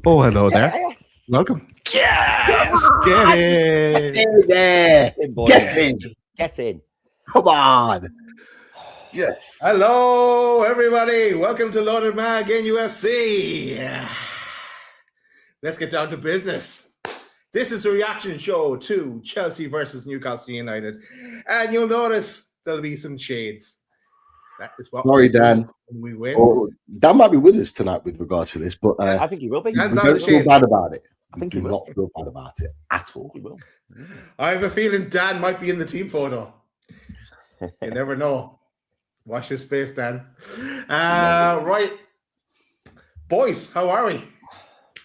Oh, hello there. Yes. Welcome. Yes. Get in. Get in, boys. Get in. Get in. Come on. Yes. Hello, everybody. Welcome to Loaded Mag NUFC. Let's get down to business. This is a reaction show to Chelsea versus Newcastle United. And you'll notice there'll be some shades. That is what Sorry, Dan. We win. Oh, Dan might be with us tonight with regards to this, but I think he will be. we don't feel bad about it. I think we he do will. not feel bad about it at all. He will. I have a feeling Dan might be in the team photo. You never know. Watch his space, Dan. Right. Boys, how are we?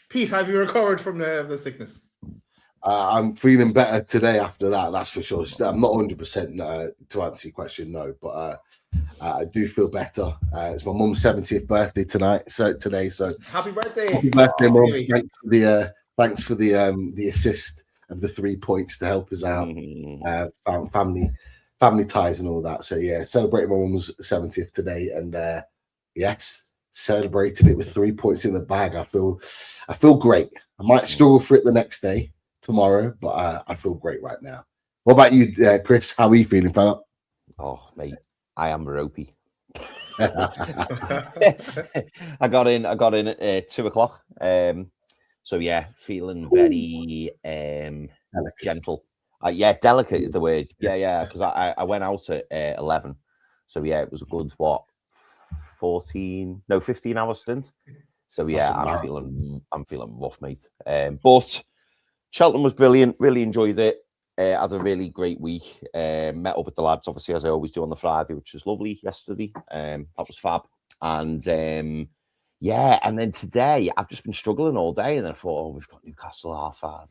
Pete, have you recovered from the sickness? I'm feeling better today after that, that's for sure. I'm not 100% to answer your question, no, but I do feel better. It's my mum's 70th birthday today. So Happy birthday. happy birthday, Mum. Baby. Thanks for the assist of the 3 points to help us out. Family ties and all that. So yeah, celebrating my mum's 70th today, and yes, celebrating it with 3 points in the bag. I feel great. I might struggle for it the next day, tomorrow, but I feel great right now. What about you, Chris? How are you feeling, fella? Oh, mate, I am ropey. I got in at 2 o'clock. So yeah, feeling very gentle. Delicate is the word. Yeah, because I went out at 11. So yeah, it was a good 15 hour stint. So yeah, I'm feeling rough, mate. But Cheltenham was brilliant. Really enjoyed it. Had a really great week. Met up with the lads, obviously, as I always do on the Friday, which was lovely yesterday. That was fab. And and then today I've just been struggling all day, and then I thought, we've got Newcastle R5.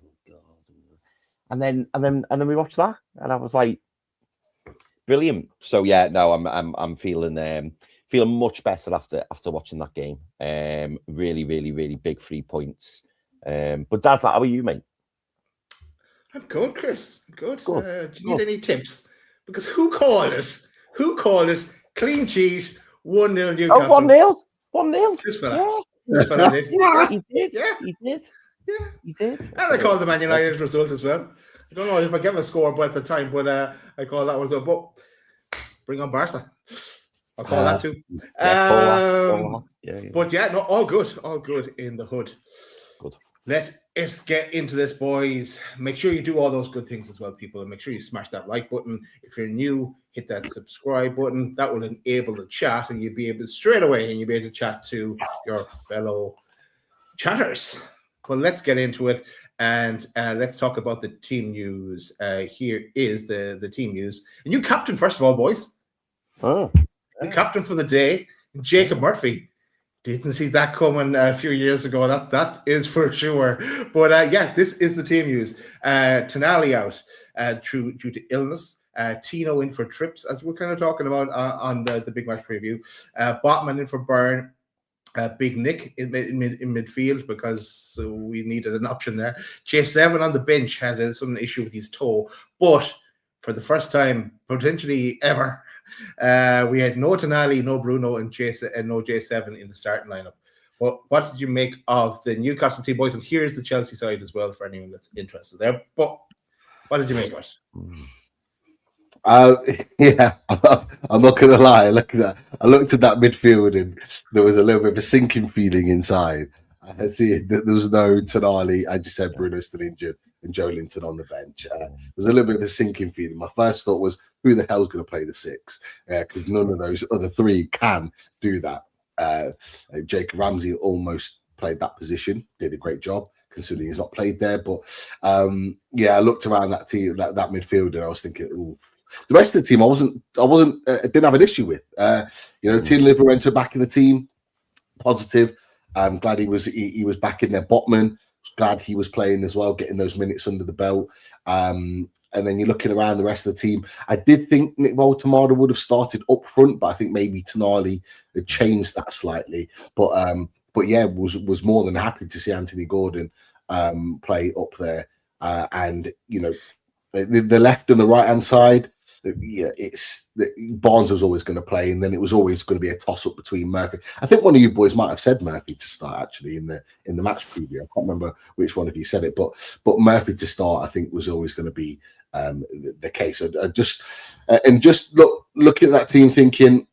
And then we watched that, and I was like, brilliant. So yeah, no, I'm feeling much better after watching that game. Really, really, really big 3 points. But Dad, how are you, mate? I'm good, Chris. I'm good. Good. Do you need any tips? Because who called it? Clean sheet, 1-0 Newcastle. Oh, 1-0. This fella. Yeah. This fella did. He did. Yeah. He did. Yeah. He did. And I called the Man United result as well. I don't know if I gave a score at the time, but I called that one as well. But bring on Barca. I'll call that too. But yeah, no, all good in the hood. Good. Let us get into this, boys. Make sure you do all those good things as well, people, and make sure you smash that like button. If you're new, hit that subscribe button. That will enable the chat, and you'll be able to chat to your fellow chatters. Well, let's get into it, and let's talk about the team news. Here is the team news. And you captain, first of all, boys. Oh. The captain for the day, Jacob Murphy. Didn't see that coming a few years ago. That is for sure. But this is the team news. Tonali out due to illness. Tino in for trips, as we're kind of talking about on the big match preview. Botman in for Byrne. Big Nick in midfield because we needed an option there. J7 on the bench had some issue with his toe, but for the first time, potentially ever, we had no Tonali, no Bruno, and no J7 in the starting lineup. But what did you make of the Newcastle team, boys? And here's the Chelsea side as well for anyone that's interested there. But what did you make of it? I'm not gonna lie. I looked at that midfield, and there was a little bit of a sinking feeling inside. I see that there was no Tonali. I just said Bruno still injured and Joe Linton on the bench. There was a little bit of a sinking feeling. My first thought was, who the hell's going to play the 6? Because none of those other 3 can do that. Jacob Ramsey almost played that position, did a great job considering he's not played there. But I looked around that team, that midfield, and I was thinking, ooh. The rest of the team, I didn't have an issue with. Tino Livramento back in the team, positive. I'm glad he was back in there. Botman, glad he was playing as well, getting those minutes under the belt. And then you're looking around the rest of the team. I did think Nick Voltamada would have started up front, but I think maybe Tonali had changed that slightly. But was more than happy to see Anthony Gordon play up there. The left and the right hand side. Barnes was always going to play, and then it was always going to be a toss up between Murphy. I think one of you boys might have said Murphy to start actually in the match preview. I can't remember which one of you said it, but Murphy to start, I think, was always going to be the case. Looking at that team, thinking,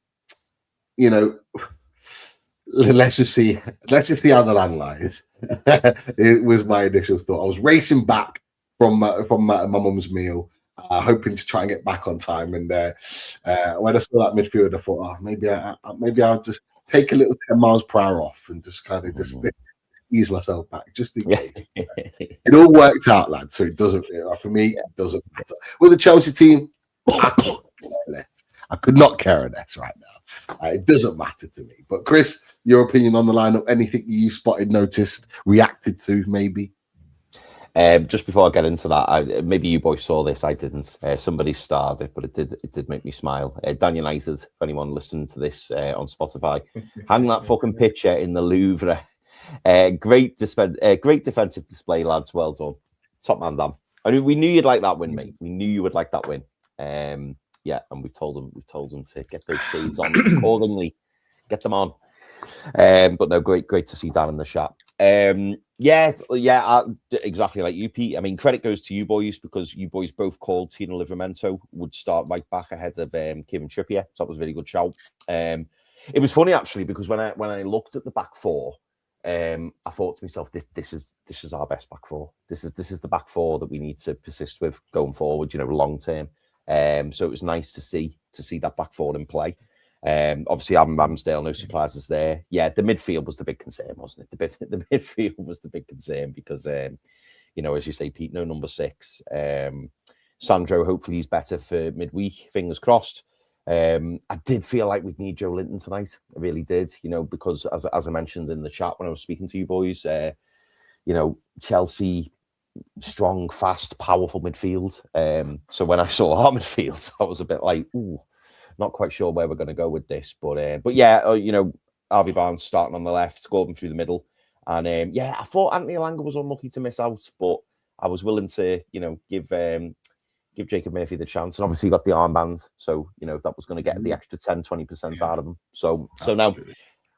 let's just see how the land lies. It was my initial thought. I was racing back from my mum's meal, hoping to try and get back on time. And when I saw that midfield, I thought, maybe I'll just take a little 10 miles per hour off and just kind of just ease myself back, just in case. It all worked out, lads. So it doesn't, for me, it doesn't matter. With the Chelsea team, I could not care less right now. It doesn't matter to me. But Chris, your opinion on the lineup? Anything you spotted, noticed, reacted to, maybe? Just before I get into that, maybe you boys saw this. I didn't. Somebody starred it, but it did make me smile. Dan United, if anyone listening to this on Spotify, hang that fucking picture in the Louvre. Great defensive display, lads. Well done, top man, Dan. I mean, we knew you'd like that win, mate. We knew you would like that win. Yeah, and we told them to get those shades on accordingly, get them on. But no, great to see Dan in the chat. Exactly like you, Pete. I mean, credit goes to you boys because you boys both called Tino Livramento would start right back ahead of Kevin Trippier. So that was a really good shout. It was funny actually because when I looked at the back four, I thought to myself, this is our best back four. This is the back four that we need to persist with going forward. Long term. So it was nice to see that back four in play. Obviously, Adam Ramsdale, no surprises there. Yeah, the midfield was the big concern, wasn't it? The midfield was the big concern because, as you say, Pete, no number 6. Sandro, hopefully he's better for midweek. Fingers crossed. I did feel like we'd need Joe Linton tonight. I really did, because as I mentioned in the chat when I was speaking to you boys, Chelsea, strong, fast, powerful midfield. So when I saw our midfield, I was a bit like, ooh. Not quite sure where we're going to go with this, but yeah, Harvey Barnes starting on the left, Gordon through the middle, and I thought Anthony Elanga was unlucky to miss out, but I was willing to, give Jacob Murphy the chance, and obviously he got the armband, so that was going to get the extra 10-20% out of him. So now,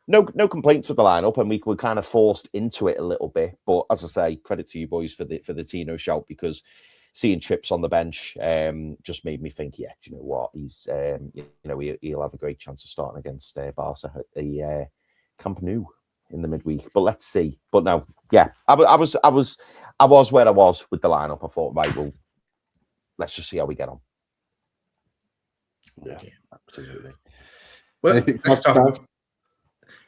no complaints with the lineup, and we were kind of forced into it a little bit. But as I say, credit to you boys for the Tino shout because seeing Chips on the bench just made me think, yeah, do you know what? He's, he'll have a great chance of starting against Barca at the Camp Nou in the midweek. But let's see. But no, yeah, I was where I was with the lineup. I thought, right, well, let's just see how we get on. Yeah, absolutely. Well,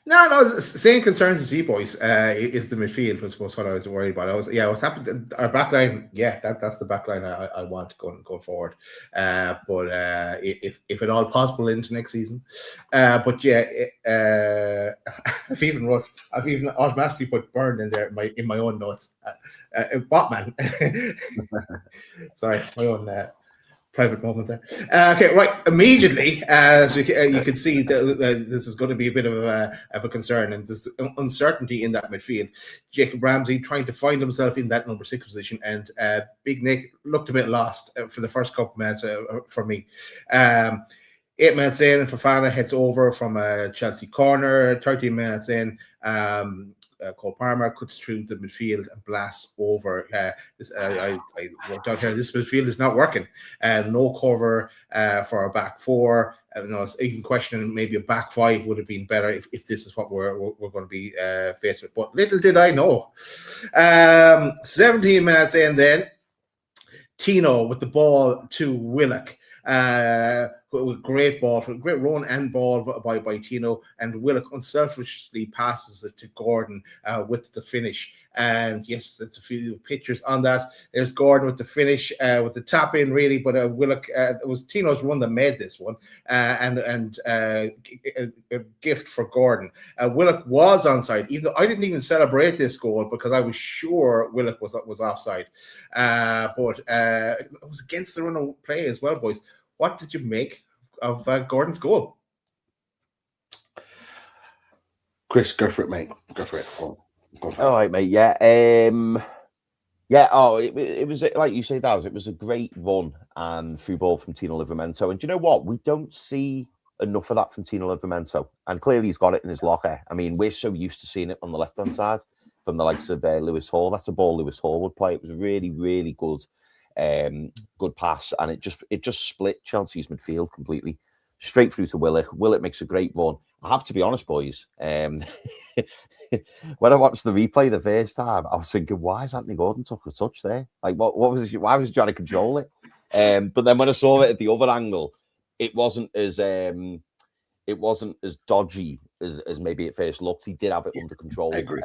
No, same concerns as you boys. Is the midfield was what I was worried about. I was happy that our backline. Yeah, that's the backline I want going forward. But if at all possible into next season. But yeah, I've even automatically put Burn in there in my own notes. Botman. Sorry, my own. Private moment there. Okay, right. Immediately, as you can see, this is going to be a bit of a concern, and there's uncertainty in that midfield. Jacob Ramsey trying to find himself in that number 6 position, and Big Nick looked a bit lost for the first couple of minutes for me. 8 minutes in, and Fofana heads over from a Chelsea corner. 13 minutes in, Cole Palmer cuts through the midfield and blasts over. I wrote down here, this midfield is not working. No cover for our back four. I was even questioning maybe a back 5 would have been better if this is what we're going to be faced with. But little did I know. 17 minutes in then, Tino with the ball to Willock. Great ball, great run and ball by Tino, and Willock unselfishly passes it to Gordon with the finish. And yes, there's a few pictures on that. There's Gordon with the finish, with the tap in really, but Willock, it was Tino's run that made this one, and a gift for Gordon. Willock was onside, even though I didn't even celebrate this goal because I was sure Willock was offside. But it was against the run of play as well, boys. What did you make of Gordon's goal? Chris, go for it, mate. Go for it. Go for it. All right, mate. Yeah. Yeah, it was like you say, Daz, it was a great run and through ball from Tino Livramento. And do you know what? We don't see enough of that from Tino Livramento. And clearly he's got it in his locker. I mean, we're so used to seeing it on the left-hand side from the likes of Lewis Hall. That's a ball Lewis Hall would play. It was a really, really good pass. And it just split Chelsea's midfield completely. Straight through to Willock. Willock makes a great run. I have to be honest, boys. When I watched the replay the first time, I was thinking, why is Anthony Gordon took a touch there? Like, what was it? Why was he trying to control it? But then when I saw it at the other angle, it wasn't as dodgy as maybe at first looked. He did have it under control. I agree.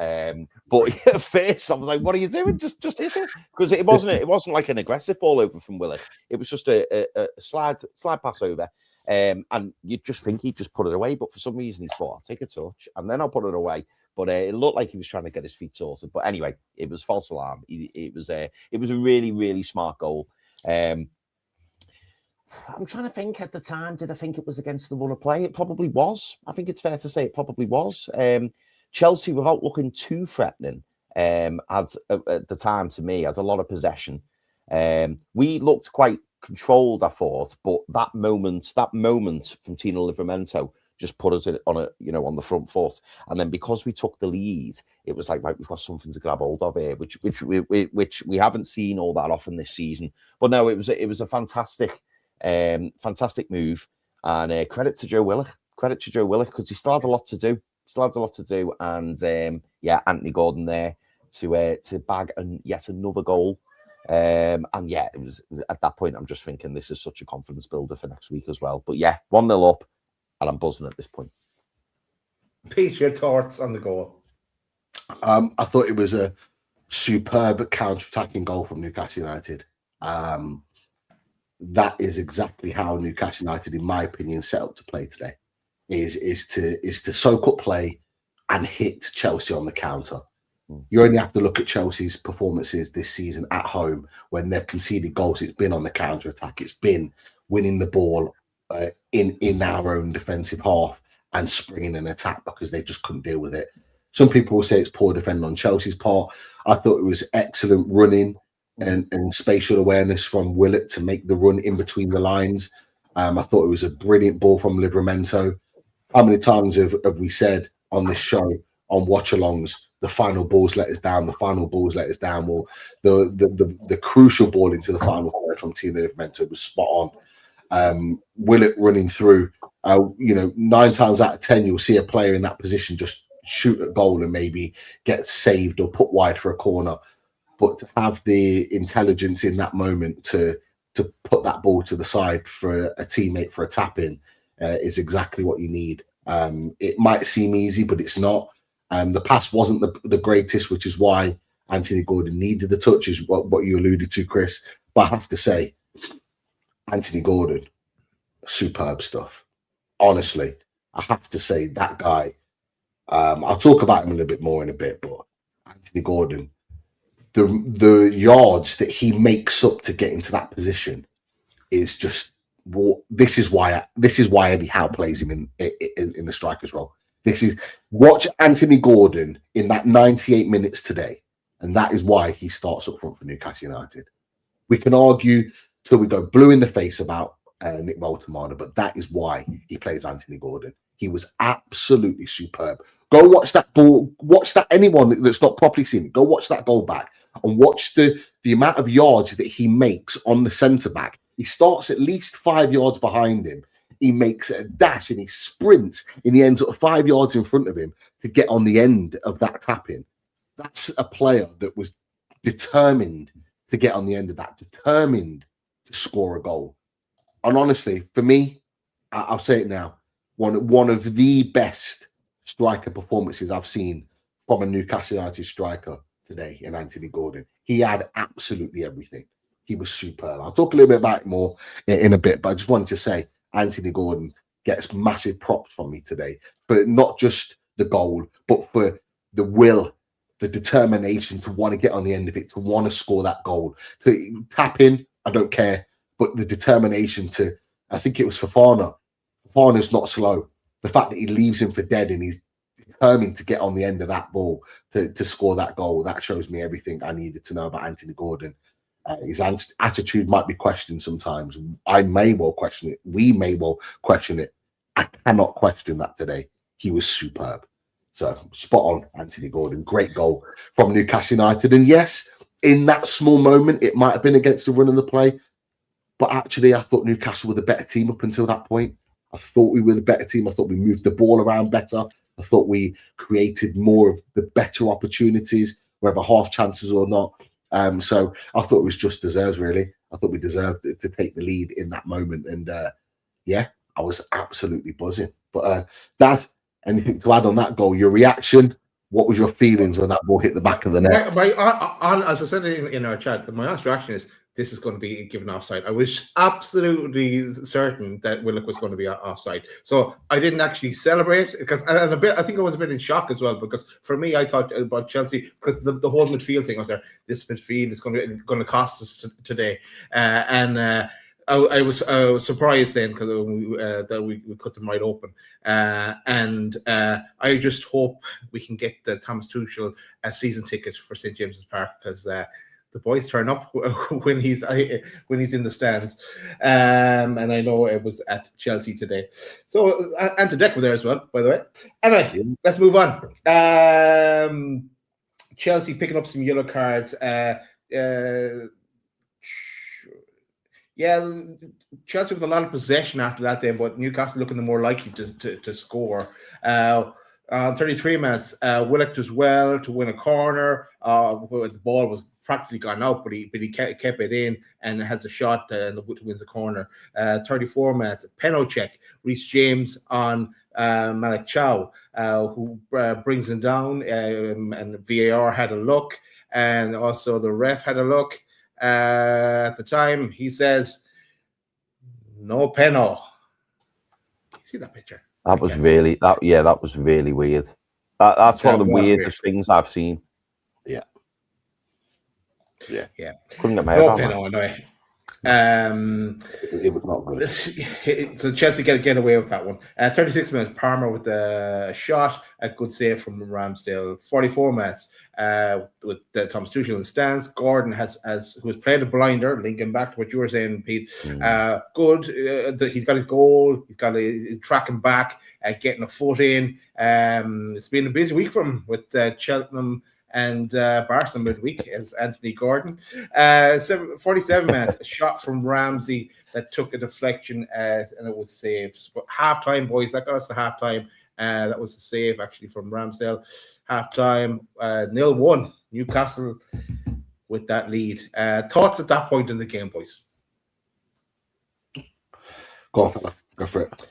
But at first, I was like, "What are you doing? Just hit it," because it wasn't like an aggressive ball over from Willock. It was just a slide pass over. And you just think he'd just put it away, but for some reason he thought, I'll take a touch and then I'll put it away. But it looked like he was trying to get his feet sorted. But anyway, it was false alarm. It was a really, really smart goal. I'm trying to think at the time, did I think it was against the run of play? It probably was. I think it's fair to say it probably was. Chelsea, without looking too threatening, at the time to me, had a lot of possession. We looked quite controlled, I thought, but that moment from Tino Livramento just put us on the front foot. And then because we took the lead, it was like, right, we've got something to grab hold of here, which we haven't seen all that often this season. But no, it was a fantastic move, and credit to Joe Willock. Credit to Joe Willock, because he still has a lot to do. And Anthony Gordon there to bag yet another goal. And yeah, it was at that point I'm just thinking this is such a confidence builder for next week as well. But yeah, 1-0 up, and I'm buzzing at this point. Pete, your thoughts on the goal? I thought it was a superb counter-attacking goal from Newcastle United. That is exactly how Newcastle United, in my opinion, set up to play today. Is to soak up play and hit Chelsea on the counter. You only have to look at Chelsea's performances this season at home when they've conceded goals. It's been on the counter-attack. It's been winning the ball in our own defensive half and springing an attack because they just couldn't deal with it. Some people will say it's poor defending on Chelsea's part. I thought it was excellent running and spatial awareness from Willock to make the run in between the lines. I thought it was a brilliant ball from Livramento. How many times have we said on this show, on watch-alongs, the final balls let us down, Well, the crucial ball into the final third from Tino Livramento was spot on. Willock running through, 9 times out of 10, you'll see a player in that position just shoot a goal and maybe get saved or put wide for a corner. But to have the intelligence in that moment to put that ball to the side for a teammate for a tap-in is exactly what you need. It might seem easy, but it's not. The pass wasn't the greatest, which is why Anthony Gordon needed the touch, is what you alluded to, Chris. But I have to say, Anthony Gordon, superb stuff. Honestly, I have to say that guy. I'll talk about him a little bit more in a bit, but Anthony Gordon, the yards that he makes up to get into that position is just. This is why Eddie Howe plays him in the striker's role. Watch Anthony Gordon in that 98 minutes today, and that is why he starts up front for Newcastle United. We can argue till we go blue in the face about Nick Multimana, but that is why he plays Anthony Gordon. He was absolutely superb. Go watch that ball. Watch that. Anyone that's not properly seen it, go watch that goal back and watch the amount of yards that he makes on the centre back. He starts at least 5 yards behind him. He makes a dash and he sprints and he ends up 5 yards in front of him to get on the end of that tap-in. That's a player that was determined to get on the end of that, determined to score a goal. And honestly, for me, I'll say it now, one of the best striker performances I've seen from a Newcastle United striker today in Anthony Gordon. He had absolutely everything. He was superb. I'll talk a little bit about it more in a bit, but I just wanted to say Anthony Gordon gets massive props from me today, but not just the goal, but for the will, the determination to want to get on the end of it, to want to score that goal, to tap in, I don't care, but the determination to, I think it was Fofana. Fofana's not slow. The fact that he leaves him for dead and he's determined to get on the end of that ball to score that goal. That shows me everything I needed to know about Anthony Gordon. His attitude might be questioned sometimes. I may well question it. We may well question it. I cannot question that today. He was superb. So spot on, Anthony Gordon. Great goal from Newcastle United. And yes, in that small moment, it might have been against the run of the play. But actually, I thought Newcastle were the better team up until that point. I thought we were the better team. I thought we moved the ball around better. I thought we created more of the better opportunities, whether half chances or not. So I thought it was just deserved, really. I thought we deserved to take the lead in that moment. And yeah, I was absolutely buzzing. But that's anything to add on that goal? Your reaction? What was your feelings when that ball hit the back of the net? As I said in our chat, my honest reaction is this is going to be given offside. I was absolutely certain that Willock was going to be offside. So I didn't actually celebrate because I think I was a bit in shock as well, because for me, I thought about Chelsea because the whole midfield thing was there. This midfield is going to cost us today. I was surprised then because that we cut them right open. I just hope we can get the Thomas Tuchel a season ticket for St. James's Park, because the boys turn up when he's in the stands. And I know it was at Chelsea today. So, and to Deck were there as well, by the way. Anyway, let's move on. Chelsea picking up some yellow cards. Chelsea with a lot of possession after that then, but Newcastle looking the more likely to score. 33 minutes, Willock does well to win a corner. The ball was practically gone out, but he kept it in and has a shot and wins the corner. 34 minutes, penalty check. Reece James on Malik Chow, who brings him down, and VAR had a look, and also the ref had a look. At the time, he says, "No penalty." Can you see that picture? That was really weird. That's one of the weirdest things I've seen. Yeah. Couldn't get my head around that. It was not good. So Chelsea get away with that one. 36 minutes, Palmer with the shot, a good save from Ramsdale. 44 minutes, with Thomas Tuchel in the stands. Gordon who has played a blinder, linking back to what you were saying, Pete. Good. He's got his goal. He's got his tracking back, getting a foot in. It's been a busy week for him with Cheltenham and Barca midweek as Anthony Gordon. 47 minutes, a shot from Ramsey that took a deflection and it was saved. But half-time, boys, that got us to half-time. That was a save, actually, from Ramsdale. Half-time, 0-1, Newcastle with that lead. Thoughts at that point in the game, boys? Go for it.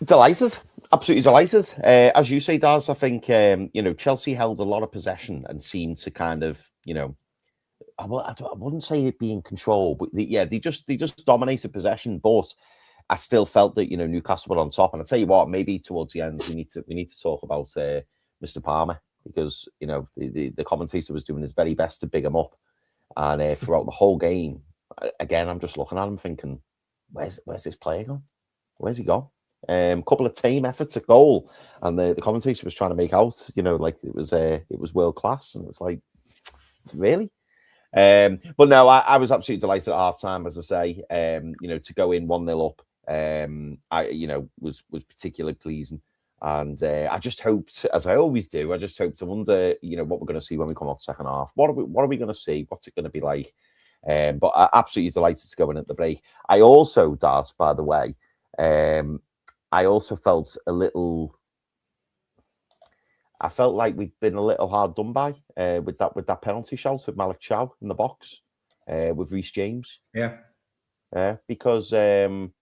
Delighted. Absolutely delighted. As you say, Daz, I think Chelsea held a lot of possession and seemed to kind of, I wouldn't say it be in control, but they just dominated possession. But I still felt that Newcastle were on top. And I tell you what, maybe towards the end we need to talk about Mr. Palmer, because the commentator was doing his very best to big him up, and throughout the whole game, again, I'm just looking at him thinking, where's this player gone? Where's he gone? Couple of tame efforts at goal, and the commentator was trying to make out, like it was world class, and it was like, really? But no, I was absolutely delighted at half time, as I say. To go in 1-0 up, I was particularly pleasing, and I just hoped, as I always do, I wonder, what we're going to see when we come out second half. What are we going to see? What's it going to be like? But I absolutely delighted to go in at the break. I also, Daz, by the way, I also felt I felt like we'd been a little hard done by with that penalty shout with Malik Chow in the box with Reece James. Yeah. Because and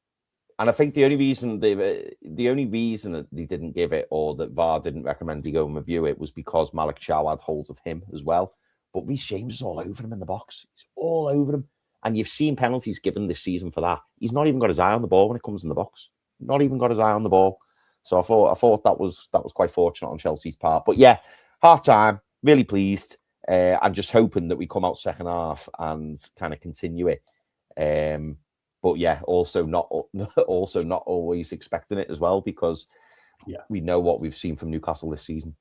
I think the only reason that they didn't give it, or that VAR didn't recommend he go and review it, was because Malik Chow had hold of him as well. But Reece James is all over him in the box. He's all over him. And you've seen penalties given this season for that. He's not even got his eye on the ball when it comes in the box. Not even got his eye on the ball. So I thought that was quite fortunate on Chelsea's part. But yeah, half time, really pleased. I'm just hoping that we come out second half and kind of continue it. But yeah, also not always expecting it as well, because we know what we've seen from Newcastle this season.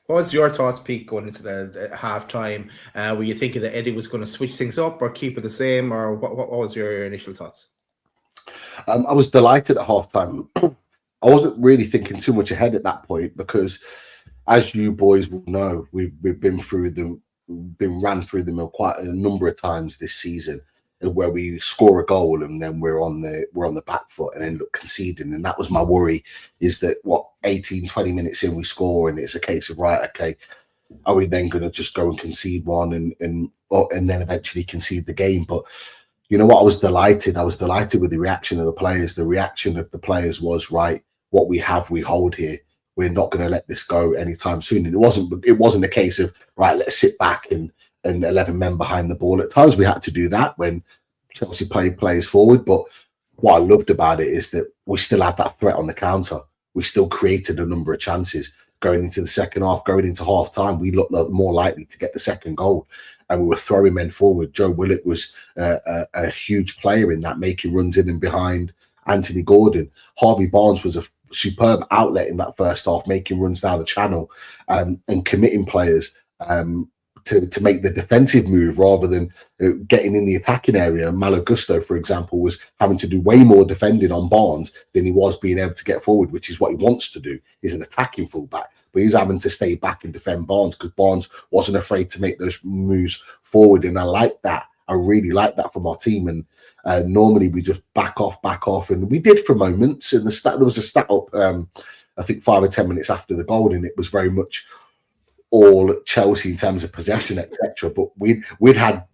What was your thoughts, Pete, going into the half-time? Were you thinking that Eddie was going to switch things up or keep it the same, or what was your initial thoughts? I was delighted at half-time. I wasn't really thinking too much ahead at that point because, as you boys will know, we've been through them, ran through them quite a number of times this season, where we score a goal and then we're on the back foot and end up conceding. And that was my worry, is that 18, 20 minutes in we score and it's a case of, right, okay, are we then going to just go and concede one and then eventually concede the game? But you know what? I was delighted with the reaction of the players. The reaction of the players was, right, what we have, we hold here. We're not going to let this go anytime soon. And it wasn't a case of, right, let's sit back and 11 men behind the ball. At times we had to do that when Chelsea players forward. But what I loved about it is that we still had that threat on the counter. We still created a number of chances going into the second half, going into half time. We looked more likely to get the second goal, and we were throwing men forward. Joe Willock was a huge player in that, making runs in and behind Anthony Gordon. Harvey Barnes was a superb outlet in that first half, making runs down the channel and committing players to make the defensive move rather than getting in the attacking area. Malo Gusto, for example, was having to do way more defending on Barnes than he was being able to get forward, which is what he wants to do. He's an attacking fullback, but he's having to stay back and defend Barnes because Barnes wasn't afraid to make those moves forward. And I like that. I really like that from our team. And normally we just back off, and we did for moments. And there was a stat up, I think 5 or 10 minutes after the goal, and it was very much all Chelsea in terms of possession, etc. But we'd had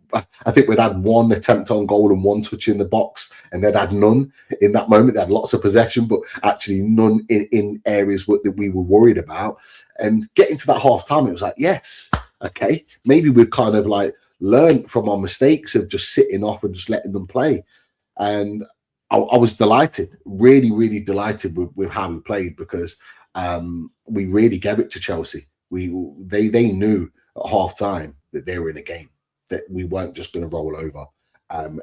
one attempt on goal and one touch in the box, and they'd had none in that moment. They had lots of possession, but actually none in areas that we were worried about. And getting to that half time, it was like, yes, okay, maybe we've kind of like learned from our mistakes of just sitting off and just letting them play. And I was delighted, really, really delighted with how we played, because we really gave it to Chelsea. They knew at half time that they were in a game, that we weren't just going to roll over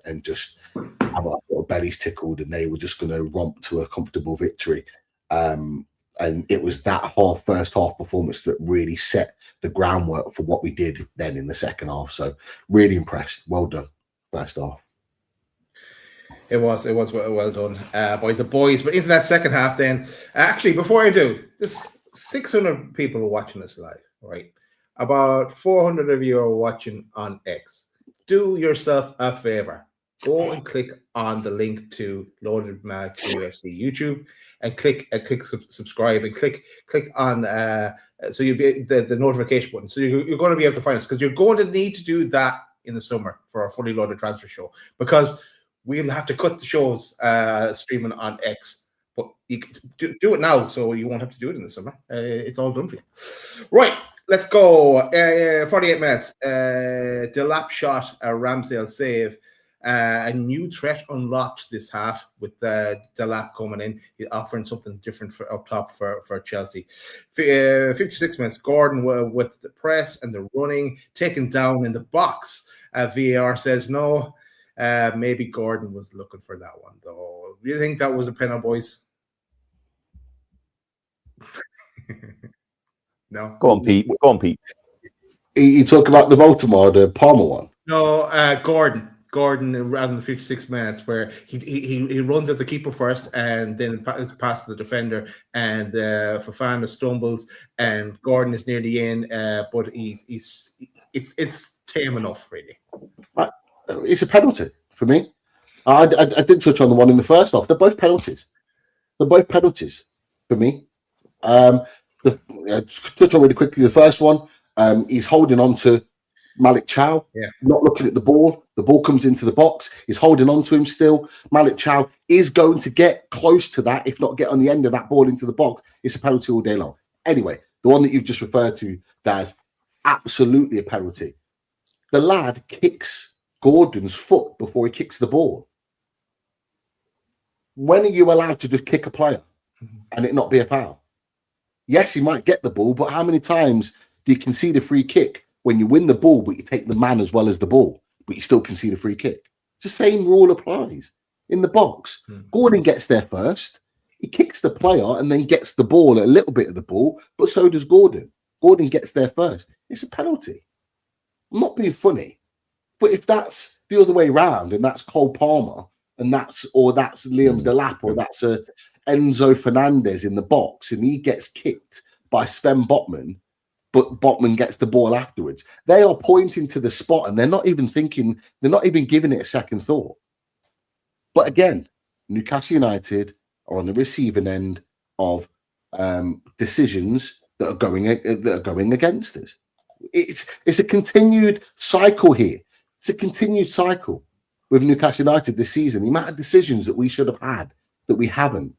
and just have our little bellies tickled, and they were just going to romp to a comfortable victory. And it was that first half performance that really set the groundwork for what we did then in the second half. So really impressed. Well done, first half. It was well done by the boys. But into that second half then, actually, before I do, there's 600 people watching us live, right? About 400 of you are watching on X. Do yourself a favor. Go and click on the link to Loaded Mag NUFC YouTube and click subscribe and click on so you'll be the notification button. So you're going to be able to find us, because you're going to need to do that in the summer for a fully loaded transfer show, because we'll have to cut the shows streaming on X. But you can do it now, so you won't have to do it in the summer. It's all done for you. Right, let's go. 48 minutes. Delap shot, a Ramsdale save. A new threat unlocked this half with Delap coming in. He's offering something different up top for Chelsea. 56 minutes. Gordon with the press and the running, taken down in the box. VAR says no. Maybe Gordon was looking for that one, though. Do you think that was a penalty, boys? No. Go on, Pete. You talk about the Baltimore, the Palmer one? No, Gordon, around the 56 minutes, where he runs at the keeper first, and then it's past the defender, and Fofana stumbles, and Gordon is nearly in, but it's tame enough, really. It's a penalty for me. I did touch on the one in the first half. They're both penalties. For me. Touch on really quickly the first one. He's holding on to Malik Chow, not looking at the ball. The ball comes into the box. He's holding on to him still. Malik Chow is going to get close to that, if not get on the end of that ball into the box. It's a penalty all day long. Anyway, the one that you've just referred to, Daz, absolutely a penalty. The lad kicks Gordon's foot before he kicks the ball. When are you allowed to just kick a player and it not be a foul? Yes, he might get the ball, but how many times do you concede a free kick when you win the ball, but you take the man as well as the ball, but you still concede a free kick? It's the same rule applies in the box. Gordon gets there first. He kicks the player and then gets the ball, a little bit of the ball, but so does Gordon. Gordon gets there first. It's a penalty. I'm not being funny. But if that's the other way around, and that's Cole Palmer, and that's Liam Delap, or that's Enzo Fernandez in the box, and he gets kicked by Sven Botman, but Botman gets the ball afterwards. They are pointing to the spot, and they're not even thinking, they're not even giving it a second thought. But again, Newcastle United are on the receiving end of decisions that are going against us. It's a continued cycle here. It's a continued cycle with Newcastle United this season. The amount of decisions that we should have had that we haven't.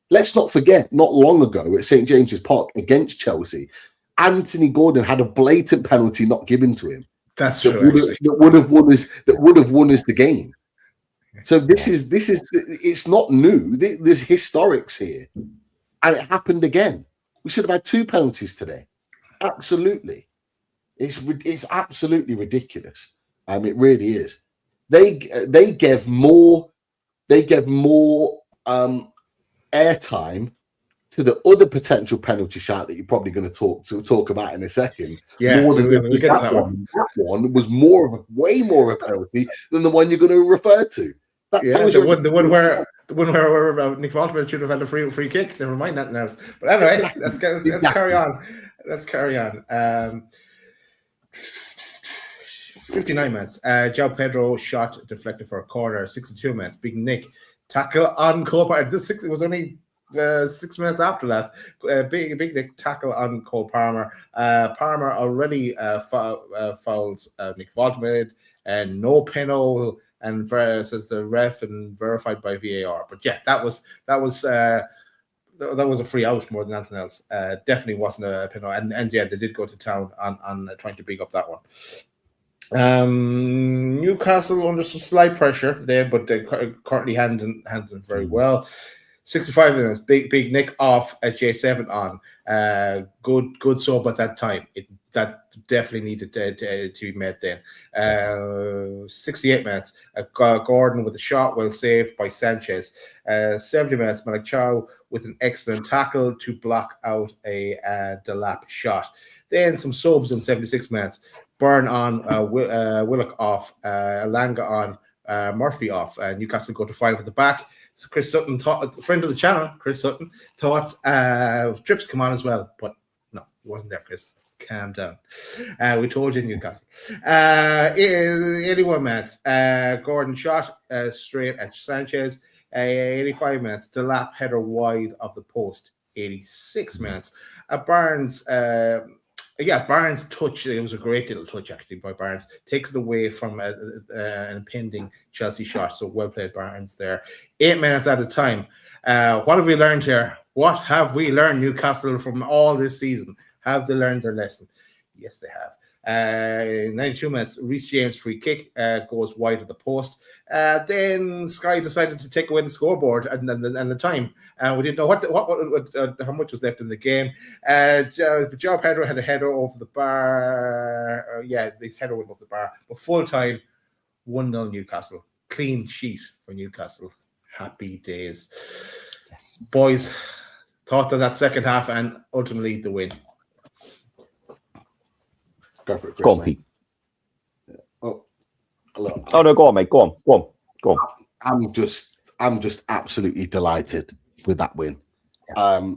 Let's not forget, not long ago at St. James's Park against Chelsea, Anthony Gordon had a blatant penalty not given to him. That's true. That would have won us the game. So this is it's not new. There's historics here, and it happened again. We should have had 2 penalties today. Absolutely, it's absolutely ridiculous. It really is. They gave more airtime to the other potential penalty shot that you're probably going to talk about in a second. Yeah, more than we'll get that one. That one was way more of a penalty than the one you're going to refer to. That the one where Nick Waltman should have had a free kick. Never mind that now. But anyway, let's carry on. Let's carry on. 59 minutes. João Pedro shot deflected for a corner. 62 minutes. Big Nick tackle on Cole Palmer. It was only 6 minutes after that. Big Nick tackle on Cole Palmer. Palmer already fouls Nick Waltman, and no penalty. And says the ref and verified by VAR. But yeah, that was a free out more than anything else. Definitely wasn't a penalty. And yeah, they did go to town on trying to big up that one. Newcastle under some slight pressure there, but they're currently handling very well. 65 minutes, big Nick off at J7 on. Good sub at that time. That definitely needed to be met then. 68 minutes, Gordon with a shot well saved by Sanchez. 70 minutes, Malik Chow with an excellent tackle to block out a Delap shot. Then some subs in 76 minutes. Byrne on, Willock off, Alanga on, Murphy off. Newcastle go to 5 at the back. So Chris Sutton thought, friend of the channel, Chris Sutton, thought Trips come on as well. But no, he wasn't there, Chris. Calm down. We told you Newcastle. 81 minutes. Gordon shot straight at Sanchez. 85 minutes. Delap header wide of the post. 86 minutes. Barnes... Barnes' touch, it was a great little touch actually by Barnes, takes it away from an impending Chelsea shot. So well played, Barnes, there. 8 minutes at a time. What have we learned here? What have we learned, Newcastle, from all this season? Have they learned their lesson? Yes, they have. 92 minutes, Reece James free kick goes wide of the post. Then Sky decided to take away the scoreboard and the time. We didn't know what how much was left in the game. João Pedro had a header over the bar. This header went over the bar. But full time, 1-0 Newcastle. Clean sheet for Newcastle. Happy days. Yes. Boys, thought of that second half and ultimately the win. Go for it, Chris, go on, Pete. Look, no, go on, mate. Go on. I'm just absolutely delighted with that win. I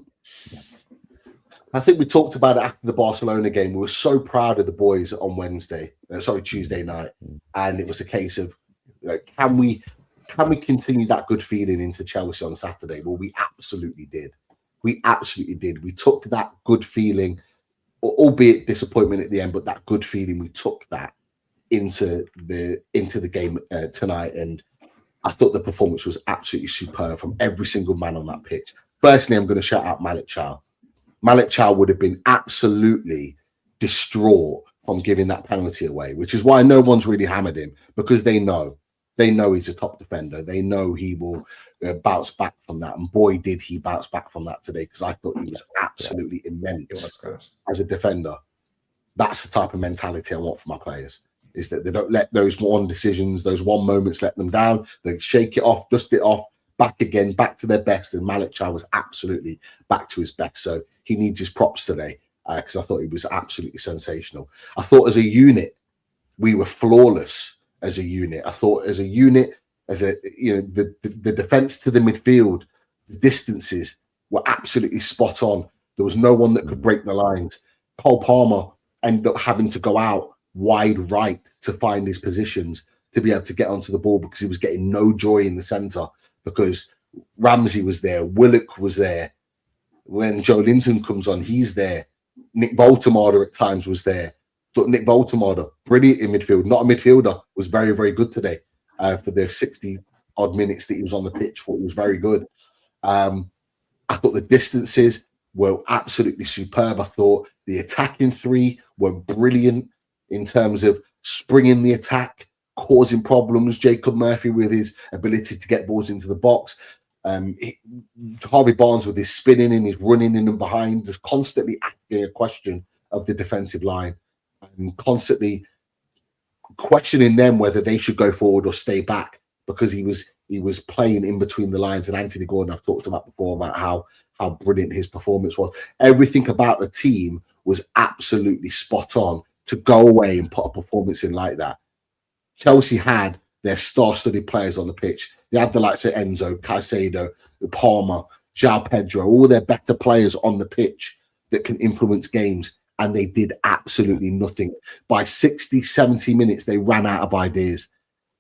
think we talked about it after the Barcelona game. We were so proud of the boys on Tuesday night, and it was a case of, can we continue that good feeling into Chelsea on Saturday? Well, we absolutely did. We took that good feeling, albeit disappointment at the end, but that good feeling, we took that into the game tonight, and I thought the performance was absolutely superb from every single man on that pitch. Firstly, I'm going to shout out Malik Chow. Malik Chow would have been absolutely distraught from giving that penalty away, which is why no one's really hammered him, because they know he's a top defender. They know he will bounce back from that, and boy did he bounce back from that today, because I thought he was absolutely immense as a defender. That's the type of mentality I want for my players, is that they don't let those one decisions, those one moments let them down. They shake it off, dust it off, back again, back to their best, and Malik Chow was absolutely back to his best. So he needs his props today because I thought he was absolutely sensational. I thought as a unit, we were flawless as a unit. I thought as a unit, the defense to the midfield, the distances were absolutely spot on. There was no one that could break the lines. Cole Palmer ended up having to go out wide right to find his positions to be able to get onto the ball because he was getting no joy in the centre because Ramsey was there, Willock was there. When Joe Linton comes on, he's there. Nick Voltemade at times was there. But Nick Voltemade, brilliant in midfield, not a midfielder, was very, very good today for the 60-odd minutes that he was on the pitch. Thought he was very good. I thought the distances were absolutely superb. I thought the attacking three were brilliant in terms of springing the attack, causing problems. Jacob Murphy with his ability to get balls into the box. Harvey Barnes with his spinning and his running in and behind, just constantly asking a question of the defensive line and constantly questioning them whether they should go forward or stay back because he was playing in between the lines. And Anthony Gordon, I've talked about before about how brilliant his performance was. Everything about the team was absolutely spot on to go away and put a performance in like that. Chelsea had their star-studded players on the pitch. They had the likes of Enzo, Caicedo, Palmer, João Pedro, all their better players on the pitch that can influence games, and they did absolutely nothing. By 60, 70 minutes, they ran out of ideas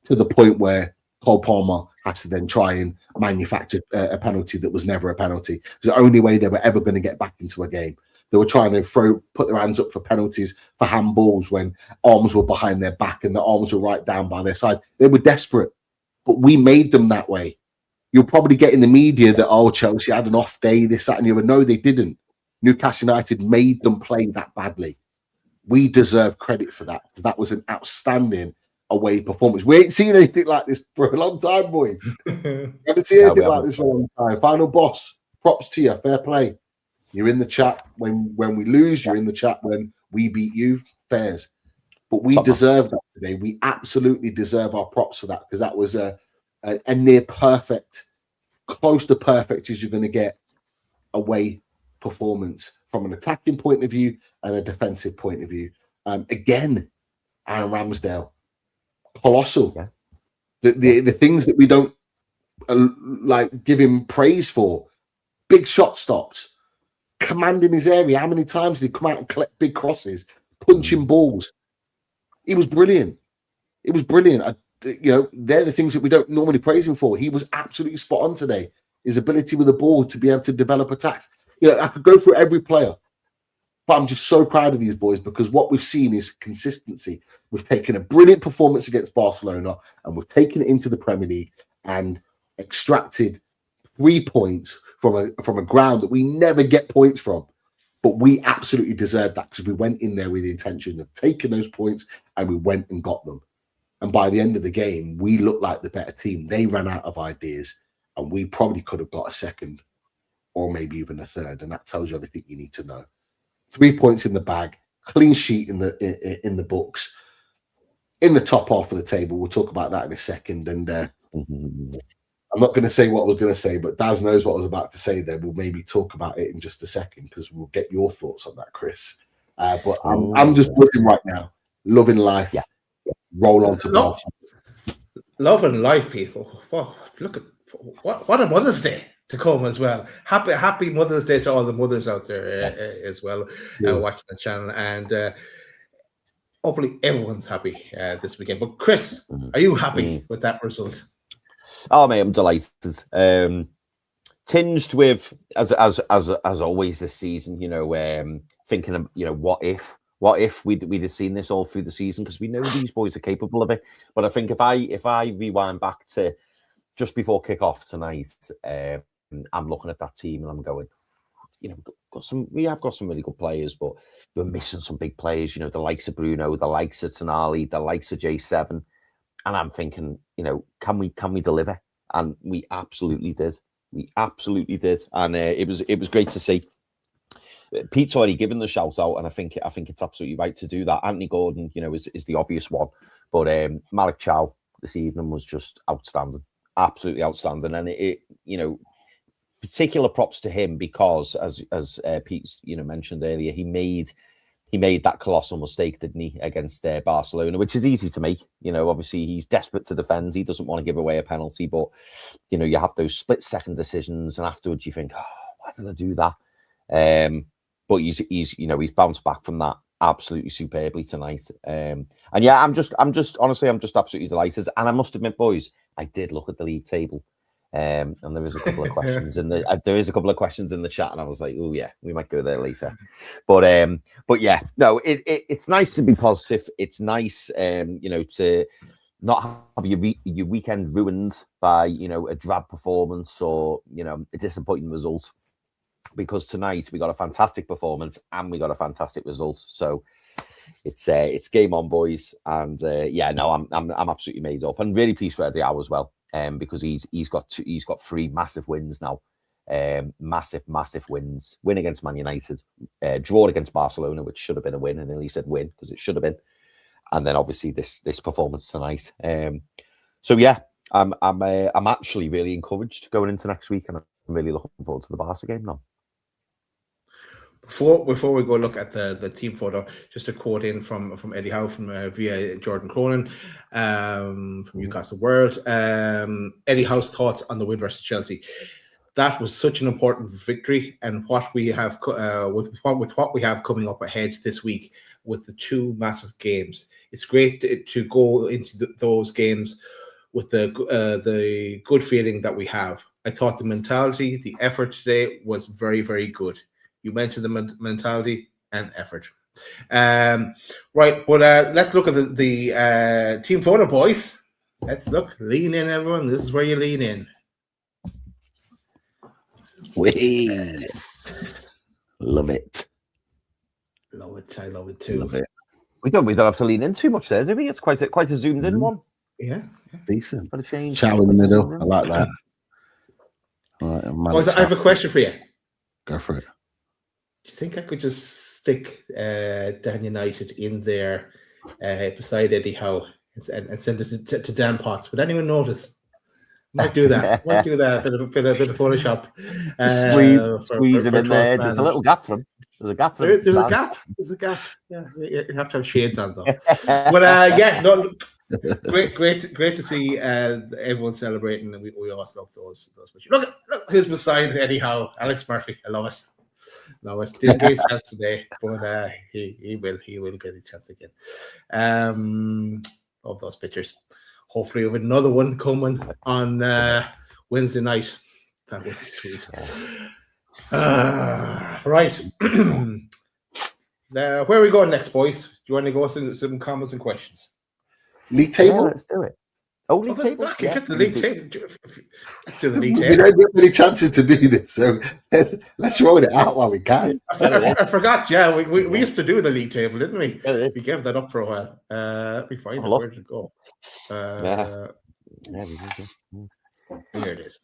to the point where Cole Palmer had to then try and manufacture a penalty that was never a penalty. It was the only way they were ever going to get back into a game. They were trying to put their hands up for penalties, for handballs when arms were behind their back and the arms were right down by their side. They were desperate, but we made them that way. You'll probably get in the media that, oh, Chelsea had an off day, this, that, and the other. No, they didn't. Newcastle United made them play that badly. We deserve credit for that. That was an outstanding away performance. We ain't seen anything like this for a long time, boys. Never seen anything like this for a long time. Final boss, props to you. Fair play. You're in the chat when we lose. You're in the chat when we beat you. Fairs. But we deserve that today. We absolutely deserve our props for that because that was a near perfect, close to perfect as you're going to get away performance from an attacking point of view and a defensive point of view. Again, Aaron Ramsdale, colossal. Yeah. The things that we don't like give him praise for. Big shot stops. Commanding his area. How many times did he come out and collect big crosses, punching balls? He was brilliant. It was brilliant. They're the things that we don't normally praise him for. He was absolutely spot on today. His ability with the ball to be able to develop attacks. I could go through every player, but I'm just so proud of these boys because what we've seen is consistency. We've taken a brilliant performance against Barcelona and we've taken it into the Premier League and extracted 3 points from a ground that we never get points from. But we absolutely deserve that because we went in there with the intention of taking those points and we went and got them. And by the end of the game, we looked like the better team. They ran out of ideas and we probably could have got a second or maybe even a third. And that tells you everything you need to know. 3 points in the bag, clean sheet in the books, in the top half of the table. We'll talk about that in a second. And I'm not going to say what I was going to say, but Daz knows what I was about to say there. We'll maybe talk about it in just a second because we'll get your thoughts on that, Chris. But I'm just looking right now, loving life. Yeah. Roll on to golf. Loving life, people. Wow, look at what a Mother's Day to come as well. Happy Mother's Day to all the mothers out there as well watching the channel. And hopefully everyone's happy this weekend. But Chris, are you happy with that result? Oh mate, I'm delighted. Tinged with as always this season, thinking of what if we'd have seen this all through the season because we know these boys are capable of it. But I think if I rewind back to just before kick-off tonight, I'm looking at that team and I'm going, we have got some really good players, but we're missing some big players. The likes of Bruno, the likes of Tonali, the likes of J7. And I'm thinking, can we deliver? And we absolutely did. And it was great to see. Pete's already given the shout out, and I think it's absolutely right to do that. Anthony Gordon, is the obvious one, but Malik Chow this evening was just outstanding. absolutely outstanding, and it particular props to him because as Pete mentioned earlier, he made that colossal mistake, didn't he, against Barcelona, which is easy to make. Obviously he's desperate to defend. He doesn't want to give away a penalty, but you have those split-second decisions, and afterwards you think, oh, why did I do that? But he's bounced back from that absolutely superbly tonight. And yeah, I'm just honestly, I'm just absolutely delighted. And I must admit, boys, I did look at the league table. And there is a couple of questions in the chat, and I was like, oh yeah, we might go there later. But yeah, no, it's nice to be positive. It's nice, to not have your weekend ruined by a drab performance or a disappointing result. Because tonight we got a fantastic performance and we got a fantastic result. So it's game on, boys. And I'm absolutely made up, and really pleased for Eddie Howe as well. Because he's got 3 massive wins now, massive wins. Win against Man United, draw against Barcelona, which should have been a win, and then he said win because it should have been, and then obviously this performance tonight. So yeah, I'm actually really encouraged going into next week, and I'm really looking forward to the Barca game now. Before we go look at the team photo, just a quote in from Eddie Howe via Jordan Cronin from Newcastle World. Eddie Howe's thoughts on the win versus Chelsea. That was such an important victory, and what we have with what we have coming up ahead this week with the 2 massive games. It's great to go into those games with the good feeling that we have. I thought the mentality, the effort today was very, very good. You mentioned the mentality and effort. Right, but let's look at the team photo, boys. Let's look. Lean in, everyone. This is where you lean in. Love it. Love it. I love it too. Love it. We don't have to lean in too much there, do we? It's quite a zoomed in one. Yeah. Decent. Got a change. Chow in the middle. I like that. All right, Boys, I have a question for you. Go for it. Do you think I could just stick Dan United in there beside Eddie Howe and send it to Dan Potts? Would anyone notice? Might do that. Bit of Photoshop. Squeeze him in there. There's a little gap for him. There's a gap for him. There's a gap. Yeah, you have to have shades on though. But yeah, no. Great to see everyone celebrating, and we always love those. Look who's beside Eddie Howe, Alex Murphy. I love it. No, it didn't get his chance today, but he will get his chance again. Love those pictures. Hopefully, with another one coming on Wednesday night. That would be sweet. Right. Where are we going next, boys? Do you want to go some comments and questions? League table? Yeah, let's do it. Oh, league table. Get the league table. Let's do the league We table. don't get many chances to do this, so let's roll it out while we can. I forgot. Yeah, we used to do the league table, didn't we? Yeah. We gave that up for a while. Let me find it. Where did it go? Here it is.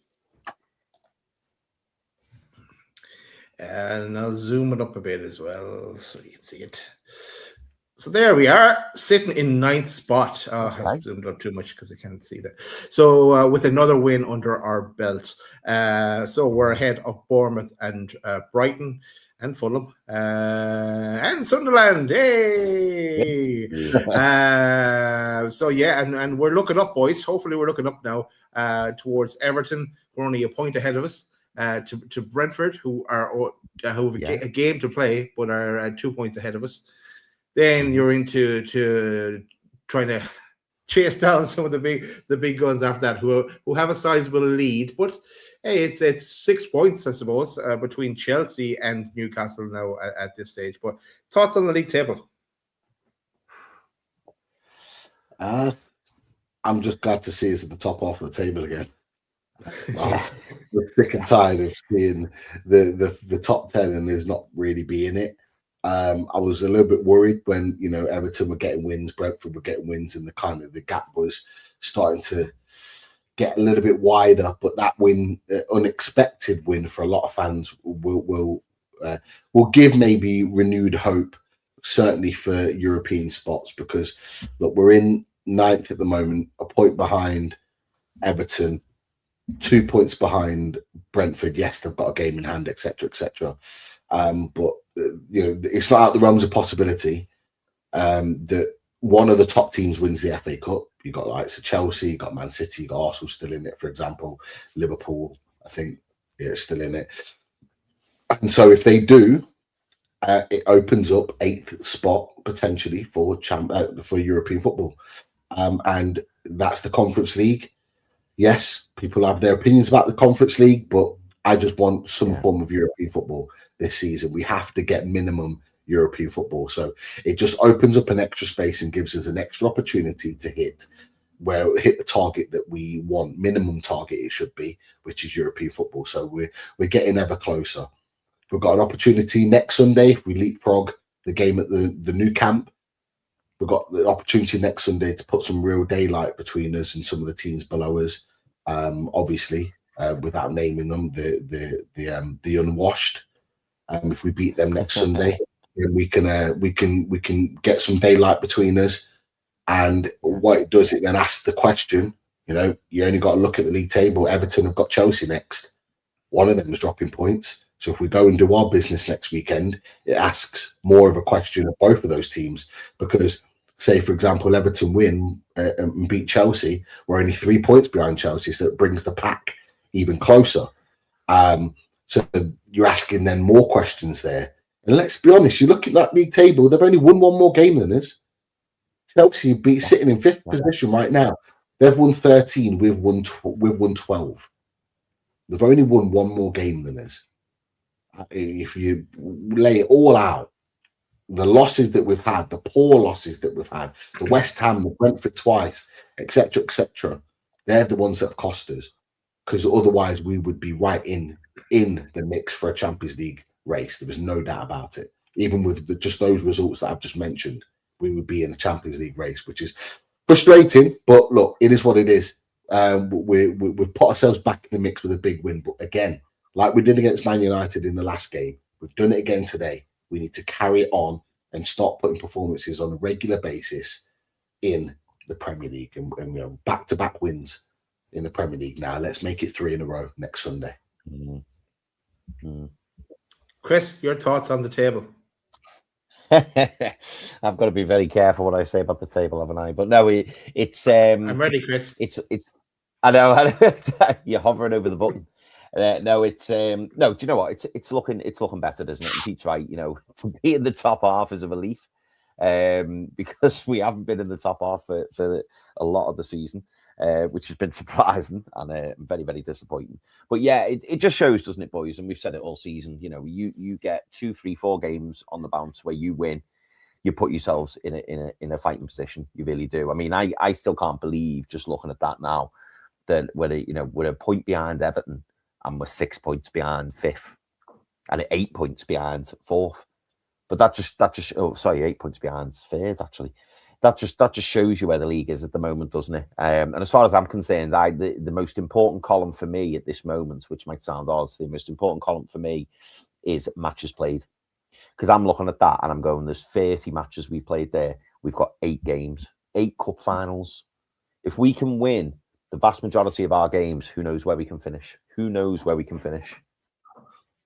And I'll zoom it up a bit as well so you can see it. So there we are, sitting in 9th spot. I zoomed up too much because I can't see that. So with another win under our belts. So we're ahead of Bournemouth and Brighton and Fulham and Sunderland. Hey! So yeah, and we're looking up, boys. Hopefully we're looking up now towards Everton. We're only a point ahead of us. To Brentford, who have a game to play, but are 2 points ahead of us. Then you're into trying to chase down some of the big guns after that, who have a sizable lead. But hey, it's 6 points, I suppose, between Chelsea and Newcastle now at this stage. But thoughts on the league table? I'm just glad to see us at the top half of the table again. We're sick and tired of seeing the top 10 and there's not really being it. I was a little bit worried when Everton were getting wins, Brentford were getting wins, and the gap was starting to get a little bit wider. But that win, unexpected win for a lot of fans, will give maybe renewed hope, certainly for European spots, because look, we're in 9th at the moment, a point behind Everton, 2 points behind Brentford. Yes, they've got a game in hand, etc., etc. But it's not out the realms of possibility that one of the top teams wins the FA Cup. You got likes of Chelsea, you got Man City, you got Arsenal still in it, for example. Liverpool, I think, still in it. And so if they do, it opens up 8th spot potentially for European football, and that's the Conference League. Yes, people have their opinions about the Conference League, but I just want some form of European football this season. We have to get minimum European football, so it just opens up an extra space and gives us an extra opportunity to hit the target that we want, minimum target it should be, which is European football. So we're getting ever closer. We've got an opportunity next Sunday if we leapfrog the game at the new camp. We've got the opportunity next Sunday to put some real daylight between us and some of the teams below us. Obviously, without naming them, the unwashed. If we beat them next Sunday, then we can get some daylight between us. And what it does, it then asks the question. You only got to look at the league table. Everton have got Chelsea next. One of them is dropping points. So if we go and do our business next weekend, it asks more of a question of both of those teams. Because, say, for example, Everton win and beat Chelsea, we're only 3 points behind Chelsea, so it brings the pack even closer. So you're asking then more questions there. And let's be honest, you look at that league table, they've only won one more game than us. Chelsea be sitting in 5th position right now. They've won 13, we've won 12. They've only won one more game than us. If you lay it all out, the losses that we've had, the poor losses that we've had, the West Ham, the Brentford twice, etc., they're the ones that have cost us. Because otherwise we would be right in the mix for a Champions League race. There was no doubt about it. Even with just those results that I've just mentioned, we would be in the Champions League race, which is frustrating. But look, it is what it is. We've put ourselves back in the mix with a big win. But again, like we did against Man United in the last game, we've done it again today. We need to carry it on and start putting performances on a regular basis in the Premier League and back-to-back wins in the Premier League. Now let's make it 3 in a row next Sunday. Chris, your thoughts on the table? I've got to be very careful what I say about the table, haven't I? But no, it's. I'm ready, Chris. It's. I know. You're hovering over the button. No, it's no. Do you know what? It's looking better, doesn't it? And Pete's right. To be in the top half is a relief, because we haven't been in the top half for a lot of the season, which has been surprising and very, very disappointing. But yeah, it just shows, doesn't it, boys? And we've said it all season. You get 2, 3, 4 games on the bounce where you win, you put yourselves in a fighting position. You really do. I mean, I still can't believe, just looking at that now, that we're a point behind Everton. And we're 6 points behind 5th, and 8 points behind 4th. But that just 8 points behind 3rd, actually. That just shows you where the league is at the moment, doesn't it? And as far as I'm concerned, the most important column for me at this moment, which might sound odd, the most important column for me is matches played. Because I'm looking at that and I'm going, there's 30 matches we've played there. We've got 8 games, 8 cup finals. If we can win the vast majority of our games, who knows where we can finish? Who knows where we can finish?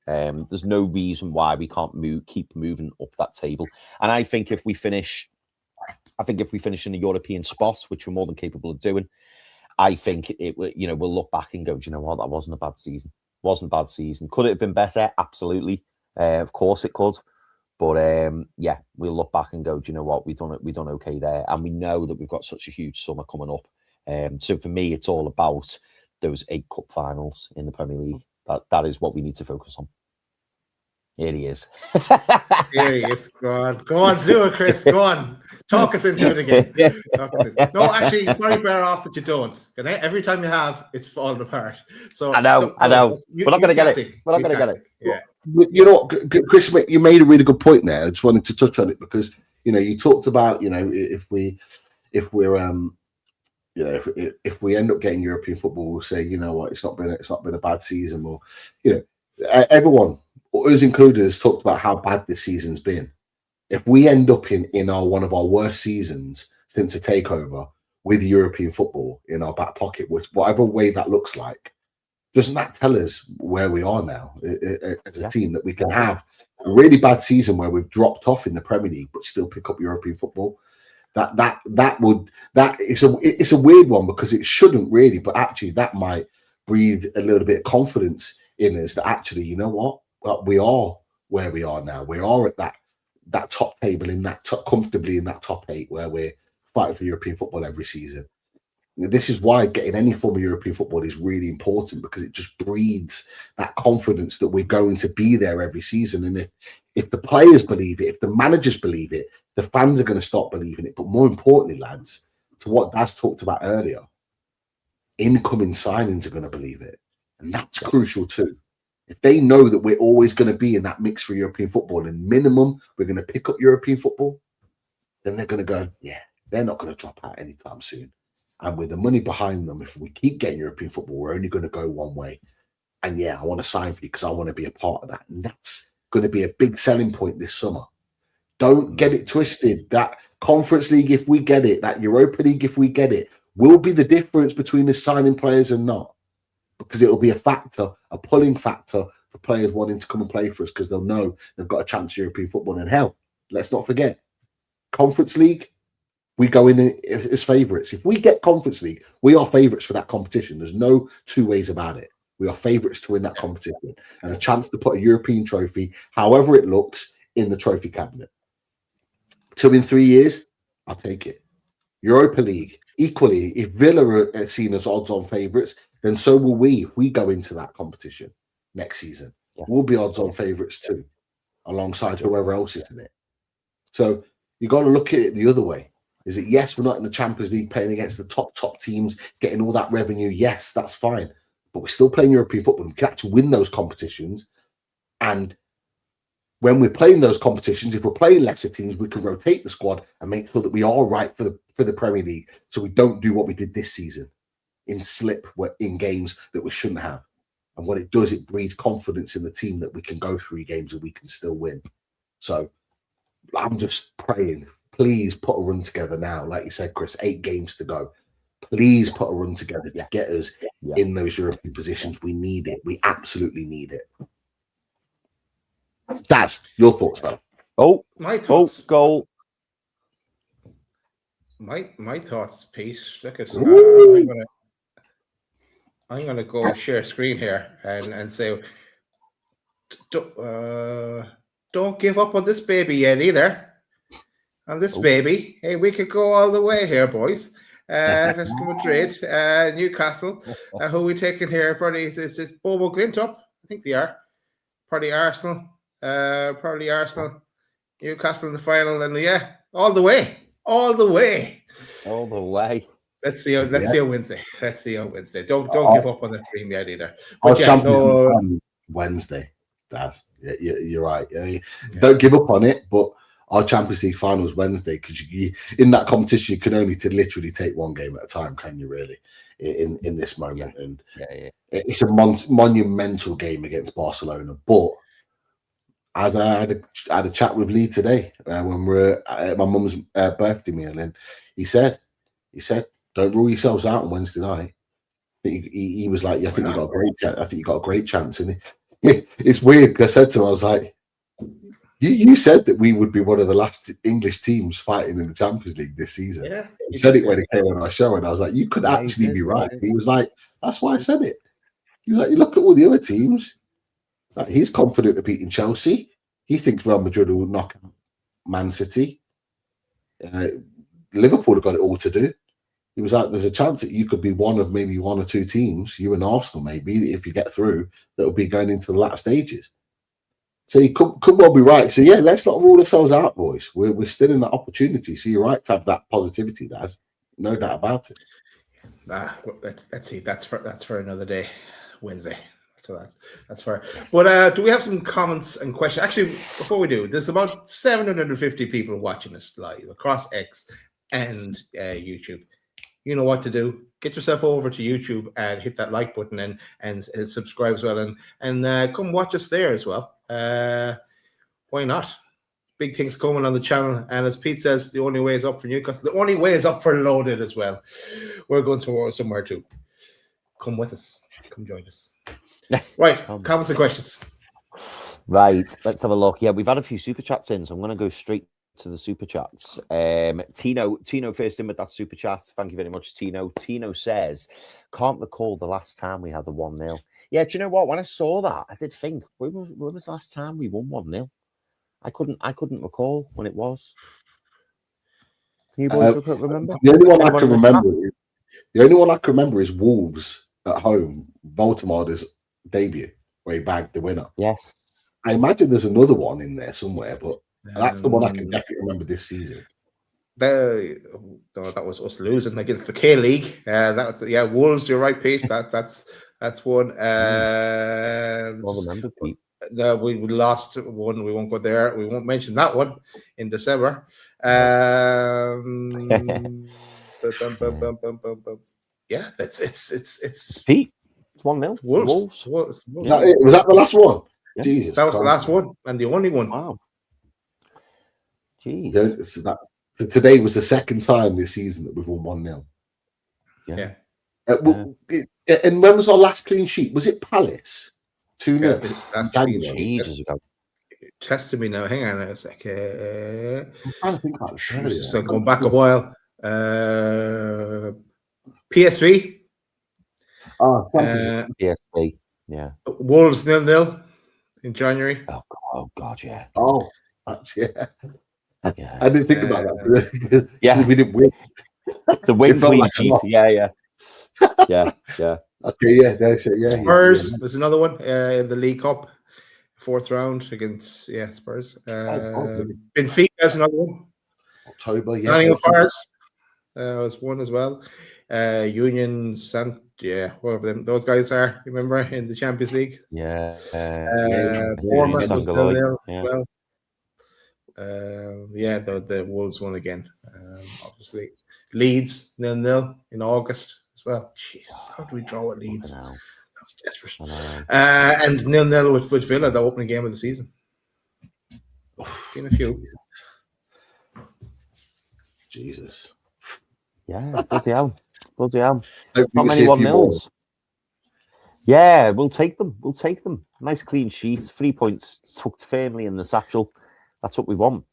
There's no reason why we can't keep moving up that table. And I think if we finish in the European spots, which we're more than capable of doing, I think we'll look back and go, do you know what? That wasn't a bad season. Wasn't a bad season. Could it have been better? Absolutely. Of course it could. But we'll look back and go, do you know what? We've done okay there. And we know that we've got such a huge summer coming up. So for me, it's all about those 8 cup finals in the Premier League. That is what we need to focus on. Here he is. Here he is. Go on, Zua, Chris. Go on. Talk us into it again. No, actually, very better off that you don't. Okay? Every time you have, it's falling apart. So I know. We're not going to get it. We're not going to get it. Yeah. Chris, you made a really good point there. I just wanted to touch on it because you talked about if we end up getting European football, we'll say, it's not been a bad season, or everyone, us included, has talked about how bad this season's been. If we end up in one of our worst seasons since a takeover with European football in our back pocket, whatever way that looks like, Doesn't that tell us where we are now as a team, that we can have a really bad season where we've dropped off in the Premier League but still pick up European football? It's a weird one, because it shouldn't really, but actually that might breathe a little bit of confidence in us that actually, you know what, well, we are where we are now. We are at that top table, comfortably in that top 8, where we're fighting for European football every season. This is why getting any form of European football is really important, because it just breeds that confidence that we're going to be there every season. And if the players believe it, if the managers believe it, the fans are going to start believing it. But more importantly, lads, to what Daz talked about earlier, incoming signings are going to believe it. And that's crucial too. If they know that we're always going to be in that mix for European football, and minimum we're going to pick up European football, then they're going to go, yeah, they're not going to drop out anytime soon. And with the money behind them, if we keep getting European football, we're only going to go one way. And yeah, I want to sign for you because I want to be a part of that. And that's going to be a big selling point this summer. Don't get it twisted. That Conference League, if we get it, that Europa League, if we get it, will be the difference between us signing players and not. Because it'll be a factor, a pulling factor for players wanting to come and play for us, because they'll know they've got a chance of European football. And hell, let's not forget, Conference League, we go in as favourites. If we get Conference League, we are favourites for that competition. There's no two ways about it. We are favourites to win that competition, and a chance to put a European trophy, however it looks, in the trophy cabinet. 2 in 3 years, I'll take it. Europa League, equally, if Villa are seen as odds-on favourites, then so will we if we go into that competition next season. Yeah. We'll be odds-on favourites too, alongside whoever else is in it. So you've got to look at it the other way. Is it, yes, we're not in the Champions League playing against the top teams, getting all that revenue. Yes, that's fine. But we're still playing European football. We can actually win those competitions. And when we're playing those competitions, if we're playing lesser teams, we can rotate the squad and make sure that we are right for the Premier League, so we don't do what we did this season in slip in games that we shouldn't have. And what it does, it breeds confidence in the team that we can go 3 games and we can still win. So I'm just praying, please put a run together now. Like you said, Chris, 8 games to go. Please put a run together to get us in those European positions. We need it. We absolutely need it. Daz, your thoughts, man? My thoughts. Goal. My thoughts, Pete. Look at I'm gonna go share screen here and say, don't give up on this baby yet either. On this baby, hey, we could go all the way here, boys. Madrid, Newcastle. Who are we taking here? Probably is Bobo Glint up? I think they are. Probably Arsenal. Newcastle in the final, and all the way. Let's see on Wednesday. Don't give up on the dream yet either. But Wednesday, Daz. Yeah, you're right. Don't give up on it, but our Champions League finals Wednesday, because in that competition you can only literally take 1 game at a time, can you really? In this moment, and it's a monumental game against Barcelona. But as I had a chat with Lee today when we're at my mum's birthday meal, and he said, don't rule yourselves out on Wednesday night. He was like, I think you got a great chance. I think you got a great chance. And it's weird because I said to him, I was like, you said that we would be one of the last English teams fighting in the Champions League this season. Yeah, he said it when he came on our show, and I was like, you could actually be right. He was like, that's why I said it. He was like, you look at all the other teams. Like, he's confident of beating Chelsea. He thinks Real Madrid will knock out Man City. Liverpool have got it all to do. He was like, there's a chance that you could be one of maybe 1 or 2 teams, you and Arsenal maybe, if you get through, that will be going into the latter stages. So he could well be right. So, let's not rule ourselves out, boys. We're still in that opportunity. So you're right to have that positivity, Daz. No doubt about it. Let's see. That's for another day, Wednesday. So that's fair. But do we have some comments and questions? Actually, before we do, there's about 750 people watching us live across X and YouTube. You know what to do. Get yourself over to YouTube and hit that like button and subscribe as well. And come watch us there as well. Why not? Big things coming on the channel. And as Pete says, the only way is up for Newcastle. The only way is up for Loaded as well. We're going somewhere too. come with us. Come join us. Right, comments and questions. Right, let's have a look. Yeah, we've had a few super chats in, so I'm going to go straight to the super chats. Tino first in with that super chat. Thank you very much, Tino. Tino says, can't recall the last time we had a 1-0. Yeah, do you know what? When I saw that, I did think, when was the last time we won 1-0? I couldn't recall when it was. Can you boys remember? The only one I can remember. The only one I can remember is Wolves at home, Baltimore's debut, where he bagged the winner. Yes. I imagine there's another one in there somewhere, but that's the one I can definitely remember this season. That was us losing against the K League. That was, Wolves. You're right, Pete. That's one. Well remembered, Pete. No, we lost one. We won't go there. We won't mention that one in December. Yeah, it's Pete. It's 1-0. Wolves. Was that the last one? Yeah. Jesus, that was the last one and the only one. Wow. Jeez. Yeah, so today was the second time this season that we've won 1-0. Yeah. And when was our last clean sheet? Was it Palace? 2-0. That's ages ago. Testing me now. Hang on a sec. I'm trying to think about it. So going back a while. PSV. PSV. Yeah. Wolves 0-0 in January. Oh God, yeah. Oh, yeah. Yeah. I didn't think about that. Yeah, we didn't win. The win clean sheet. Yeah. Okay, yeah. Spurs. There's another one in the League Cup, 4th round against Spurs. Benfica is another one. October, yeah. Nottingham Forest was one as well. Union whoever those guys are. Remember in the Champions League? Yeah. Bournemouth was 0-0 as well. The Wolves won again. Obviously, Leeds 0-0 in August as well. Jesus, how do we draw at Leeds? That was desperate. And 0-0 with Villa, the opening game of the season. Been a few. Jesus. Yeah, bloody hell. Not Hopefully many 1-0s. Yeah, we'll take them. Nice clean sheet. 3 points tucked firmly in the satchel. That's what we want.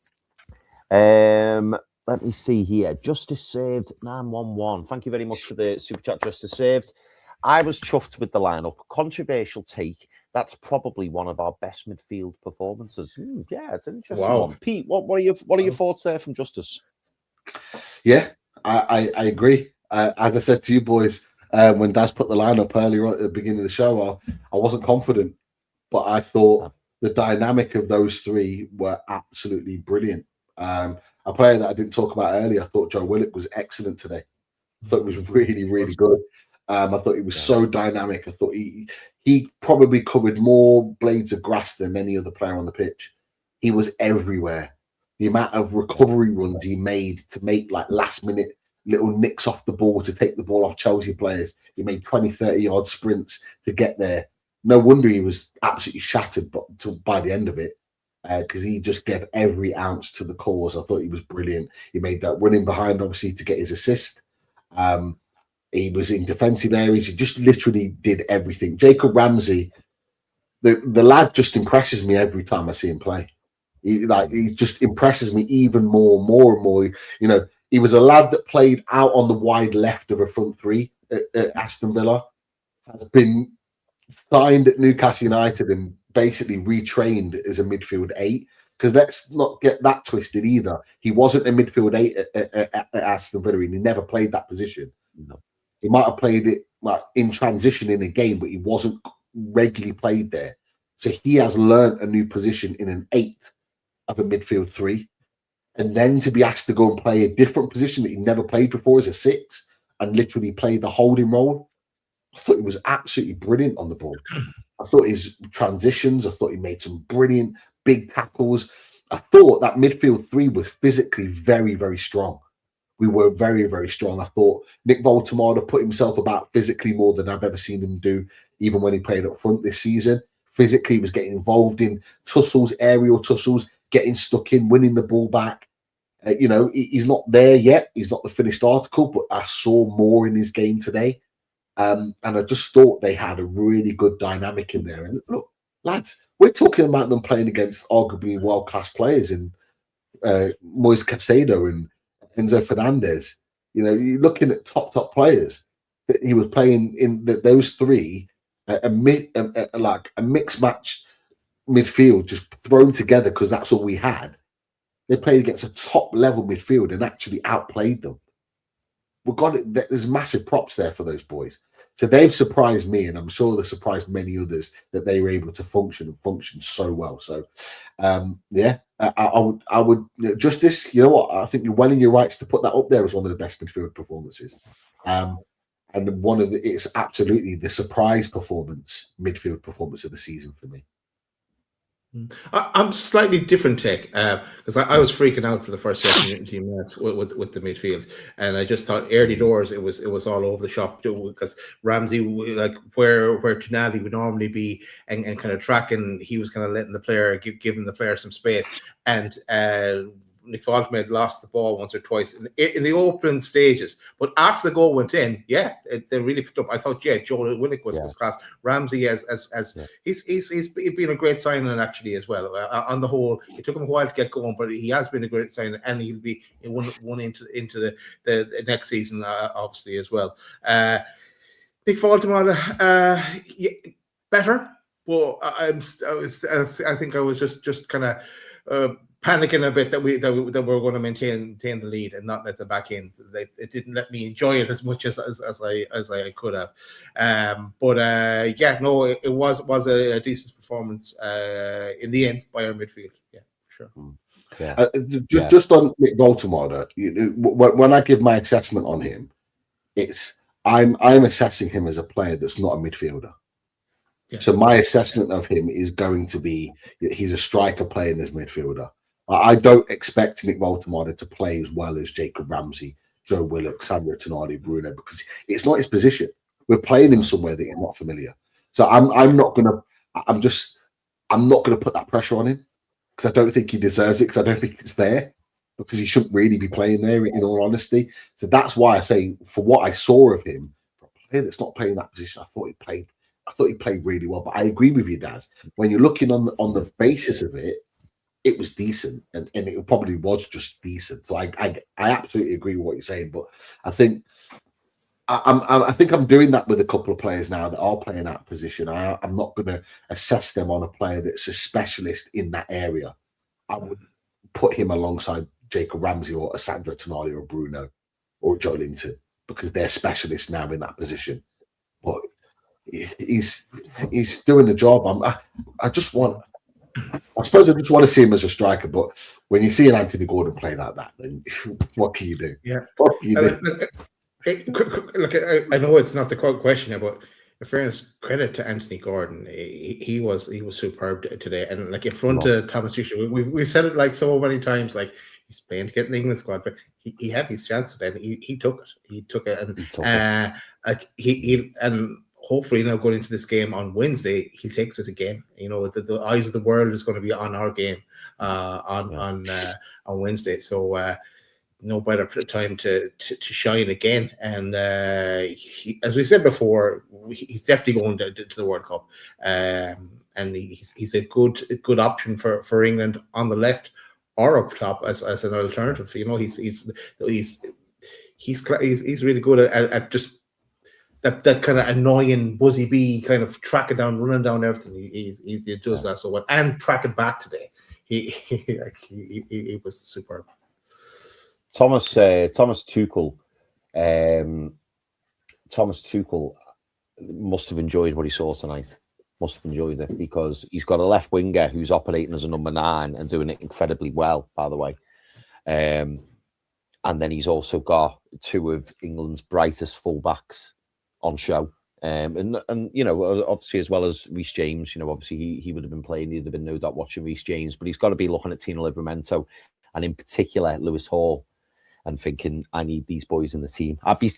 Let me see here. Justice saved 911. Thank you very much for the super chat, Justice saved. I was chuffed with the lineup. Controversial take. That's probably one of our best midfield performances. Yeah, it's an interesting one. Pete, what are your thoughts there from Justice? Yeah, I agree. As I said to you boys, when Daz put the lineup earlier on at the beginning of the show, I wasn't confident, but I thought the dynamic of those three were absolutely brilliant. A player that I didn't talk about earlier, I thought Joe Willock was excellent today. I thought he was really, really good. I thought he was so dynamic. I thought he probably covered more blades of grass than any other player on the pitch. He was everywhere. The amount of recovery runs he made to make like last minute little nicks off the ball to take the ball off Chelsea players. He made 20, 30-yard sprints to get there. No wonder he was absolutely shattered by the end of it, because he just gave every ounce to the cause. I thought he was brilliant. He made that running behind, obviously, to get his assist. He was in defensive areas. He just literally did everything. Jacob Ramsey, the lad just impresses me every time I see him play. He just impresses me even more and more. You know, he was a lad that played out on the wide left of a front three at Aston Villa. Has been signed at Newcastle United and basically retrained as a midfield 8. Because let's not get that twisted either. He wasn't a midfield 8 at Aston Villa, and he never played that position. No. He might have played it like in transition in a game, but he wasn't regularly played there. So he has learned a new position in an 8 of a midfield 3. And then to be asked to go and play a different position that he never played before as a 6 and literally play the holding role. I thought he was absolutely brilliant on the ball. I thought his transitions, I thought he made some brilliant big tackles. I thought that midfield 3 was physically very, very strong. We were very, very strong. I thought Nick Voltemada put himself about physically more than I've ever seen him do, even when he played up front this season. Physically, he was getting involved in tussles, aerial tussles, getting stuck in, winning the ball back. He's not there yet. He's not the finished article, but I saw more in his game today. And I just thought they had a really good dynamic in there. And look, lads, we're talking about them playing against arguably world-class players in Moise Caicedo and Enzo Fernandez. You know, you're looking at top players that he was playing in those three, like a mixed match midfield just thrown together because that's all we had. They played against a top level midfield and actually outplayed them. We've got it. There's massive props there for those boys. So they've surprised me, and I'm sure they surprised many others that they were able to function so well. So, yeah, I would Justice. You know what? I think you're well in your rights to put that up there as one of the best midfield performances. And it's absolutely the surprise midfield performance of the season for me. I'm slightly different take because I was freaking out for the first 17 minutes with the midfield, and I just thought early doors it was all over the shop because Ramsey, like where Tonali would normally be and kind of tracking, he was kind of letting the player giving the player some space, and Nick Falkman had lost the ball once or twice in the opening stages, but after the goal went in, they really picked up. I thought, Joe Willock was class. Ramsey he's been a great signing actually as well. On the whole, it took him a while to get going, but he has been a great signing, and he'll be one into the next season obviously as well. Nick Falkman, better. Well, I think I was just kind of. Panicking a bit that we were going to maintain the lead and not let the back end. It didn't let me enjoy it as much as I could have. It was a decent performance in the end by our midfield. Yeah, for sure. Just on Nick Baltimore, when I give my assessment on him, I'm assessing him as a player that's not a midfielder. Yeah. So my assessment of him is going to be he's a striker playing as midfielder. I don't expect Nick Baltimore to play as well as Jacob Ramsey, Joe Willock, Sandro Tonali, Bruno, because it's not his position. We're playing him somewhere that he's not familiar. So I'm not gonna put that pressure on him because I don't think he deserves it, because I don't think it's fair, because he shouldn't really be playing there, in all honesty. So that's why I say, for what I saw of him, for a player that's not playing that position, I thought he played really well. But I agree with you, Daz. When you're looking on the basis of it, it was decent, and it probably was just decent. So I absolutely agree with what you're saying. But I think I'm doing that with a couple of players now that are playing that position. I'm not going to assess them on a player that's a specialist in that area. I would put him alongside Jacob Ramsey or a Sandro Tonali or Bruno or Joe Linton, because they're specialists now in that position. But he's doing the job. I just want to see him as a striker, but when you see an Anthony Gordon play like that, then what can you do? Yeah. What can you do? Look, I know it's not the question here, but in fairness, credit to Anthony Gordon. He was superb today, and like in front of Thomas Tuchel, we've said it like so many times. Like, he's playing to get in the England squad, but he had his chance today, and he took it. He took it, and hopefully now going into this game on Wednesday, he takes it again. You know, the eyes of the world is going to be on our game on Wednesday. So no better time to shine again. And as we said before, he's definitely going to the World Cup. And he's a good option for England on the left or up top as an alternative. You know, he's really good at just that kind of annoying buzzy bee kind of tracking down, running down everything. He does that so well, and tracking back today. He was superb. Thomas Tuchel must have enjoyed what he saw tonight. Must have enjoyed it, because he's got a left winger who's operating as a number 9 and doing it incredibly well, by the way. And then he's also got 2 of England's brightest fullbacks on show. And you know, obviously, as well as Reece James, you know, obviously he would have been playing. He'd have been no doubt watching Reece James, but he's got to be looking at Tino Livramento, and in particular Lewis Hall, and thinking, I need these boys in the team. I'd be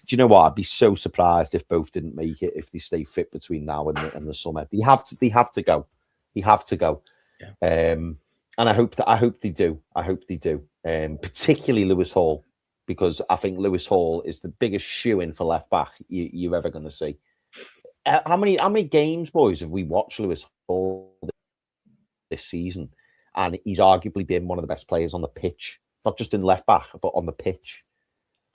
so surprised if both didn't make it, if they stay fit between now and the summer. They have to go. Yeah. And I hope they do. Particularly Lewis Hall, because I think Lewis Hall is the biggest shoe-in for left back you're ever going to see. How many games, boys, have we watched Lewis Hall this season? And he's arguably been one of the best players on the pitch, not just in left back, but on the pitch.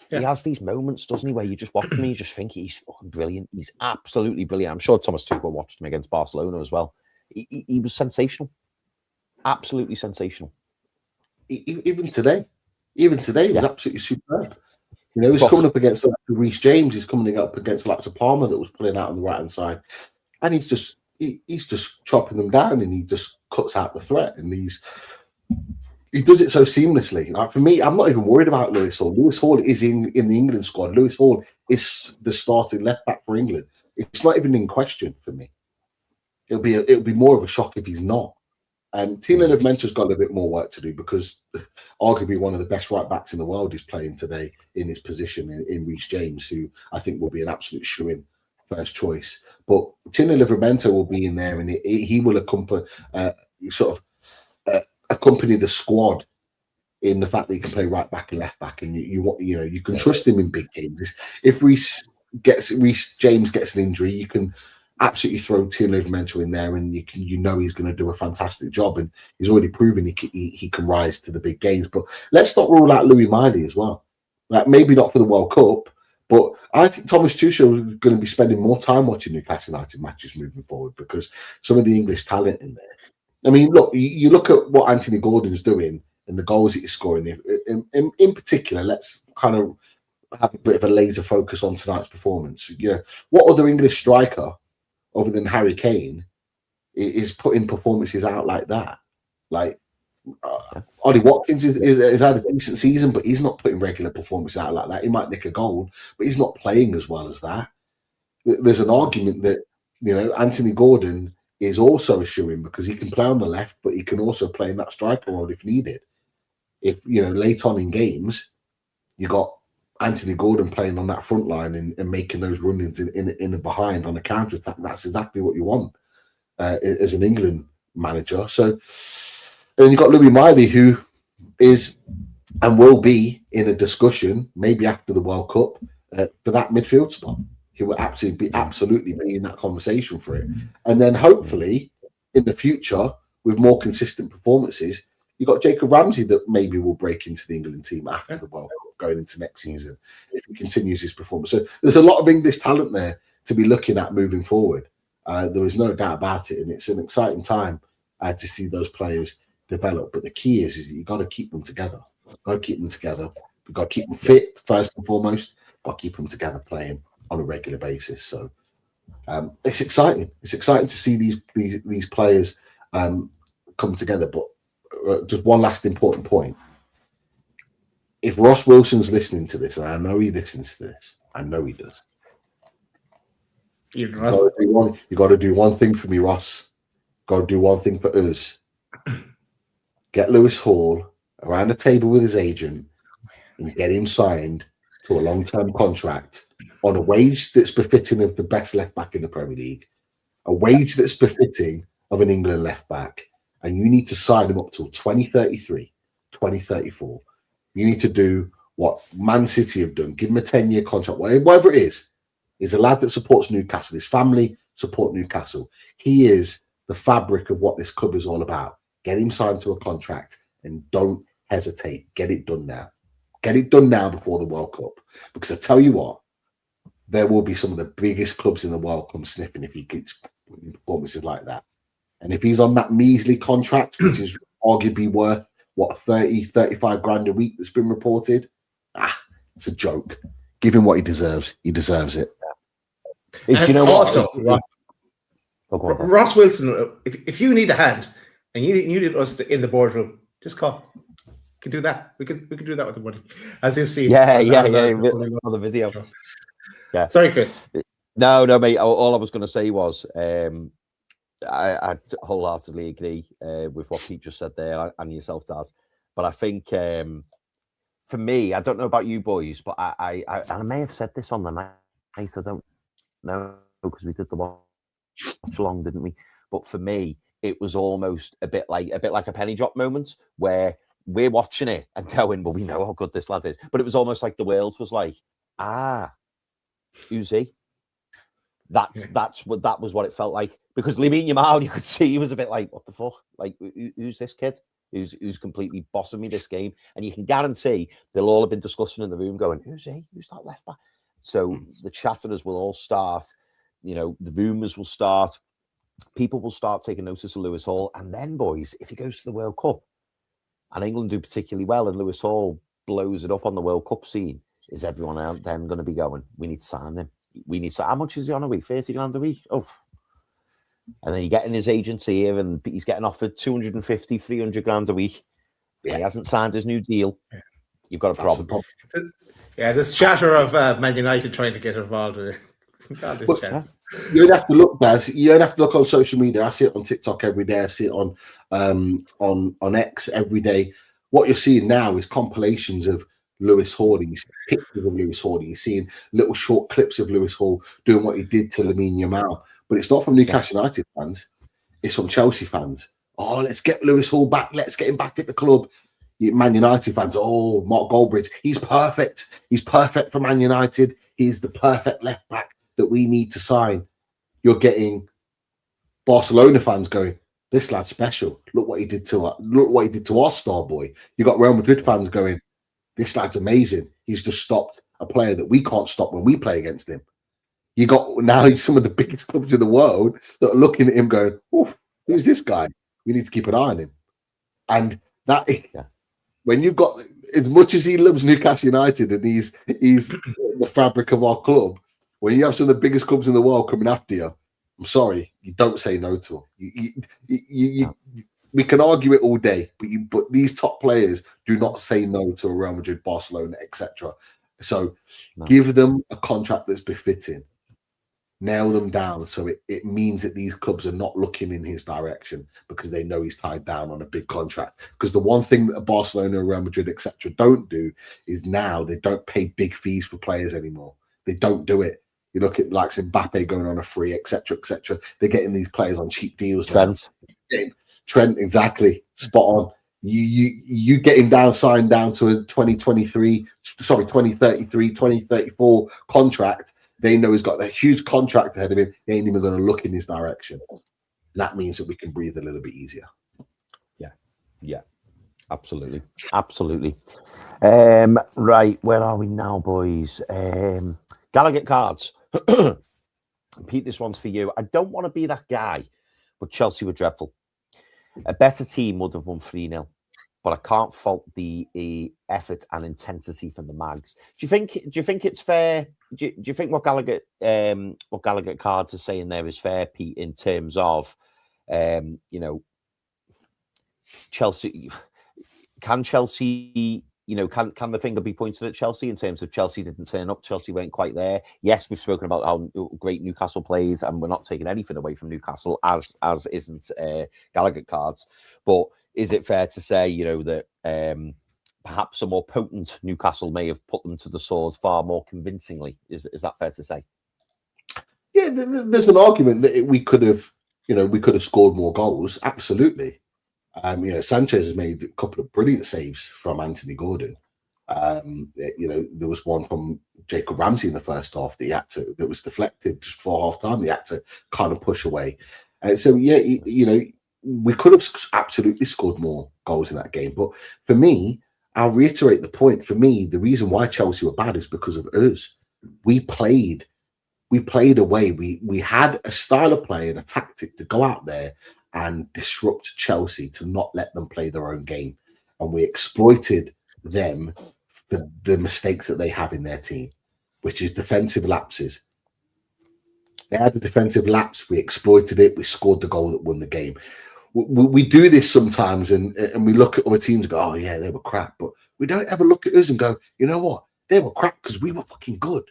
Yeah. He has these moments, doesn't he, where you just watch him and you just think he's fucking brilliant. He's absolutely brilliant. I'm sure Thomas Tuchel watched him against Barcelona as well. He was sensational. Absolutely sensational. Even today, he was absolutely superb. You know, he's coming up against Reece James. He's coming up against lots of Palmer that was pulling out on the right hand side, and he's just chopping them down, and he just cuts out the threat, and he does it so seamlessly. Like, for me, I'm not even worried about Lewis Hall. Lewis Hall is in the England squad. Lewis Hall is the starting left back for England. It's not even in question for me. It'll be more of a shock if he's not. Tino Livramento's got a little bit more work to do, because arguably one of the best right backs in the world is playing today in his position in Reece James, who I think will be an absolute shoo-in first choice. But Tino Livramento will be in there, and he will accompany the squad in the fact that he can play right back and left back, and you can trust him in big games. If Reece James gets an injury, you can absolutely throw Tino Livramento in there, and he's going to do a fantastic job, and he's already proven he can rise to the big games. But let's not rule out Louis Miley as well. Like, maybe not for the World Cup, but I think Thomas Tuchel is going to be spending more time watching Newcastle United matches moving forward, because some of the English talent in there. I mean, look, you look at what Anthony Gordon's doing and the goals that he's scoring. In particular, let's kind of have a bit of a laser focus on tonight's performance. What other English striker, other than Harry Kane, is putting performances out like that? Like, Ollie Watkins is had a decent season, but he's not putting regular performances out like that. He might nick a goal, but he's not playing as well as that. There's an argument that, Anthony Gordon is also a shoo-in, because he can play on the left, but he can also play in that striker role if needed. If, late on in games, you got Anthony Gordon playing on that front line and making those run-ins in and behind on a counter-attack. That's exactly what you want as an England manager. So, and you've got Louis Miley, who is and will be in a discussion, maybe after the World Cup, for that midfield spot. He will absolutely be in that conversation for it. And then hopefully, in the future, with more consistent performances, you've got Jacob Ramsey that maybe will break into the England team after the World Cup, going into next season, if he continues his performance. So there's a lot of English talent there to be looking at moving forward. There is no doubt about it, and it's an exciting time to see those players develop. But the key is you've got to keep them together. You've got to keep them together. You've got to keep them fit, first and foremost. You've got to keep them together playing on a regular basis. So it's exciting. It's exciting to see these players come together. But just one last important point. If Ross Wilson's listening to this, and I know he listens to this, I know he does. You got to do one thing for me, Ross. Got to do one thing for us. Get Lewis Hall around the table with his agent and get him signed to a long-term contract on a wage that's befitting of the best left back in the Premier League, a wage that's befitting of an England left back, and you need to sign him up till 2033, 2034. You need to do what Man City have done. Give him a 10-year contract, whatever it is. He's a lad that supports Newcastle. His family support Newcastle. He is the fabric of what this club is all about. Get him signed to a contract and don't hesitate. Get it done now. Get it done now before the World Cup. Because I tell you what, there will be some of the biggest clubs in the world come sniffing if he keeps putting performances like that. And if he's on that measly contract, which is arguably worth, 35 grand a week that's been reported, it's a joke. Give him what he deserves. He deserves it. Do you know also, what? Ross Wilson, if you need a hand and you need us in the boardroom, just call. We can do that. We can do that with the money, as you've seen. On the video. Yeah. Sorry, Chris. No, mate. All I was going to say was I wholeheartedly agree with what Pete just said there, and yourself, Daz. But I think for me, I don't know about you boys, but I may have said this on the night. I don't know, because we did the watch along, didn't we? But for me, it was almost a bit like a penny drop moment where we're watching it and going, well, we know how good this lad is. But it was almost like the world was like, who's he? that was what it felt like. Because Lamine Yamal, you could see he was a bit like, what the fuck? Like, who's this kid? Who's completely bossing me this game? And you can guarantee they'll all have been discussing in the room going, who's he? Who's that left back? So the chatterers will all start, the rumours will start, people will start taking notice of Lewis Hall. And then, boys, if he goes to the World Cup, and England do particularly well, and Lewis Hall blows it up on the World Cup scene, is everyone out then going to be going, we need to sign him? How much is he on a week? 30 grand a week? Oh. And then you get in his agency here and he's getting offered 250, 300 grand a week. Yeah. He hasn't signed his new deal. Yeah. You've got a problem. Yeah, there's chatter of Man United trying to get involved with it. You'd have to look, Baz. You'd have to look on social media. I see it on TikTok every day. I see it on X every day. What you're seeing now is compilations of Lewis Hall. You see pictures of Lewis Hall. You're seeing little short clips of Lewis Hall doing what he did to Lamine Yamal. But it's not from Newcastle United fans. It's from Chelsea fans. Oh, let's get Lewis Hall back. Let's get him back at the club. Man United fans, oh, Mark Goldbridge, he's perfect. He's perfect for Man United. He's the perfect left back that we need to sign. You're getting Barcelona fans going, this lad's special. Look what he did to our star boy. You got Real Madrid fans going, this lad's amazing. He's just stopped a player that we can't stop when we play against him. You got now some of the biggest clubs in the world that are looking at him going, oh, who's this guy? We need to keep an eye on him. And that, when you've got, as much as he loves Newcastle United and he's the fabric of our club, when you have some of the biggest clubs in the world coming after you, I'm sorry, you don't say no to them. We can argue it all day, but these top players do not say no to a Real Madrid, Barcelona, etc. So give them a contract that's befitting. Nail them down so it means that these clubs are not looking in his direction because they know he's tied down on a big contract. Because the one thing that Barcelona, Real Madrid, etc. don't do is now they don't pay big fees for players anymore. They don't do it. You look at like Mbappe going on a free, etc., etc. They're getting these players on cheap deals. Trent, exactly, spot on. You getting signed down to a 2033, 2034 contract. They know he's got a huge contract ahead of him. They ain't even going to look in his direction. That means that we can breathe a little bit easier. Yeah, absolutely. Right, where are we now, boys? Gallagher cards. Pete, this one's for you. I don't want to be that guy, but Chelsea were dreadful. A better team would have won 3-0. But I can't fault the effort and intensity from the Mags. Do you think it's fair? Do you think what Gallagher cards are saying there is fair, Pete, in terms of Chelsea? Can Chelsea? Can the finger be pointed at Chelsea in terms of Chelsea didn't turn up? Chelsea weren't quite there. Yes, we've spoken about how great Newcastle plays, and we're not taking anything away from Newcastle, as isn't Gallagher cards, but. Is it fair to say, that perhaps a more potent Newcastle may have put them to the sword far more convincingly? Is that fair to say? Yeah, there's an argument that we could have scored more goals. Absolutely. Sanchez has made a couple of brilliant saves from Anthony Gordon. There was one from Jacob Ramsey in the first half that was deflected just before half time. They had to kind of push away. We could have absolutely scored more goals in that game. But for me, I'll reiterate the point. For me, the reason why Chelsea were bad is because of us. We played away. We had a style of play and a tactic to go out there and disrupt Chelsea, to not let them play their own game. And we exploited them for the mistakes that they have in their team, which is defensive lapses. They had a defensive lapse. We exploited it. We scored the goal that won the game. We do this sometimes, and we look at other teams and go, oh, yeah, they were crap. But we don't ever look at us and go, you know what? They were crap because we were fucking good.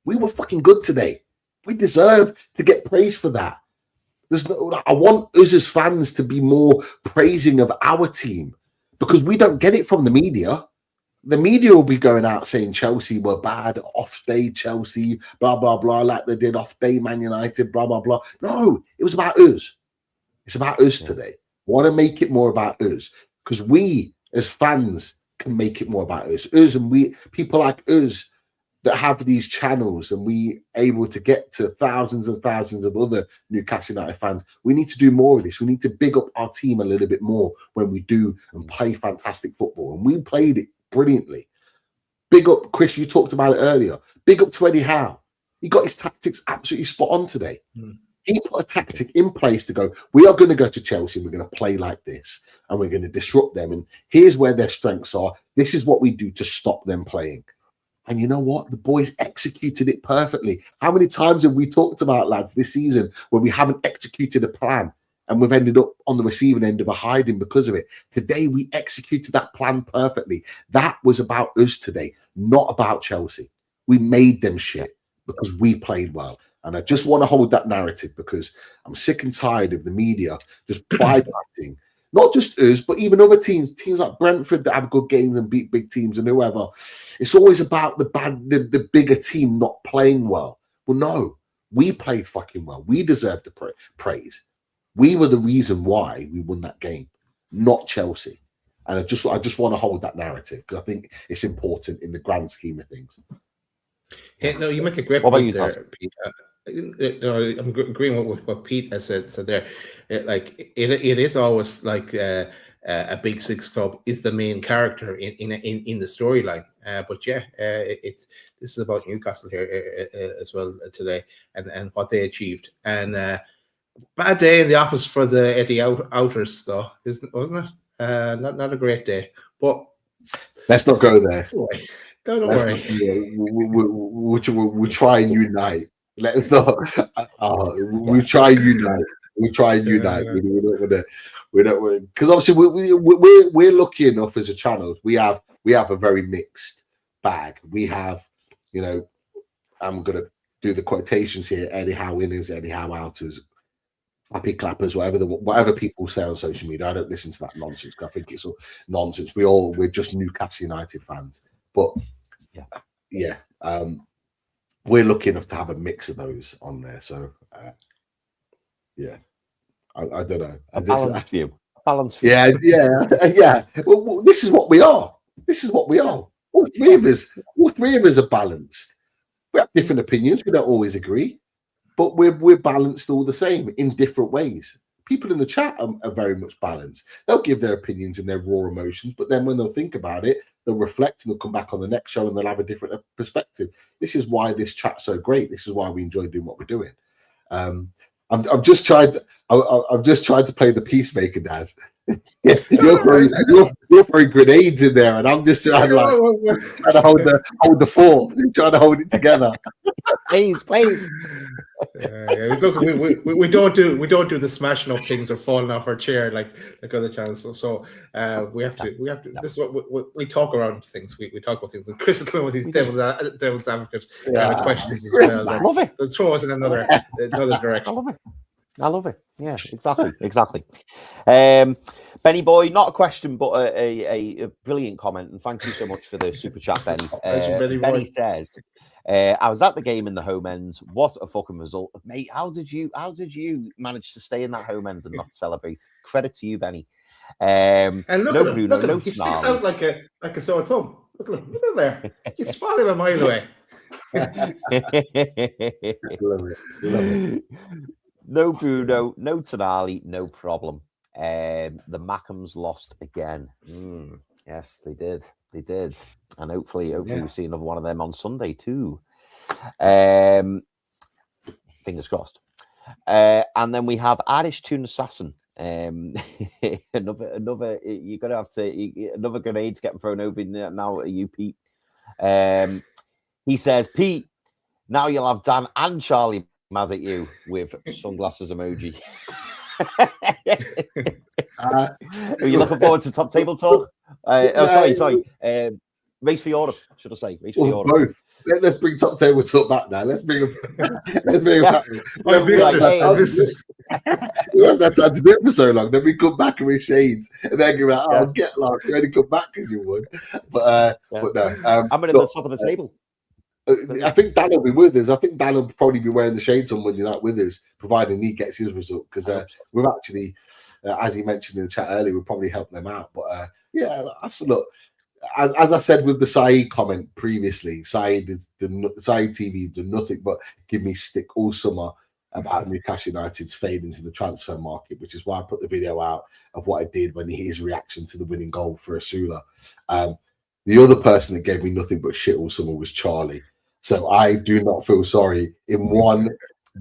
We were fucking good today. We deserve to get praise for that. I want us as fans to be more praising of our team, because we don't get it from the media. The media will be going out saying Chelsea were bad, off-day Chelsea, blah, blah, blah, like they did off-day Man United, blah, blah, blah. No, it was about us. It's about us today. Want to make it more about us, because we as fans can make it more about us. Us and we, people like us that have these channels and we able to get to thousands and thousands of other Newcastle United fans, we need to do more of this. We need to big up our team a little bit more when we do and play fantastic football. And we played it brilliantly. Big up, Chris, you talked about it earlier. Big up to Eddie Howe. He got his tactics absolutely spot on today. He put a tactic in place to go, we are going to go to Chelsea and we're going to play like this and we're going to disrupt them. And here's where their strengths are. This is what we do to stop them playing. And you know what? The boys executed it perfectly. How many times have we talked about, lads, this season where we haven't executed a plan and we've ended up on the receiving end of a hiding because of it? Today, we executed that plan perfectly. That was about us today, not about Chelsea. We made them shit because we played well. And I just want to hold that narrative because I'm sick and tired of the media just bypassing not just us, but even other teams like Brentford that have good games and beat big teams and whoever. It's always about the bigger team not playing well. Well, no, we played fucking well. We deserve the praise. We were the reason why we won that game, not Chelsea. And I just want to hold that narrative because I think it's important in the grand scheme of things. Yeah, no, you make a great point there, Pete. I'm agreeing with what Pete has said there. It is always like a Big Six club is the main character in the storyline. But yeah, this is about Newcastle here as well today and what they achieved. And bad day in the office for the Eddie Outers, though, wasn't it? Not a great day. But let's not go there. Don't worry. We'll try and unite. Let's not. We try and unite. We try and unite. We don't because obviously we're lucky enough as a channel. We have a very mixed bag. We have, I'm gonna do the quotations here. Eddie Howe winners, Eddie Howe outers, happy clappers, whatever people say on social media. I don't listen to that nonsense. I think it's all nonsense. We're just Newcastle United fans. But yeah. We're lucky enough to have a mix of those on there. So, I don't know. A balanced view. Yeah. Well, this is what we are. All three of us are balanced. We have different opinions. We don't always agree, but we're balanced all the same in different ways. People in the chat are very much balanced. They'll give their opinions and their raw emotions, but then when they'll think about it, they'll reflect and they'll come back on the next show and they'll have a different perspective. This is why this chat's so great. This is why we enjoy doing what we're doing. I'm just trying to play the peacemaker, Daz. You're throwing grenades in there, and I'm just trying to hold the fort, trying to hold it together. Please. We don't do the smashing up things or falling off our chair like other channels. So we have to. This is what we talk around things. We talk about things. And Chris is coming with these devil's advocate questions as well. I love it. That throw us in another direction. I love it. Yeah, exactly. Benny boy, not a question, but a brilliant comment, and thank you so much for the super chat, Benny. Benny says, I was at the game in the home ends. What a fucking result, mate! How did you manage to stay in that home end and not celebrate? Credit to you, Benny. And look no at Bruno, him. no He sticks out like a sore thumb. Look at him there. You spot him a mile away. No Bruno, no Tonali, no problem. The Mackhams lost again. Yes, they did. And hopefully we see another one of them on Sunday too. Fingers crossed. And then we have Irish Tune Assassin. Another you're gonna have to another grenade getting thrown over now at you, Pete. He says, Pete, now you'll have Dan and Charlie mad at you with sunglasses emoji. Are you looking forward to top table talk? Sorry. Race for Europe, should I say? Race for Europe. Both. Let's bring top table talk back now. Let's bring him back. I missed it. We haven't had time to do it for so long. Then we come back and we shades, and then go like, get lost. You only come back because you would. But no. I'm in the top of the table. I think Dan will be with us. I think Dan will probably be wearing the shades on Monday night with us, providing he gets his result. Because we've actually, as he mentioned in the chat earlier, we'll probably help them out. But look, as I said with the Saeed comment previously, Saeed TV done nothing but give me stick all summer about Newcastle United's fade into the transfer market, which is why I put the video out of what I did when his reaction to the winning goal for Asula. The other person that gave me nothing but shit all summer was Charlie. So I do not feel sorry in one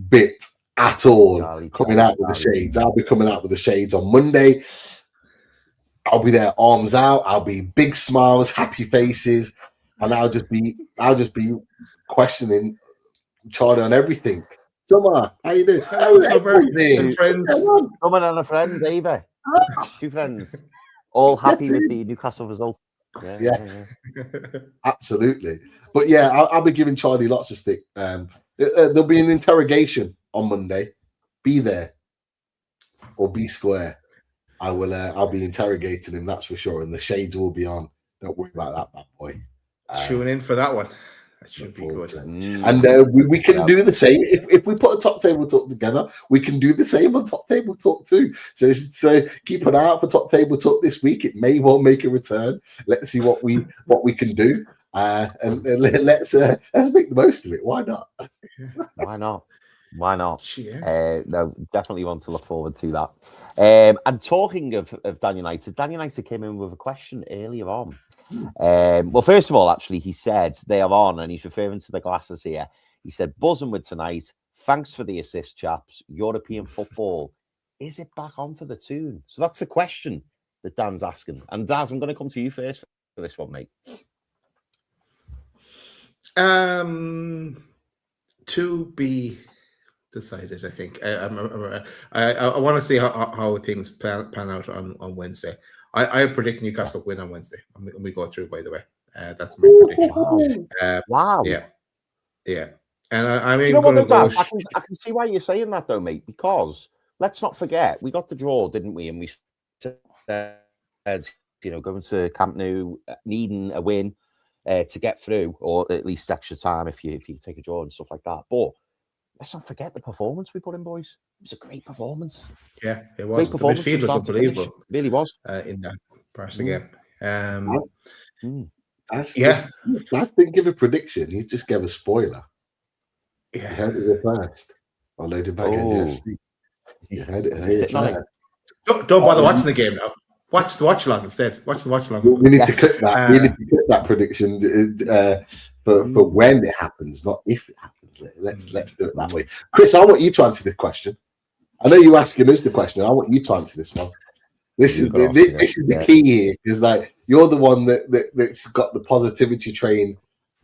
bit at all coming out with the shades. I'll be coming out with the shades on Monday. I'll be there, arms out. I'll be big smiles, happy faces, and I'll just be questioning Charlie on everything. Summer, how you doing? Hello, Summer. Friends. Someone and a friend, Ava. 2 friends. All happy with the Newcastle result. Yeah, yes, absolutely. But yeah, I'll be giving Charlie lots of stick. There'll be an interrogation on Monday. Be there or be square. I'll be interrogating him, that's for sure. And the shades will be on. Don't worry about that, bad boy. Tune in for that one. That should be good. And we can do the same. If we put a top table talk together, we can do the same on top table talk too. So keep an eye out for top table talk this week. It may well make a return. Let's see what we can do. And let's make the most of it. Why not? Why not? Why not? Yeah. No, definitely want to look forward to that. And talking of Dan United came in with a question earlier on. Well, first of all, actually, he said they are on, and he's referring to the glasses here. He said, buzzing with tonight. Thanks for the assist, chaps. European football. Is it back on for the tune? So that's the question that Dan's asking. And Daz, I'm going to come to you first for this one, mate. To be decided, I think. I want to see how things pan out on Wednesday. I predict Newcastle win on Wednesday. And we go through, by the way. That's my prediction. Wow. Yeah. And I mean, do you know what, though, Daz? I can see why you're saying that, though, mate, because let's not forget, we got the draw, didn't we? And we said, going to Camp Nou, needing a win to get through, or at least extra time if you take a draw and stuff like that. But let's not forget the performance we put in, boys. It was a great performance. Yeah, it was. The midfield was unbelievable. It really was. In that Barca game. That's didn't give a prediction. He just gave a spoiler. Yeah. You heard it first. I loaded back NUFC. You heard it first. Don't bother watching the game now. Watch the watch along instead. Watch the watch along. We need to clip that. We need to clip that prediction for when it happens, not if it happens. Let's do it that way. Chris, I want you to answer this question. I know you're asking us the question. I want you to answer this one. This is the key here. Is like you're the one that's got the positivity train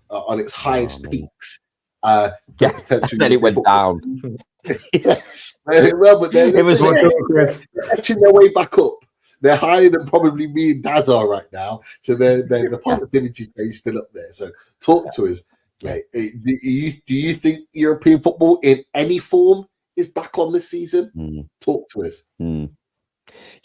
on its highest peaks. Then it went down. Well, but it was catching their way back up. They're higher than probably me and Daz are right now. So the positivity train still up there. So talk to us. Like, do you think European football in any form is back on this season? Talk to us. Do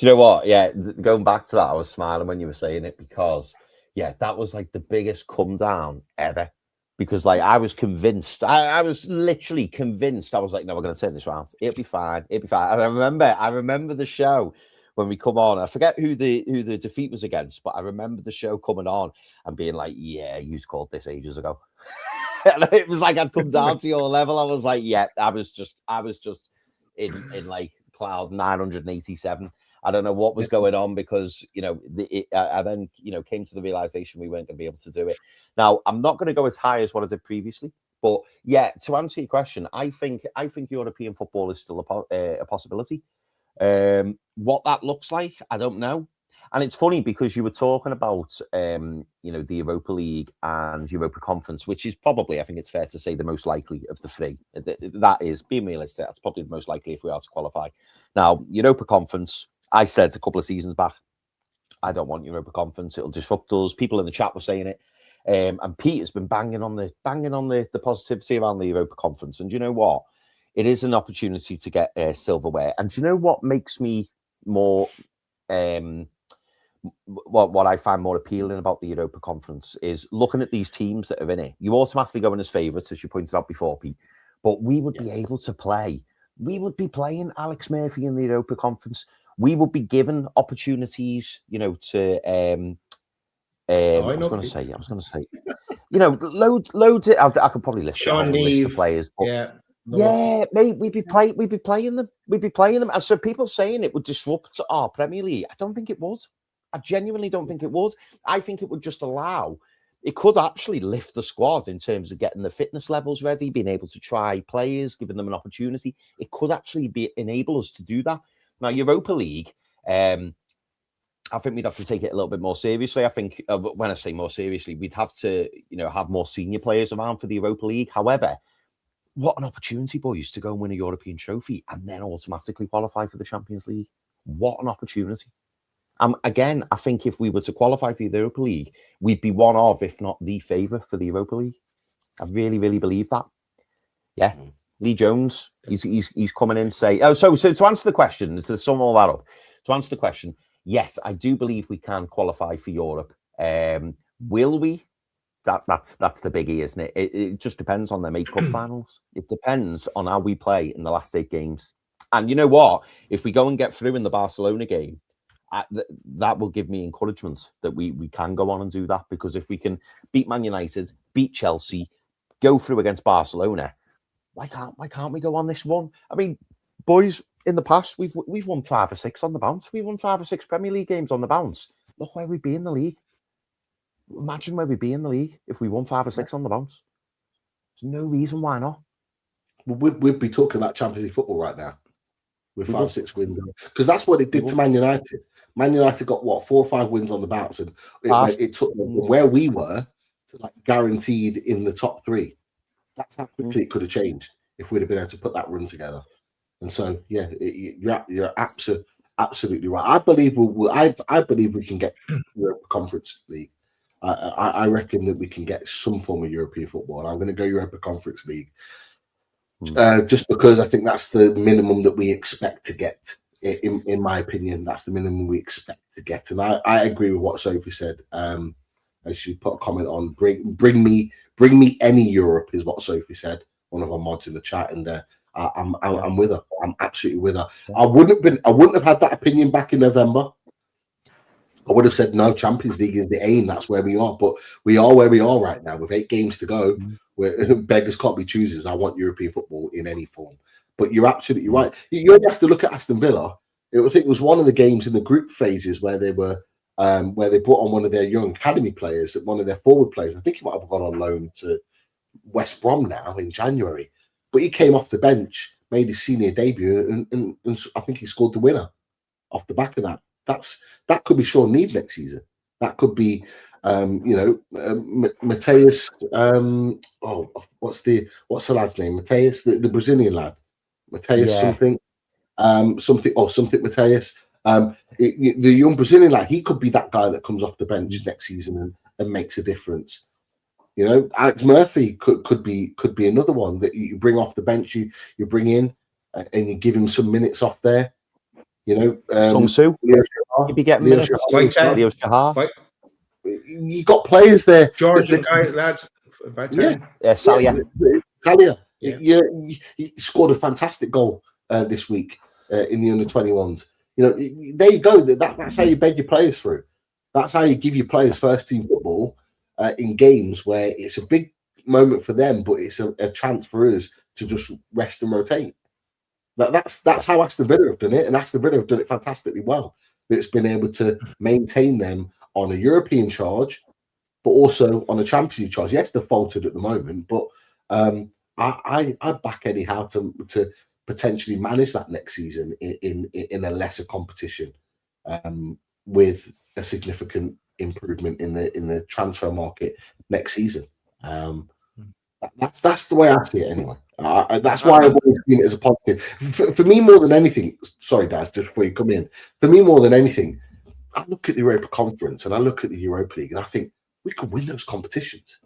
you know what? Yeah, going back to that, I was smiling when you were saying it because, that was like the biggest come down ever. Because I was convinced, I was literally convinced. I was like, no, we're going to turn this around. It'll be fine. And I remember the show when we come on. I forget who the defeat was against, but I remember the show coming on and being like, yeah, you called this ages ago. And it was like I'd come down to your level. I was like, yeah, I was just in like cloud 987. I don't know what was going on because, I then, came to the realization we weren't going to be able to do it. Now, I'm not going to go as high as what I did previously, but to answer your question, I think European football is still a possibility. What that looks like, I don't know. And it's funny because you were talking about, the Europa League and Europa Conference, which is probably, I think it's fair to say, the most likely of the three. That is, being realistic, that's probably the most likely if we are to qualify. Now, Europa Conference, I said a couple of seasons back, I don't want Europa Conference. It'll disrupt us. People in the chat were saying it. And Pete has been banging on the positivity around the Europa Conference. And you know what? It is an opportunity to get silverware. And do you know what makes me more... what I find more appealing about the Europa Conference is looking at these teams that are in it. You automatically go in as favourites, as you pointed out before, Pete. But we would be able to play. We would be playing Alex Murphy in the Europa Conference. We would be given opportunities, to I was going to say, you know, loads. I could probably list a list of players. But mate, we'd be playing them. And so people saying it would disrupt our Premier League. I don't think it would. I genuinely don't think it would. I think it would just allow. It could actually lift the squad in terms of getting the fitness levels ready, being able to try players, giving them an opportunity. It could actually enable us to do that. Now, Europa League, I think we'd have to take it a little bit more seriously. I think when I say more seriously, we'd have to, have more senior players around for the Europa League. However, what an opportunity, boys, to go and win a European trophy and then automatically qualify for the Champions League. What an opportunity. Again, I think if we were to qualify for the Europa League, we'd be one of, if not the favourite for the Europa League. I really, really believe that. Yeah. Lee Jones, he's coming in to say, so to answer the question, to sum all that up, to answer the question, yes, I do believe we can qualify for Europe. Will we? That's the biggie, isn't it? It just depends on the 8 cup finals. It depends on how we play in the last 8 games. And you know what? If we go and get through in the Barcelona game, that will give me encouragement that we can go on and do that. Because if we can beat Man United, beat Chelsea, go through against Barcelona, why can't we go on this run? I mean, boys, in the past, we've won 5 or 6 on the bounce. We won 5 or 6 Premier League games on the bounce. Look where we'd be in the league. Imagine where we'd be in the league if we won 5 or 6 on the bounce. There's no reason why not. We'd be talking about Champions League football right now with 5 or 6 wins, because that's what it did to Man United. Man United got 4 or 5 wins on the bounce, and it took them from where we were to guaranteed in the top 3. That's how quickly it could have changed if we'd have been able to put that run together. And so, yeah, you're absolutely right. I believe we can get Europa Conference League. I reckon that we can get some form of European football. And I'm going to go Europa Conference League just because I think that's the minimum that we expect to get. In my opinion, that's the minimum we expect to get. And I agree with what Sophie said. As she put a comment on, bring me any Europe is what Sophie said. One of our mods in the chat, and I'm with her. I'm absolutely with her. I wouldn't have had that opinion back in November. I would have said no, Champions League is the aim. That's where we are. But we are where we are right now with 8 games to go. Where beggars can't be choosers. I want European football in any form. But you're absolutely right. You only have to look at Aston Villa. I think it was one of the games in the group phases where they were where they brought on one of their young academy players, one of their forward players. I think he might have gone on loan to West Brom now in January. But he came off the bench, made his senior debut, and I think he scored the winner off the back of that. That could be Sean Neave next season. That could be, Mateus. What's the lad's name? Mateus, the Brazilian lad, Mateus something Mateus. The young Brazilian lad, he could be that guy that comes off the bench next season and makes a difference. Alex Murphy could be another one that you bring off the bench, you bring in and you give him some minutes off there. Sung Soo, you'd be getting minutes. Leo Shahar. You got players there. George, the guy, lads. Salia. He scored a fantastic goal this week in the under-21s. There you go. That's how you beg your players through. That's how you give your players first-team football in games where it's a big moment for them, but it's a chance for us to just rest and rotate. That's how Aston Villa have done it, and Aston Villa have done it fantastically well. It's been able to maintain them on a European charge, but also on a Champions League charge. Yes, they're faltered at the moment, but I back Eddie Howe to potentially manage that next season in a lesser competition, with a significant improvement in the transfer market next season. That's the way I see it anyway. That's why I've always seen it as a positive. For me, more than anything, sorry, Daz, just before you come in, for me, more than anything, I look at the Europa Conference and I look at the Europa League and I think we could win those competitions.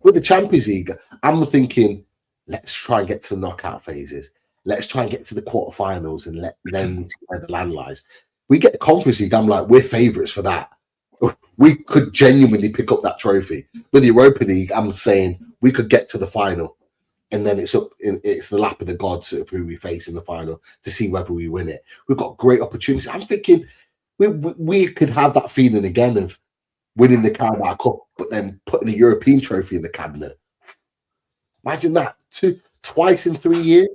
With the Champions League, I'm thinking, let's try and get to the knockout phases. Let's try and get to the quarterfinals and let them see where the land lies. We get the Conference League, I'm like, we're favourites for that. We could genuinely pick up that trophy. With the Europa League, I'm saying we could get to the final, and then it's the lap of the gods of who we face in the final to see whether we win it. We've got great opportunities. I'm thinking we could have that feeling again of winning the Carabao Cup, but then putting a European trophy in the cabinet. Imagine that. Twice in 3 years,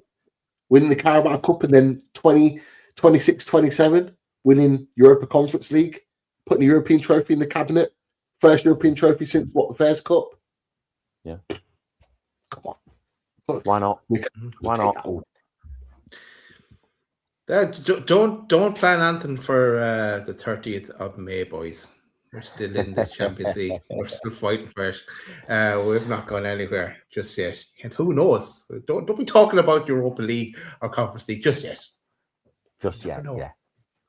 winning the Carabao Cup, and then 26, 27, winning Europa Conference League, putting a European trophy in the cabinet. First European trophy since the first cup? Yeah. Come on. Why not? Why not? Don't plan anything for the 30th of May, boys. We're still in this Champions League. We're still fighting for it. We've not gone anywhere just yet. And who knows? Don't be talking about Europa League or Conference League just yet. Just yet, yeah.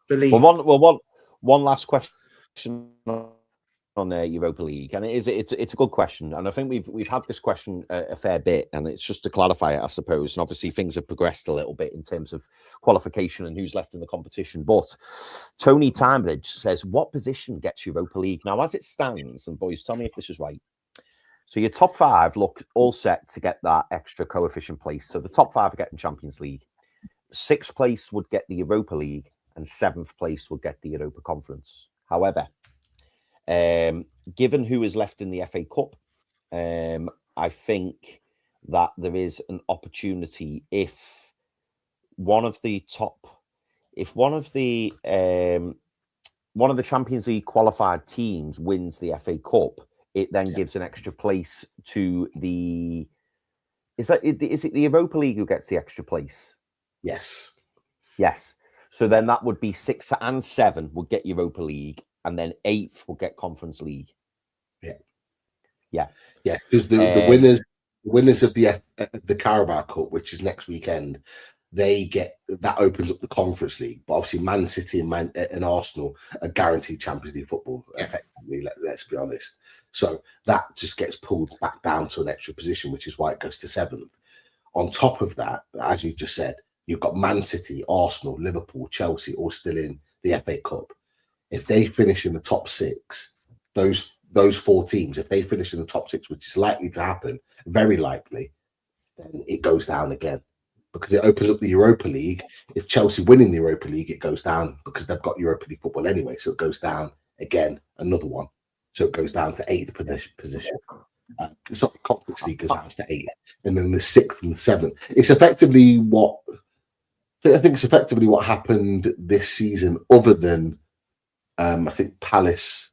Believe. One last question on the Europa League, and it's a good question, and I think we've had this question a fair bit, and it's just to clarify it, I suppose. And obviously things have progressed a little bit in terms of qualification and who's left in the competition. But Tony Timebridge says, what position gets Europa League now as it stands? And boys, tell me if this is right. So your top five look all set to get that extra coefficient place. So the top five are getting Champions League. 6th place would get the Europa League, and 7th place would get the Europa Conference. However, given who is left in the FA Cup, I think that there is an opportunity if one of the Champions League qualified teams wins the FA Cup, it then gives an extra place to the. Is it the Europa League who gets the extra place? Yes. So then that would be 6 and 7 would get Europa League, and then 8th will get Conference League. Yeah. Because the winners of the Carabao Cup, which is next weekend, that opens up the Conference League. But obviously, Man City and Arsenal are guaranteed Champions League football. Effectively, let's be honest. So that just gets pulled back down to an extra position, which is why it goes to 7th. On top of that, as you just said, you've got Man City, Arsenal, Liverpool, Chelsea, all still in the FA Cup. If they finish in the top 6, those 4 teams, if they finish in the top 6, which is likely to happen, very likely, then it goes down again because it opens up the Europa League. If Chelsea win in the Europa League, it goes down because they've got Europa League football anyway. So it goes down again, another one. So it goes down to 8th position. Conference League goes down to 8th, and then the 6th and the 7th. It's effectively what happened this season, other than I think Palace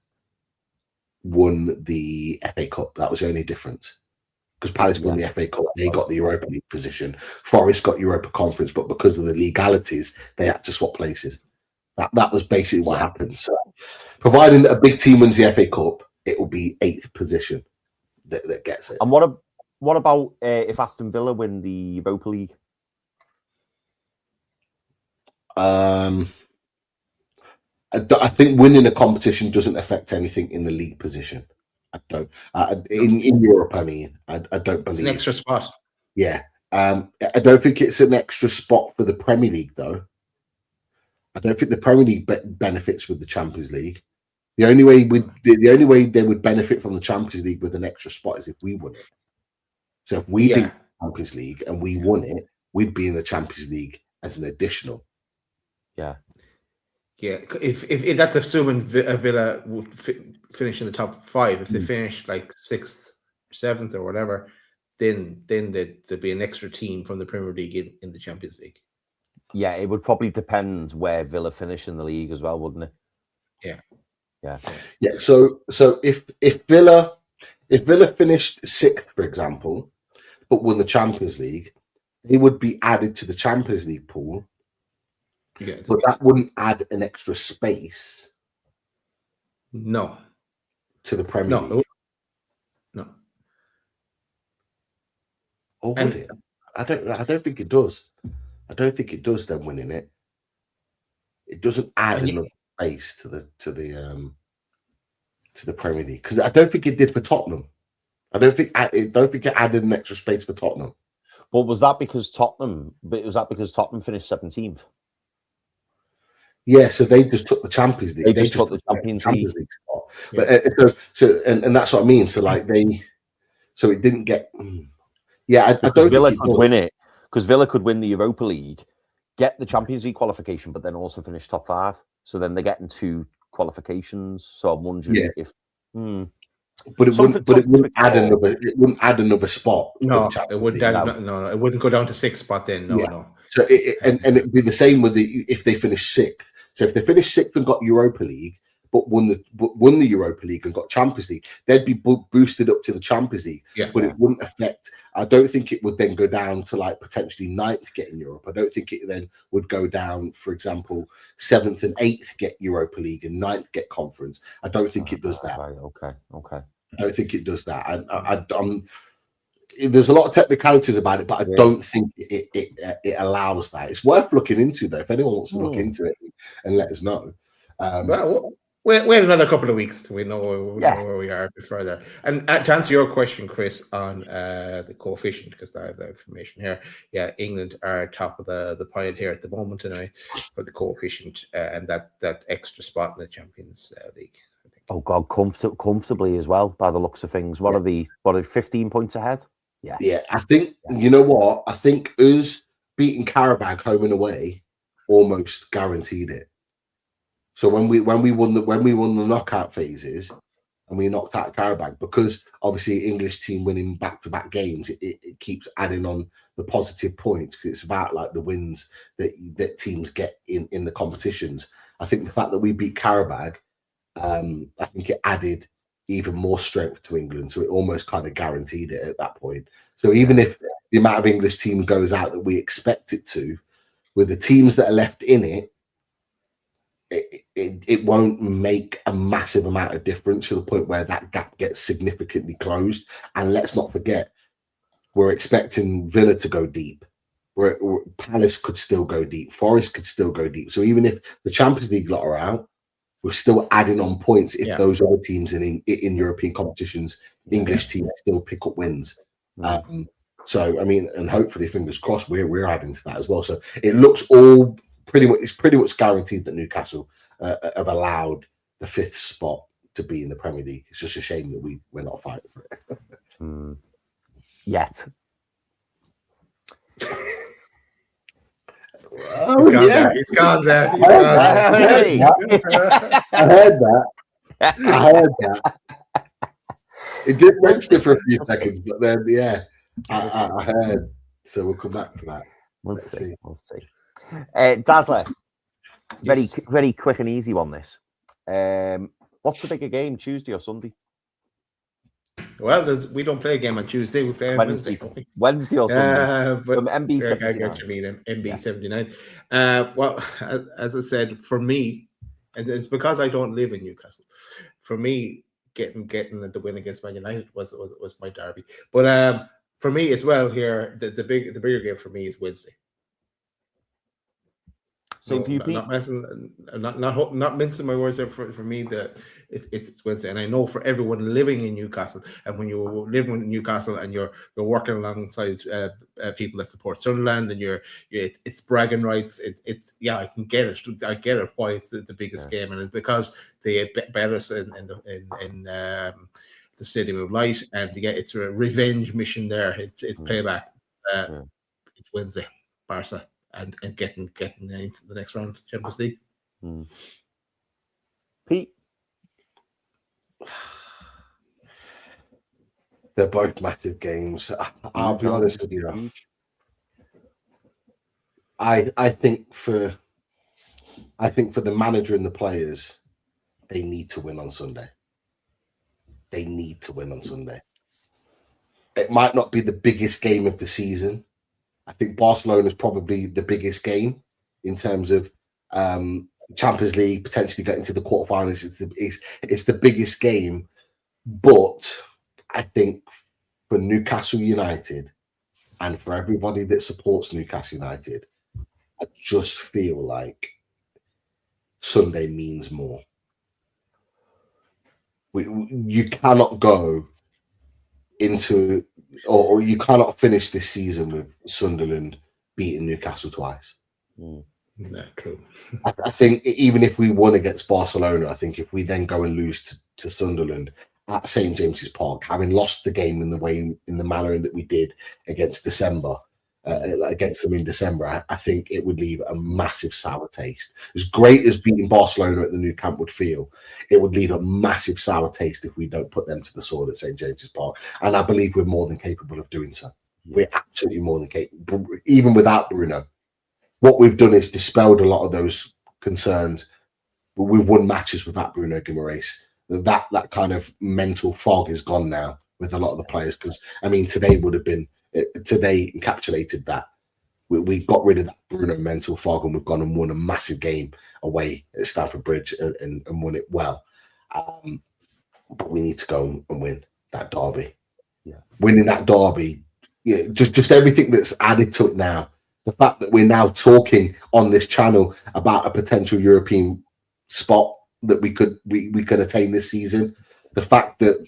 won the FA Cup. That was the only difference. Because Palace won the FA Cup, they got the Europa League position. Forest got Europa Conference, but because of the legalities, they had to swap places. That was basically what happened. So, providing that a big team wins the FA Cup, it will be 8th position that gets it. And what about if Aston Villa win the Europa League? I think winning a competition doesn't affect anything in the league position. I don't. In Europe, I mean, I don't believe it's an extra spot. Yeah, I don't think it's an extra spot for the Premier League, though. I don't think the Premier League benefits with the Champions League. The only way they would benefit from the Champions League with an extra spot is if we won it. So if we beat the Champions League and we won it, we'd be in the Champions League as an additional. Yeah. If that's assuming Villa would finish in the top 5, if they finish like 6th, 7th, or whatever, then there'd be an extra team from the Premier League in the Champions League. Yeah, it would probably depend where Villa finish in the league as well, wouldn't it? Yeah. So if Villa finished 6th, for example, but won the Champions League, they would be added to the Champions League pool. Yeah, but that wouldn't add an extra space. No. To the Premier League. No. Or would it? I don't think it does. I don't think it does. Them winning it, it doesn't add enough space to the Premier League, because I don't think it did for Tottenham. I don't think it added an extra space for Tottenham. But was that because Tottenham finished 17th? Yeah, so they just took the Champions League. They just took the Champions League spot. Yeah. But and that's what I mean. So like so it didn't get. Yeah, I don't Villa think could win it, because Villa could win the Europa League, get the Champions League qualification, but then also finish top 5. So then they're getting 2 qualifications. So I'm wondering if But it wouldn't add another spot. No, it wouldn't. It wouldn't go down to 6th spot then. No. So it'd be the same with if they finish 6th. So if they finish 6th and got Europa League, but won the Europa League and got Champions League, they'd be boosted up to the Champions League. Yeah. But it wouldn't affect. I don't think it would then go down to like potentially 9th getting Europe. I don't think it then would go down, for example, 7th and 8th get Europa League and 9th get Conference. I don't think it does that. Okay. I don't think it does that. I'm there's a lot of technicalities about it, but I don't think it allows that. It's worth looking into, though, if anyone wants to look into it and let us know. Well, wait another couple of weeks till we know where we are a bit further. And to answer your question, Chris, on the coefficient, because I have the information here. Yeah, England are top of the pile here at the moment anyway for the coefficient and that extra spot in the Champions League. Oh God, comfortably as well by the looks of things. What are 15 points ahead? Yeah. I think you know what? I think us beating Karabakh home and away almost guaranteed it. So when we won the knockout phases and we knocked out Karabakh, because obviously English team winning back-to-back games, it keeps adding on the positive points because it's about like the wins that teams get in the competitions. I think the fact that we beat Karabakh, I think it added even more strength to England, so it almost kind of guaranteed it at that point. So even if the amount of English team goes out that we expect it to, with the teams that are left in it won't make a massive amount of difference to the point where that gap gets significantly closed. And let's not forget, we're expecting Villa to go deep. Palace could still go deep. Forest could still go deep. So even if the Champions League lot are out, we're still adding on points if those other teams in European competitions, English teams still pick up wins. So I mean, and hopefully, fingers crossed, we're adding to that as well. So it looks all pretty much guaranteed that Newcastle have allowed the 5th spot to be in the Premier League. It's just a shame that we're not fighting for it yet. He's gone there. I heard that. It did register for a few seconds, but then I heard. So we'll come back to that. We'll see. Dazzler, very quick and easy one. This. What's the bigger game, Tuesday or Sunday? Well, we don't play a game on Tuesday. We play on Wednesday. Wednesday or Sunday. But MB79. I get you mean MB79. Well, as I said, for me, and it's because I don't live in Newcastle. For me, getting the win against Man United was my derby. But for me as well here, the bigger game for me is Wednesday. Same for you, Pete. Not mincing my words there. For me, that it's Wednesday, and I know for everyone living in Newcastle, and when you're living in Newcastle and you're working alongside people that support Sunderland, and it's bragging rights. I can get it. I get it why it's the biggest game, and it's because they bet us in the Stadium of Light, and it's a revenge mission there. It's payback. It's Wednesday, Barca. And getting the next round of Champions League. Pete? They're both massive games. I'll be honest with you. I think for the manager and the players, they need to win on Sunday. It might not be the biggest game of the season. I think Barcelona is probably the biggest game in terms of Champions League, potentially getting to the quarterfinals. It's the biggest game, but I think for Newcastle United and for everybody that supports Newcastle United, I just feel like Sunday means more. You cannot go into, or you cannot finish this season with Sunderland beating Newcastle twice. No, true. I think even if we won against Barcelona, I think if we then go and lose to Sunderland at St. James's Park, having lost the game in the manner that we did against December, against them in December, I think it would leave a massive sour taste. As great as beating Barcelona at the Nou Camp would feel, it would leave a massive sour taste if we don't put them to the sword at St James's Park. And I believe we're more than capable of doing so. We're absolutely more than capable, even without Bruno. What we've done is dispelled a lot of those concerns. But we've won matches without Bruno Guimaraes. That kind of mental fog is gone now with a lot of the players. Because I mean, today encapsulated that. We got rid of that Bruno mental fog, and we've gone and won a massive game away at Stamford Bridge and won it well. But we need to go and win that derby. Yeah, winning that derby. Yeah, just everything that's added to it now. The fact that we're now talking on this channel about a potential European spot that we could attain this season. The fact that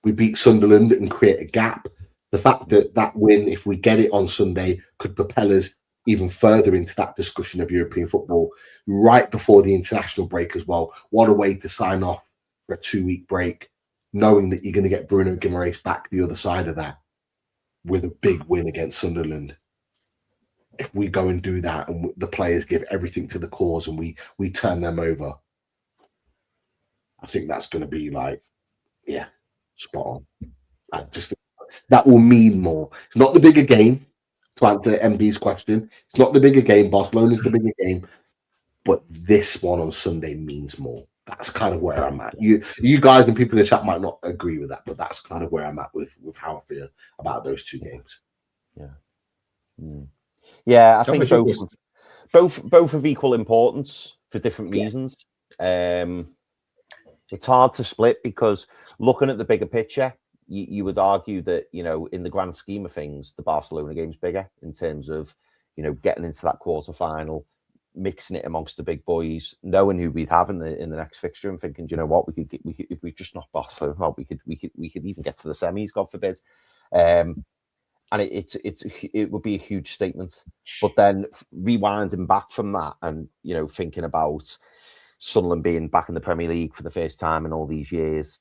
we beat Sunderland and create a gap. The fact that win, if we get it on Sunday, could propel us even further into that discussion of European football right before the international break as well. What a way to sign off for a 2-week break, knowing that you're going to get Bruno Guimaraes back the other side of that with a big win against Sunderland. If we go and do that and the players give everything to the cause and we turn them over, I think that's going to be spot on. That will mean more. It's not the bigger game, to answer MB's question. It's not the bigger game. Barcelona's the bigger game. But this one on Sunday means more. That's kind of where I'm at. You guys and people in the chat might not agree with that, but that's kind of where I'm at with how I feel about those two games. Yeah. Yeah, I think both of equal importance for different reasons. It's hard to split because looking at the bigger picture, you would argue that, in the grand scheme of things, the Barcelona game's bigger in terms of, getting into that quarter-final, mixing it amongst the big boys, knowing who we'd have in the next fixture and thinking, do you know what, we could if we just knock Barcelona out, we could even get to the semis, God forbid. And it would be a huge statement. But then rewinding back from that and, thinking about Sunderland being back in the Premier League for the first time in all these years,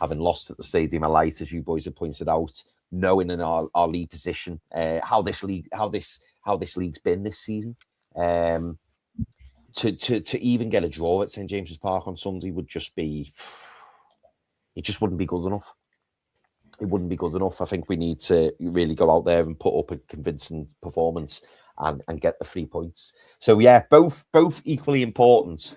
having lost at the Stadium of Light, as you boys have pointed out, knowing in our league position, how this league's been this season, to even get a draw at St James's Park on Sunday would just wouldn't be good enough. It wouldn't be good enough. I think we need to really go out there and put up a convincing performance and get the 3 points. So yeah, both equally important.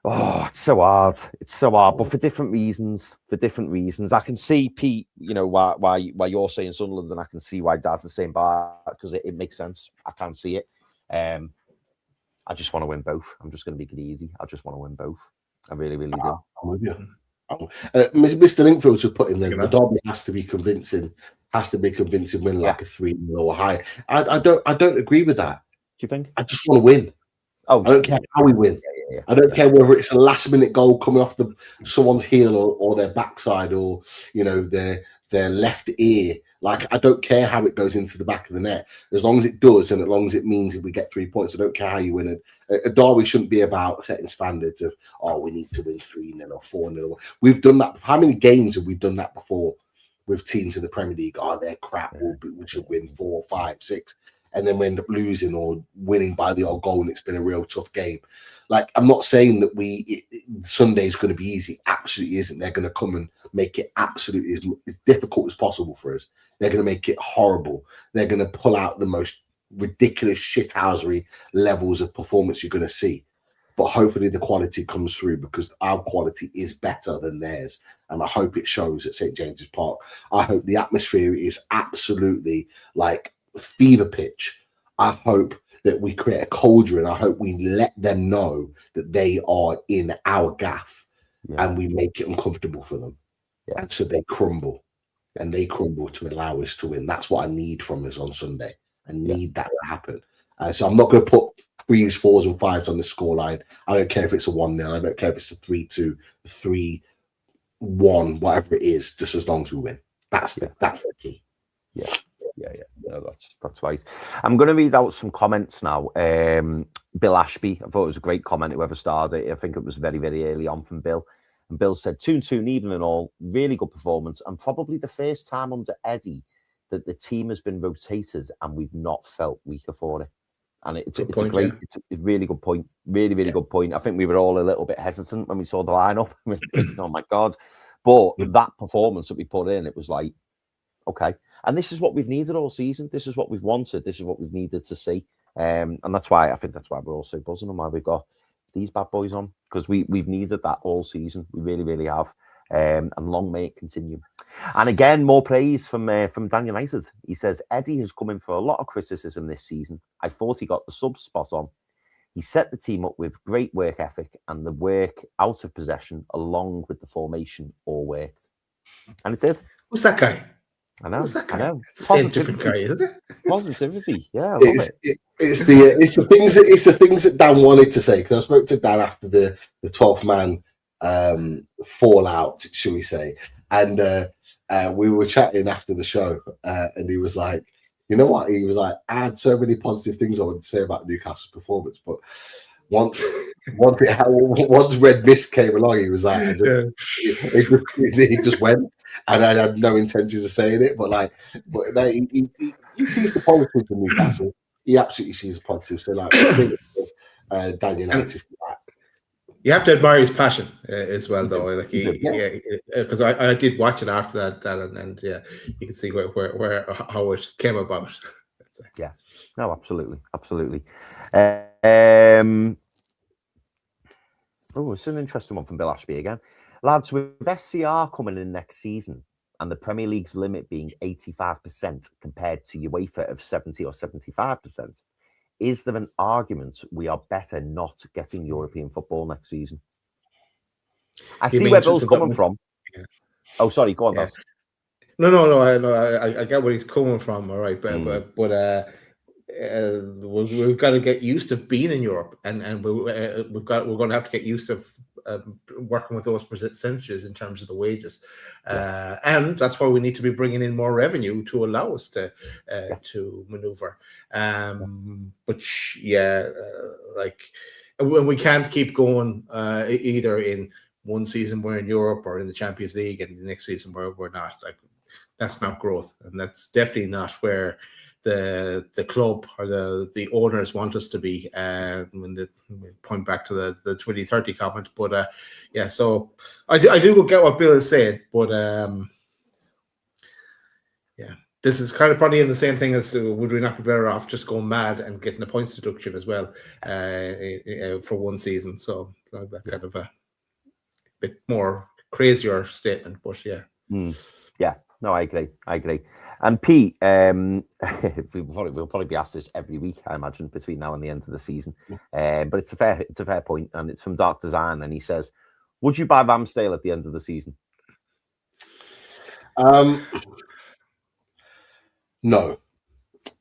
It's so hard. It's so hard, but for different reasons. I can see, Pete, why you're saying Sunderland, and I can see why Dad's the same bar, because it makes sense. I can see it. I just want to win both. I'm just going to make it easy. I just want to win both. I really, really do. I'm with you. Mr. Linkfield's just put in there, the derby has to be convincing. Has to be a convincing win, like a 3-0 or higher. I don't agree with that. Do you think? I just want to win. I don't care how we win. Yeah. I don't care whether it's a last-minute goal coming off someone's heel or their backside or their left ear. Like, I don't care how it goes into the back of the net. As long as it does, and as long as it means if we get 3 points, I don't care how you win it. A derby shouldn't be about setting standards of, we need to win 3-0 or 4-0. We've done that. How many games have we done that before with teams in the Premier League? They're crap. We should win 4, 5, 6. And then we end up losing or winning by the odd goal, and it's been a real tough game. Like, I'm not saying that Sunday is going to be easy. Absolutely isn't. They're going to come and make it absolutely as difficult as possible for us. They're going to make it horrible. They're going to pull out the most ridiculous shithousery levels of performance you're going to see. But hopefully the quality comes through, because our quality is better than theirs. And I hope it shows at St James's Park. I hope the atmosphere is absolutely like fever pitch. I hope that we create a cauldron. I hope we let them know that they are in our gaff, and we make it uncomfortable for them. And so they crumble, and they crumble to allow us to win. That's what I need from us on Sunday. I need that to happen. So I'm not going to put 3s, 4s, and 5s on the scoreline. I don't care if it's a 1-0. I don't care if it's a 3-2, 3-1, whatever it is, just as long as we win. That's the key. Yeah. No, that's right. I'm going to read out some comments now. Bill Ashby, I thought it was a great comment, whoever started it. I think it was very, very early on from Bill. And Bill said, 2-2 even and all, really good performance, and probably the first time under Eddie that the team has been rotated and we've not felt weaker for it. And it's a really good point. Really, really good point. I think we were all a little bit hesitant when we saw the lineup. We were thinking, oh my God. But that performance that we put in, it was like, okay. And this is what we've needed all season. This is what we've wanted. This is what we've needed to see. And that's why we're all so buzzing and why we've got these bad boys on, because we've needed that all season. We really, really have. And long may it continue. And again, more praise from Dan United. He says, Eddie has come in for a lot of criticism this season. I thought he got the sub spot on. He set the team up with great work ethic, and the work out of possession along with the formation all worked. And it did. Who's that guy? I know. Who's that guy? I know. It's the same different guy, isn't it? Positivity. Yeah, I love it. It's the things that Dan wanted to say, because I spoke to Dan after the 12th man fallout, shall we say, and we were chatting after the show, and he was like, you know what, he was like, I had so many positive things I wanted to say about Newcastle's performance, but once Red Mist came along, he was like, he just went, and I had no intentions of saying it, but he sees the positives in Newcastle. He absolutely sees the positives. So Dan United for that. You have to admire his passion as well, though. Like because I did watch it after that, and yeah, you can see where how it came about. Yeah, no, absolutely. Oh, it's an interesting one from Bill Ashby again, lads. With SCR coming in next season and the Premier League's limit being 85% compared to UEFA of 70 or 75%. Is there an argument we are better not getting European football next season? I see where Bill's coming from. Yeah. Oh, sorry, go on, guys. No. I get where he's coming from. All right, but we've got to get used to being in Europe, and we're going to have to get used to working with those percentages in terms of the wages, and that's why we need to be bringing in more revenue to allow us to maneuver. But like when we can't keep going either in one season we're in Europe or in the Champions League, and the next season we're not. Like, that's not growth, and that's definitely not where the club or the owners want us to be when they point back to the 2030 comment. But so I do get what Bill is saying, but this is kind of probably in the same thing as would we not be better off just going mad and getting a points deduction as well for one season. So that kind of a bit more crazier statement, but no, I agree. And Pete, we'll probably be asked this every week, I imagine, between now and the end of the season. But it's a fair point, and it's from Dark Design, and he says, "Would you buy Ramsdale at the end of the season?" No,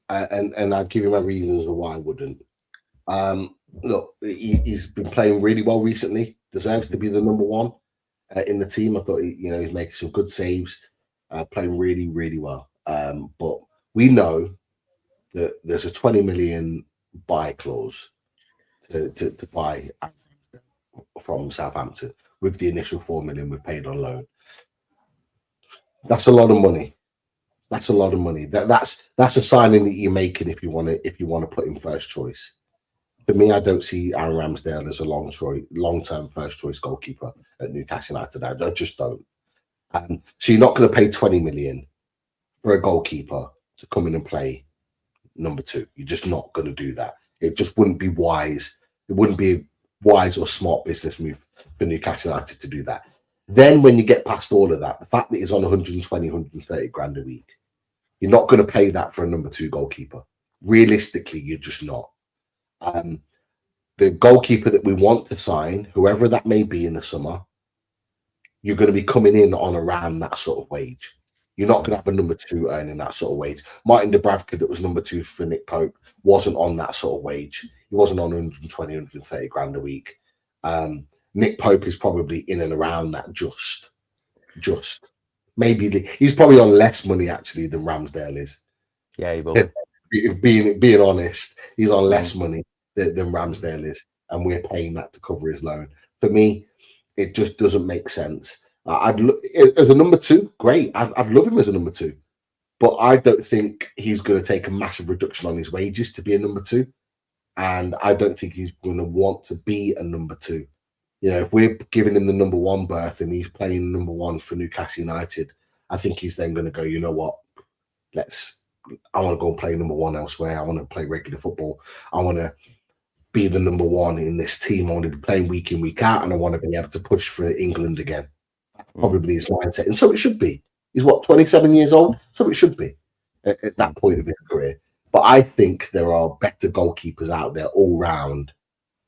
and I'll give you my reasons of why I wouldn't. Look, he's been playing really well recently. Deserves to be the number one in the team. I thought he's making some good saves, playing really, really well. But we know that there's a 20 million buy clause to buy from Southampton with the initial 4 million we paid on loan. That's a lot of money. That's a lot of money. That's a signing that you're making if you want to put him first choice. For me, I don't see Aaron Ramsdale as a long-term first choice goalkeeper at Newcastle United. I just don't. So you're not going to pay 20 million for a goalkeeper to come in and play number two. You're just not going to do that. It just wouldn't be wise. It wouldn't be a wise or smart business move for Newcastle United to do that. Then when you get past all of that, the fact that he's on 120, 130 grand a week, you're not going to pay that for a number two goalkeeper. Realistically, you're just not. The goalkeeper that we want to sign, whoever that may be in the summer, you're going to be coming in on around that sort of wage. You're not going to have a number two earning that sort of wage. Martin Dubravka, that was number two for Nick Pope, wasn't on that sort of wage. He wasn't on 120, 130 grand a week. Nick Pope is probably in and around that just. Maybe he's probably on less money actually than Ramsdale is. Yeah, he will. Being honest, he's on less money than Ramsdale is, and we're paying that to cover his loan. For me, it just doesn't make sense. As a number two, great. I'd love him as a number two. But I don't think he's going to take a massive reduction on his wages to be a number 2. And I don't think he's going to want to be a number 2. You know, if we're giving him the number 1 berth and he's playing number 1 for Newcastle United, I think he's then going to go, you know what, I want to go and play number 1 elsewhere. I want to play regular football. I want to be the number 1 in this team. I want to be playing week in, week out, and I want to be able to push for England again. That's probably his mindset. And so it should be. He's 27 years old? So it should be at that point of his career. But I think there are better goalkeepers out there all round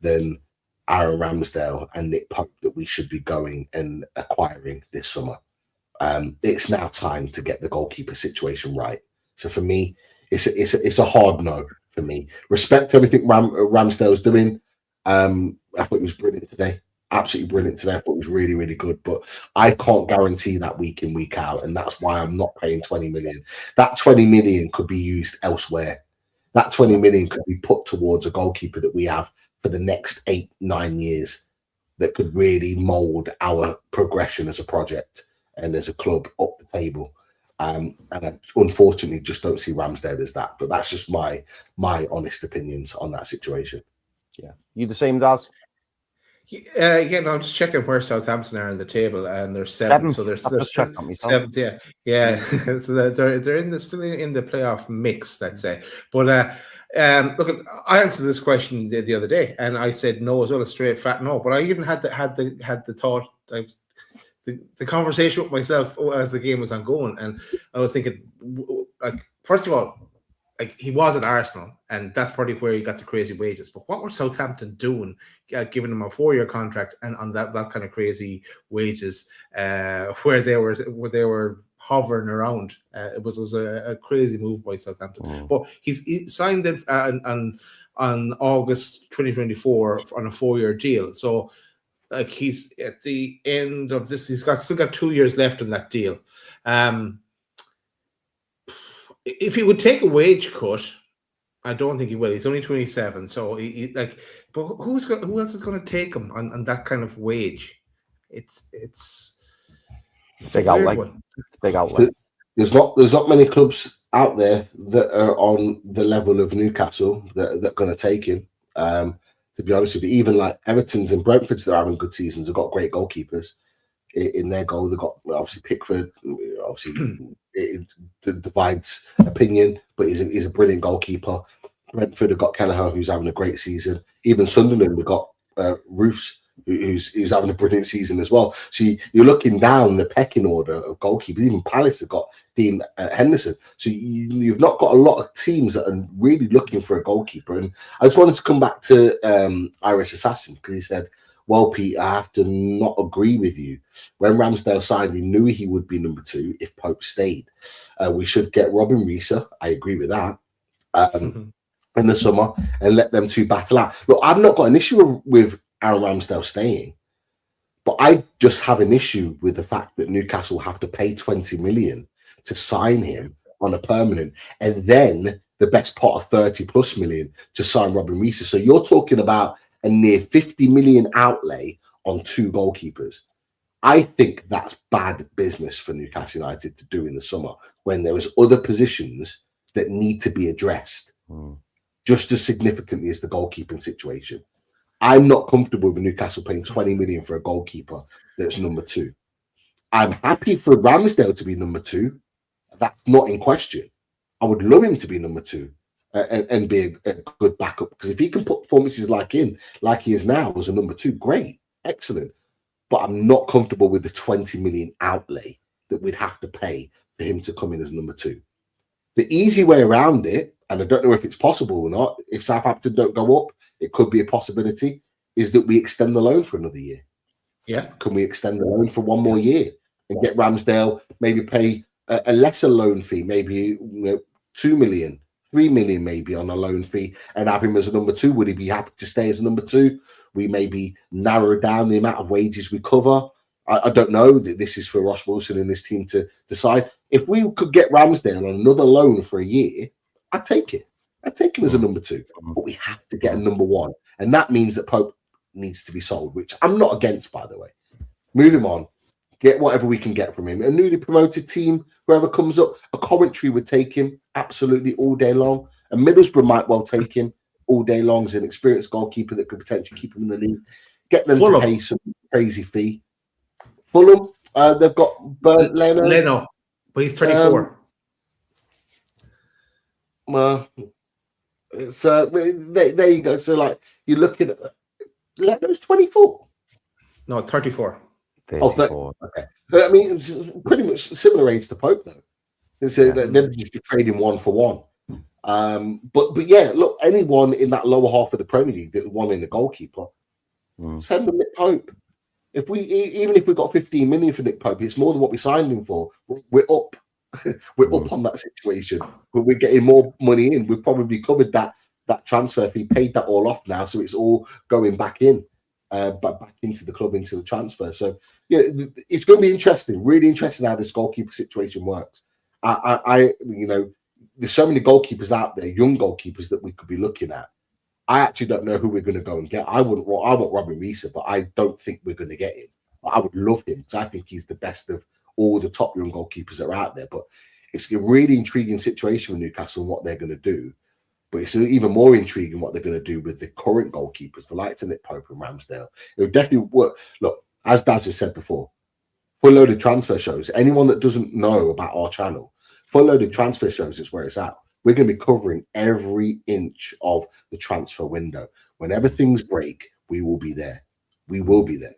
than Aaron Ramsdale and Nick Pope that we should be going and acquiring this summer. It's now time to get the goalkeeper situation right. So for me, it's a hard no for me. Respect everything Ramsdale's doing. I thought he was brilliant today. Absolutely brilliant today. I thought it was really, really good. But I can't guarantee that week in, week out. And that's why I'm not paying 20 million. That 20 million could be used elsewhere. That 20 million could be put towards a goalkeeper that we have for the next 8-9 years that could really mould our progression as a project and as a club up the table. And I unfortunately just don't see Ramsdale as that. But that's just my honest opinions on that situation. Yeah. You the same, Daz? I'm just checking where Southampton are in the table, and they're 7th. So they're just checked on myself. 7th, yeah. So they're still in the playoff mix, let's say. But look, I answered this question the other day, and I said no as well, a straight fat no. But I even had the thought, the conversation with myself as the game was ongoing, and I was thinking, like, first of all, like, he was at Arsenal, and that's probably where he got the crazy wages. But what were Southampton doing, giving him a 4-year contract and on that kind of crazy wages, where they were hovering around? It was a crazy move by Southampton. But he signed in on August 2024 on a 4-year deal. So, like, he's at the end of this. He's still got 2 years left on that deal. If he would take a wage cut, I don't think he will. He's only 27, so but who else is going to take him on that kind of wage? It's big outlay. Big outlay. There's not many clubs out there that are on the level of Newcastle that are going to take him. To be honest with you, even like Everton's and Brentford's that are having good seasons have got great goalkeepers in their goal. They've got obviously Pickford. Obviously, it divides opinion, but he's a brilliant goalkeeper. Brentford have got Kelleher, who's having a great season. Even Sunderland have got Roofs, who's having a brilliant season as well. So you're looking down the pecking order of goalkeepers. Even Palace have got Dean Henderson. So you've not got a lot of teams that are really looking for a goalkeeper. And I just wanted to come back to Irish Assassin, because he said, well, Pete, I have to not agree with you. When Ramsdale signed, he knew he would be number 2 if Pope stayed. We should get Robin Reece. I agree with that. In the summer, and let them two battle out. Look, I've not got an issue with Aaron Ramsdale staying, but I just have an issue with the fact that Newcastle have to pay 20 million to sign him on a permanent, and then the best part of 30 plus million to sign Robin Reece. So you're talking about a near 50 million outlay on 2 goalkeepers. I think that's bad business for Newcastle United to do in the summer when there is other positions that need to be addressed just as significantly as the goalkeeping situation. I'm not comfortable with Newcastle paying 20 million for a goalkeeper that's number 2. I'm happy for Ramsdale to be number 2. That's not in question. I would love him to be number 2 and be a good backup, because if he can put performances like he is now as a number 2, great, excellent. But I'm not comfortable with the 20 million outlay that we'd have to pay for him to come in as number 2. The easy way around it, and I don't know if it's possible or not, if Southampton don't go up, it could be a possibility, is that we extend the loan for another year. Yeah. Can we extend the loan for one more year and get Ramsdale, maybe pay a lesser loan fee, maybe 2 million, 3 million maybe on a loan fee, and have him as a number 2? Would he be happy to stay as a number 2? We maybe narrow down the amount of wages we cover. I don't know. This is for Ross Wilson and his team to decide. If we could get Ramsdale on another loan for a year, I'd take it. I'd take him as a number 2. But we have to get a number 1. And that means that Pope needs to be sold, which I'm not against, by the way. Moving on. get whatever we can get from him. A newly promoted team, whoever comes up, a Coventry would take him absolutely all day long. And Middlesbrough might well take him all day long as an experienced goalkeeper that could potentially keep him in the league. Get them to pay some crazy fee. Fulham, they've got Leno, but he's 24. Well, so there you go. So like you're looking at Leno's 24. No, 34. 34. Okay. But, I mean, it's pretty much similar age to Pope, though. They're just trading one for one. But yeah, look, anyone in that lower half of the Premier League that wanted a goalkeeper, send them Nick Pope. Even if we got 15 million for Nick Pope, it's more than what we signed him for. We're up. We're up on that situation. We're getting more money in. We've probably covered that transfer fee, paid that all off now, so it's all going back in. But back into the club, into the transfer. So yeah, it's going to be interesting, really interesting how this goalkeeper situation works. I there's so many goalkeepers out there, young goalkeepers that we could be looking at. I actually don't know who we're going to go and get. I want Robin Reece, but I don't think we're going to get him. I would love him because I think he's the best of all the top young goalkeepers that are out there. But it's a really intriguing situation with Newcastle and what they're going to do. But it's even more intriguing what they're going to do with the current goalkeepers, the likes of Nick Pope and Ramsdale. It would definitely work. Look, as Daz has said before, full loaded transfer shows. Anyone that doesn't know about our channel, full loaded transfer shows is where it's at. We're going to be covering every inch of the transfer window. Whenever things break, we will be there. We will be there.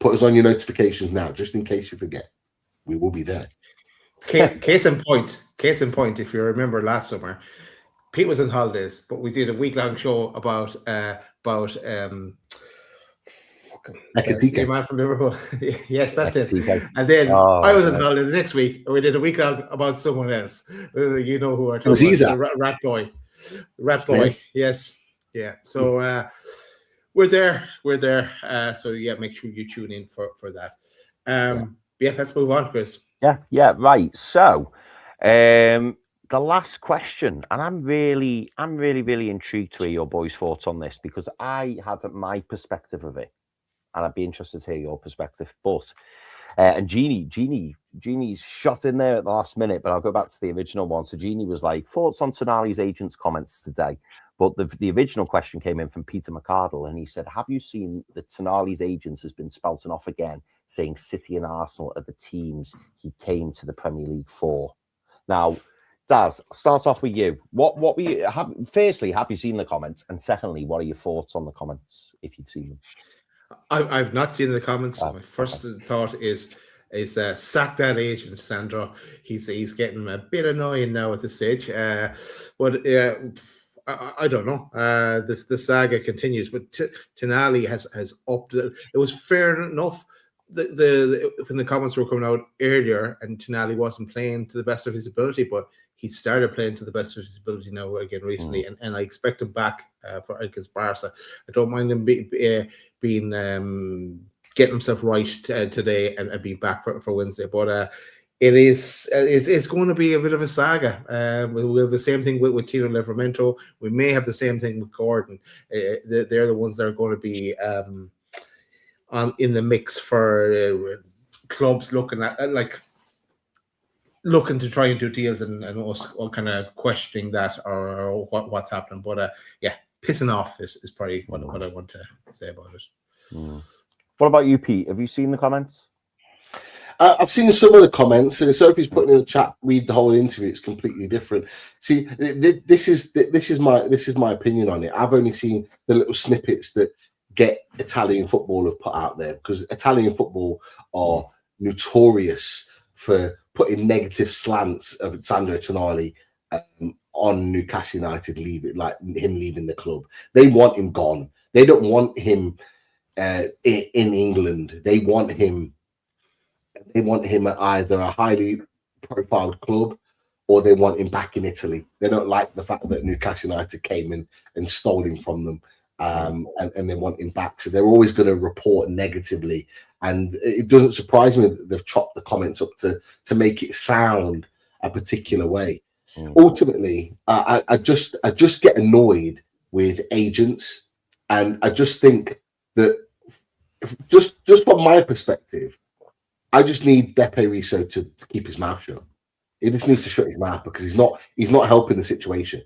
Put us on your notifications now, just in case you forget. We will be there. Case in point, if you remember last summer, Pete was on holidays, but we did a week-long show about man from Liverpool. Yes, that's it. And then I was on holiday the next week, and we did a week-long about someone else. You know who I'm talking about? Rat Boy. Yes, yeah. So we're there. So yeah, make sure you tune in for that. Yeah, let's move on, Chris. Yeah, right. So, the last question, and I'm really intrigued to hear your boys' thoughts on this because I had my perspective of it, and I'd be interested to hear your perspective. But and Jeannie's shot in there at the last minute, but I'll go back to the original one. So Jeannie was like, thoughts on Tonali's agent's comments today. But the original question came in from Peter McCardle, and he said, have you seen that Tonali's agent has been spouting off again, saying City and Arsenal are the teams he came to the Premier League for? Now, Daz, start off with you. What were you? Firstly, have you seen the comments? And secondly, what are your thoughts on the comments if you've seen them? I've not seen the comments. My first thought is sack that agent, Sandro. He's getting a bit annoying now at this stage. But I don't know. The saga continues, but Tonali has upped. It was fair enough. When the comments were coming out earlier, and Tonali wasn't playing to the best of his ability, but he started playing to the best of his ability now again recently, and I expect him back for against Barca. I don't mind him being getting himself right today and being back for Wednesday, but it's going to be a bit of a saga. We'll have the same thing with Tino Livramento. We may have the same thing with Gordon. They're the ones that are going to be in the mix for clubs looking to try and do deals and us all kind of questioning that or what's happening. But pissing off is probably what I want to say about it. What about you, Pete? Have you seen the comments? I've seen some of the comments, and Sophie's putting in the chat. Read the whole interview; it's completely different. See, this is my opinion on it. I've only seen the little snippets that get Italian football have put out there because Italian football are notorious for putting negative slants of Sandro Tonali on Newcastle United leaving the club. They want him gone. They don't want him in England. They want him at either a highly profiled club or they want him back in Italy. They don't like the fact that Newcastle United came in and stole him from them. And they want him back. So they're always going to report negatively. And it doesn't surprise me that they've chopped the comments up to make it sound a particular way. Ultimately, I just get annoyed with agents. And I just think that just from my perspective, I just need Beppe Riso to keep his mouth shut. He just needs to shut his mouth because he's not helping the situation.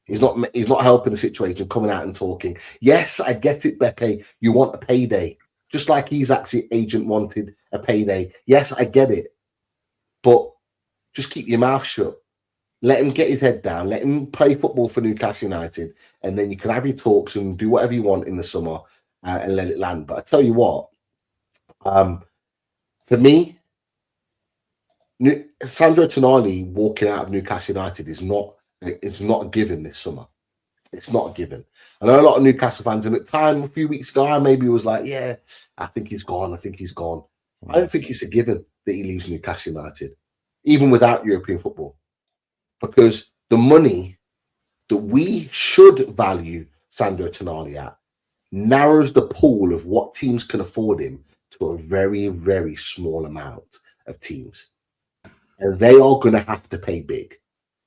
He's not helping the situation, coming out and talking. Yes, I get it, Beppe. You want a payday. Just like his agent wanted a payday. Yes, I get it. But just keep your mouth shut. Let him get his head down. Let him play football for Newcastle United. And then you can have your talks and do whatever you want in the summer and let it land. But I tell you what, for me, Sandro Tonali walking out of Newcastle United is not a given this summer. It's not a given. I know a lot of Newcastle fans, and at the time, a few weeks ago, I maybe was like, yeah, I think he's gone. I don't think it's a given that he leaves Newcastle United, even without European football. Because the money that we should value Sandro Tonali at narrows the pool of what teams can afford him to a very, very small amount of teams. And they are going to have to pay big.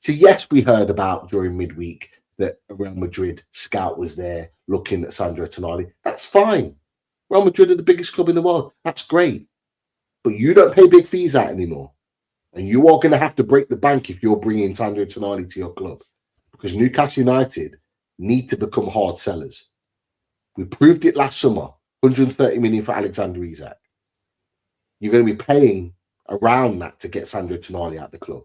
So, yes, we heard about during midweek that a Real Madrid scout was there looking at Sandro Tonali. That's fine. Real Madrid are the biggest club in the world. That's great. But you don't pay big fees out anymore. And you are going to have to break the bank if you're bringing Sandro Tonali to your club. Because Newcastle United need to become hard sellers. We proved it last summer. 130 million for Alexander Isak. You're going to be paying around that to get Sandro Tonali out of the club,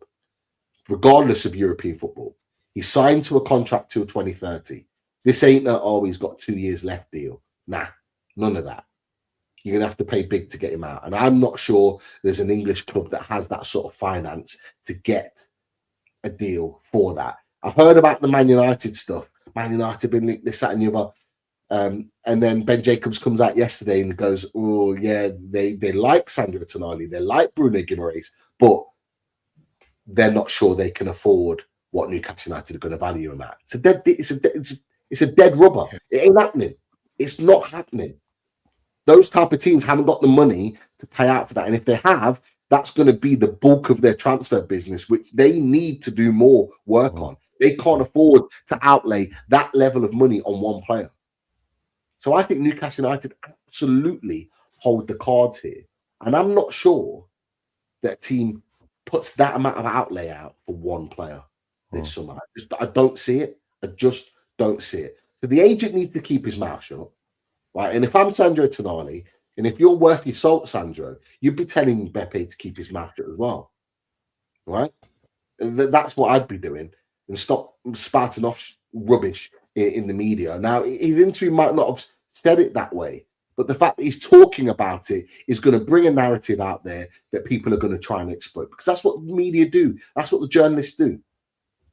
regardless of European football. He signed to a contract till 2030. This ain't he's got 2 years left deal. Nah, none of that. You're going to have to pay big to get him out. And I'm not sure there's an English club that has that sort of finance to get a deal for that. I heard about the Man United stuff. Man United been linked this, that, and the other. And then Ben Jacobs comes out yesterday and goes, oh, yeah, they like Sandro Tonali. They like Bruno Guimaraes, but they're not sure they can afford what Newcastle United are going to value him at. It's a dead rubber. It ain't happening. It's not happening. Those type of teams haven't got the money to pay out for that. And if they have, that's going to be the bulk of their transfer business, which they need to do more work on. They can't afford to outlay that level of money on one player. So I think Newcastle United absolutely hold the cards here. And I'm not sure that a team puts that amount of outlay out for one player this summer. I don't see it. I just don't see it. So the agent needs to keep his mouth shut. Right, and if I'm Sandro Tonali, and if you're worth your salt, Sandro, you'd be telling Beppe to keep his mouth shut as well. Right? That's what I'd be doing, and stop spouting off rubbish in the media. Now, his interview might not have said it that way, but the fact that he's talking about it is going to bring a narrative out there that people are going to try and exploit, because that's what the media do. That's what the journalists do.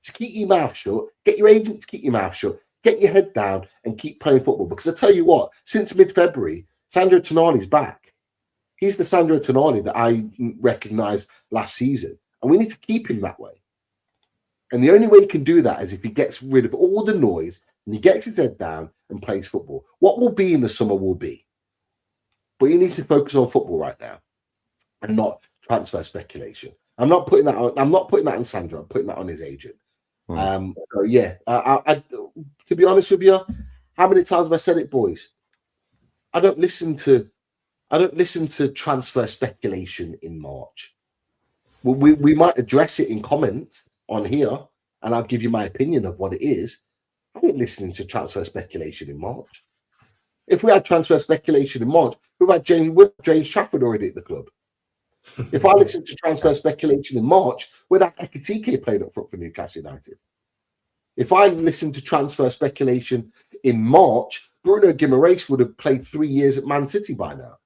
So keep your mouth shut. Get your agent to keep your mouth shut. Get your head down and keep playing football. Because I tell you what, since mid-February, Sandro Tonali's back. He's the Sandro Tonali that I recognised last season. And we need to keep him that way. And the only way he can do that is if he gets rid of all the noise and he gets his head down and plays football. What will be in the summer will be. But he needs to focus on football right now and not transfer speculation. I'm not putting that on Sandro. I'm putting that on his agent. To be honest with you, how many times have I said it, boys? I don't listen to transfer speculation in March. Well, we might address it in comments on here, and I'll give you my opinion of what it is. I ain't listening to transfer speculation in March. If we had transfer speculation in March, we've had James Trafford already at the club. If I listened to transfer speculation in March, we'd have Ekitike playing up front for Newcastle United. If I listened to transfer speculation in March, Bruno Guimaraes would have played 3 years at Man City by now.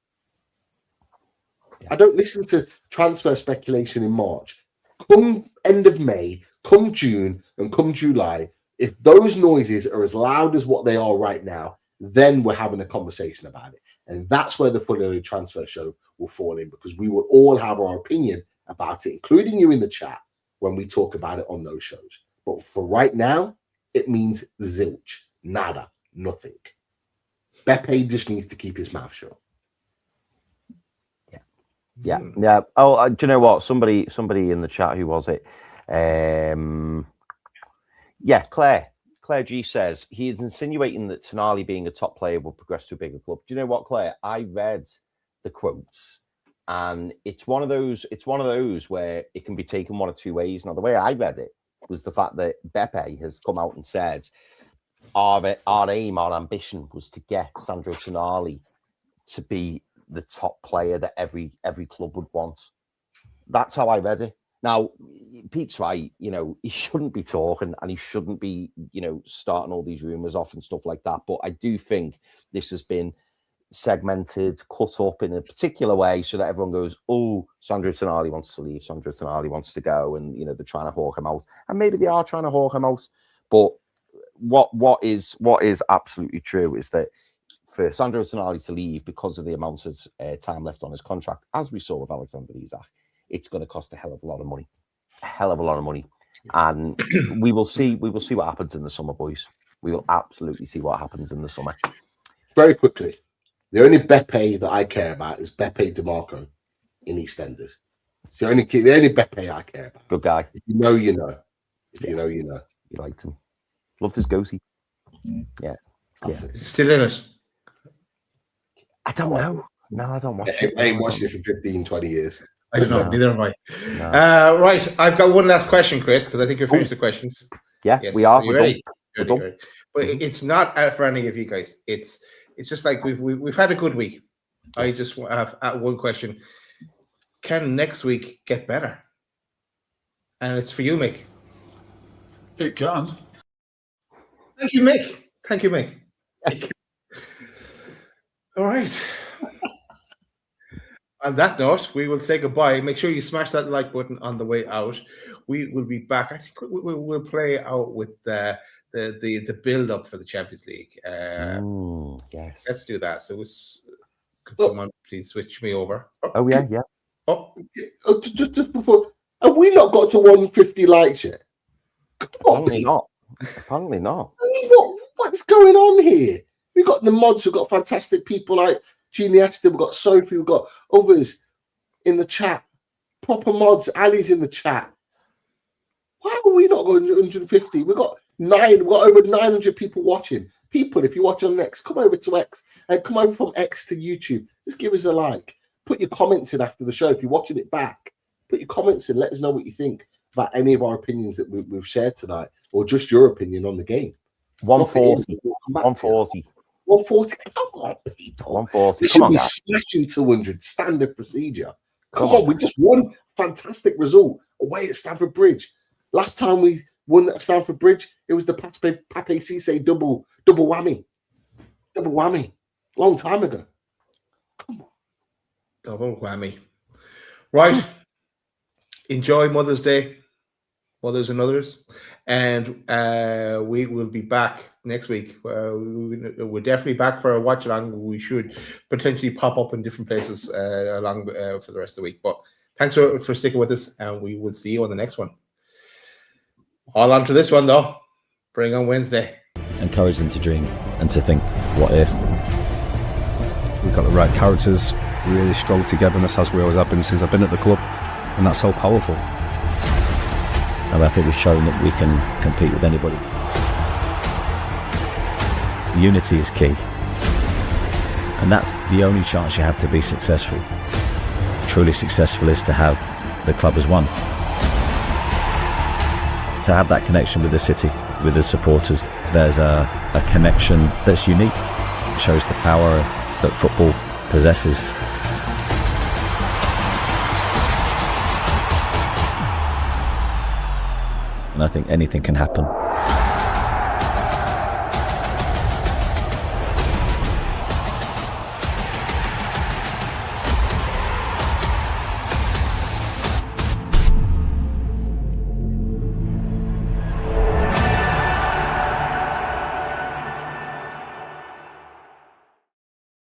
I don't listen to transfer speculation in March. Come end of May, come June, and come July, if those noises are as loud as what they are right now, then we're having a conversation about it. And that's where the Fully Transfer Show will fall in, because we will all have our opinion about it, including you in the chat, when we talk about it on those shows. But for right now, it means zilch, nada, nothing. Beppe just needs to keep his mouth shut. Yeah. Oh, do you know what? Somebody in the chat, who was it? Claire G says he is insinuating that Tonali being a top player will progress to a bigger club. Do you know what, Claire? I read the quotes And it's one of those where it can be taken one of two ways. Now, the way I read it was the fact that Beppe has come out and said our aim, our ambition was to get Sandro Tonali to be the top player that every club would want. That's how I read it. Now, Pete's right, he shouldn't be talking and he shouldn't be, starting all these rumours off and stuff like that. But I do think this has been segmented, cut up in a particular way so that everyone goes, oh, Sandro Tonali wants to leave, Sandro Tonali wants to go, and, they're trying to hawk him out. And maybe they are trying to hawk him out. But what is absolutely true is that for Sandro Tonali to leave because of the amount of time left on his contract, as we saw with Alexander Isak, it's going to cost a hell of a lot of money. And we will see what happens in the summer, boys. We will absolutely see what happens in the summer. Very quickly, the only Beppe that I care about is Beppe DeMarco in EastEnders. It's the only Beppe I care about. Good guy. If you know, you know. If you know, you know. You liked him. Loved his goatee. Yeah. Still in it? I don't know. No, I don't watch it. I ain't watched it for 15, 20 years. I don't know. Neither have I. No. Right. I've got one last question, Chris, because I think you're finished with questions. Yeah, yes. We are. We're ready. We're done. But it's not for any of you guys. It's just like we've had a good week. Yes. I just have one question. Can next week get better? And it's for you, Mick. It can. Thank you, Mick. Yes. All right. On that note, we will say goodbye. Make sure you smash that like button on the way out. We will be back. I think we'll play out with the build up for the Champions League. Yes. Let's do that. So, could someone please switch me over? Oh yeah. Just before, have we not got to 150 likes yet? Apparently not. What is going on here? We've got the mods. We've got fantastic people like Jeannie Aston. We've got Sophie. We've got others in the chat. Proper mods. Ali's in the chat. Why are we not going 150? We've got over 900 people watching. People, if you watch on X, come over to X and come over from X to YouTube. Just give us a like. Put your comments in after the show. If you're watching it back, put your comments in. Let us know what you think about any of our opinions that we've shared tonight, or just your opinion on the game. 140. 140. 140. Come on, people. 140. We should be smashing 200. Standard procedure. Come on. We just won. Fantastic result away at Stamford Bridge. Last time we won at Stamford Bridge, it was the Pape Cisse double whammy. Double whammy. Long time ago. Come on. Double whammy. Right. Enjoy Mother's Day, mothers and others. And we will be back next week. We're definitely back for a watch along. We should potentially pop up in different places along for the rest of the week. But thanks for sticking with us, and we will see you on the next one. All on to this one, though. Bring on Wednesday. Encourage them to dream and to think, what if? We've got the right characters, really strong togetherness, as we always have been since I've been at the club, and that's so powerful. And I think we've shown that we can compete with anybody. Unity is key. And that's the only chance you have to be successful. Truly successful is to have the club as one. To have that connection with the city, with the supporters, there's a connection that's unique. It shows the power that football possesses. And I think anything can happen.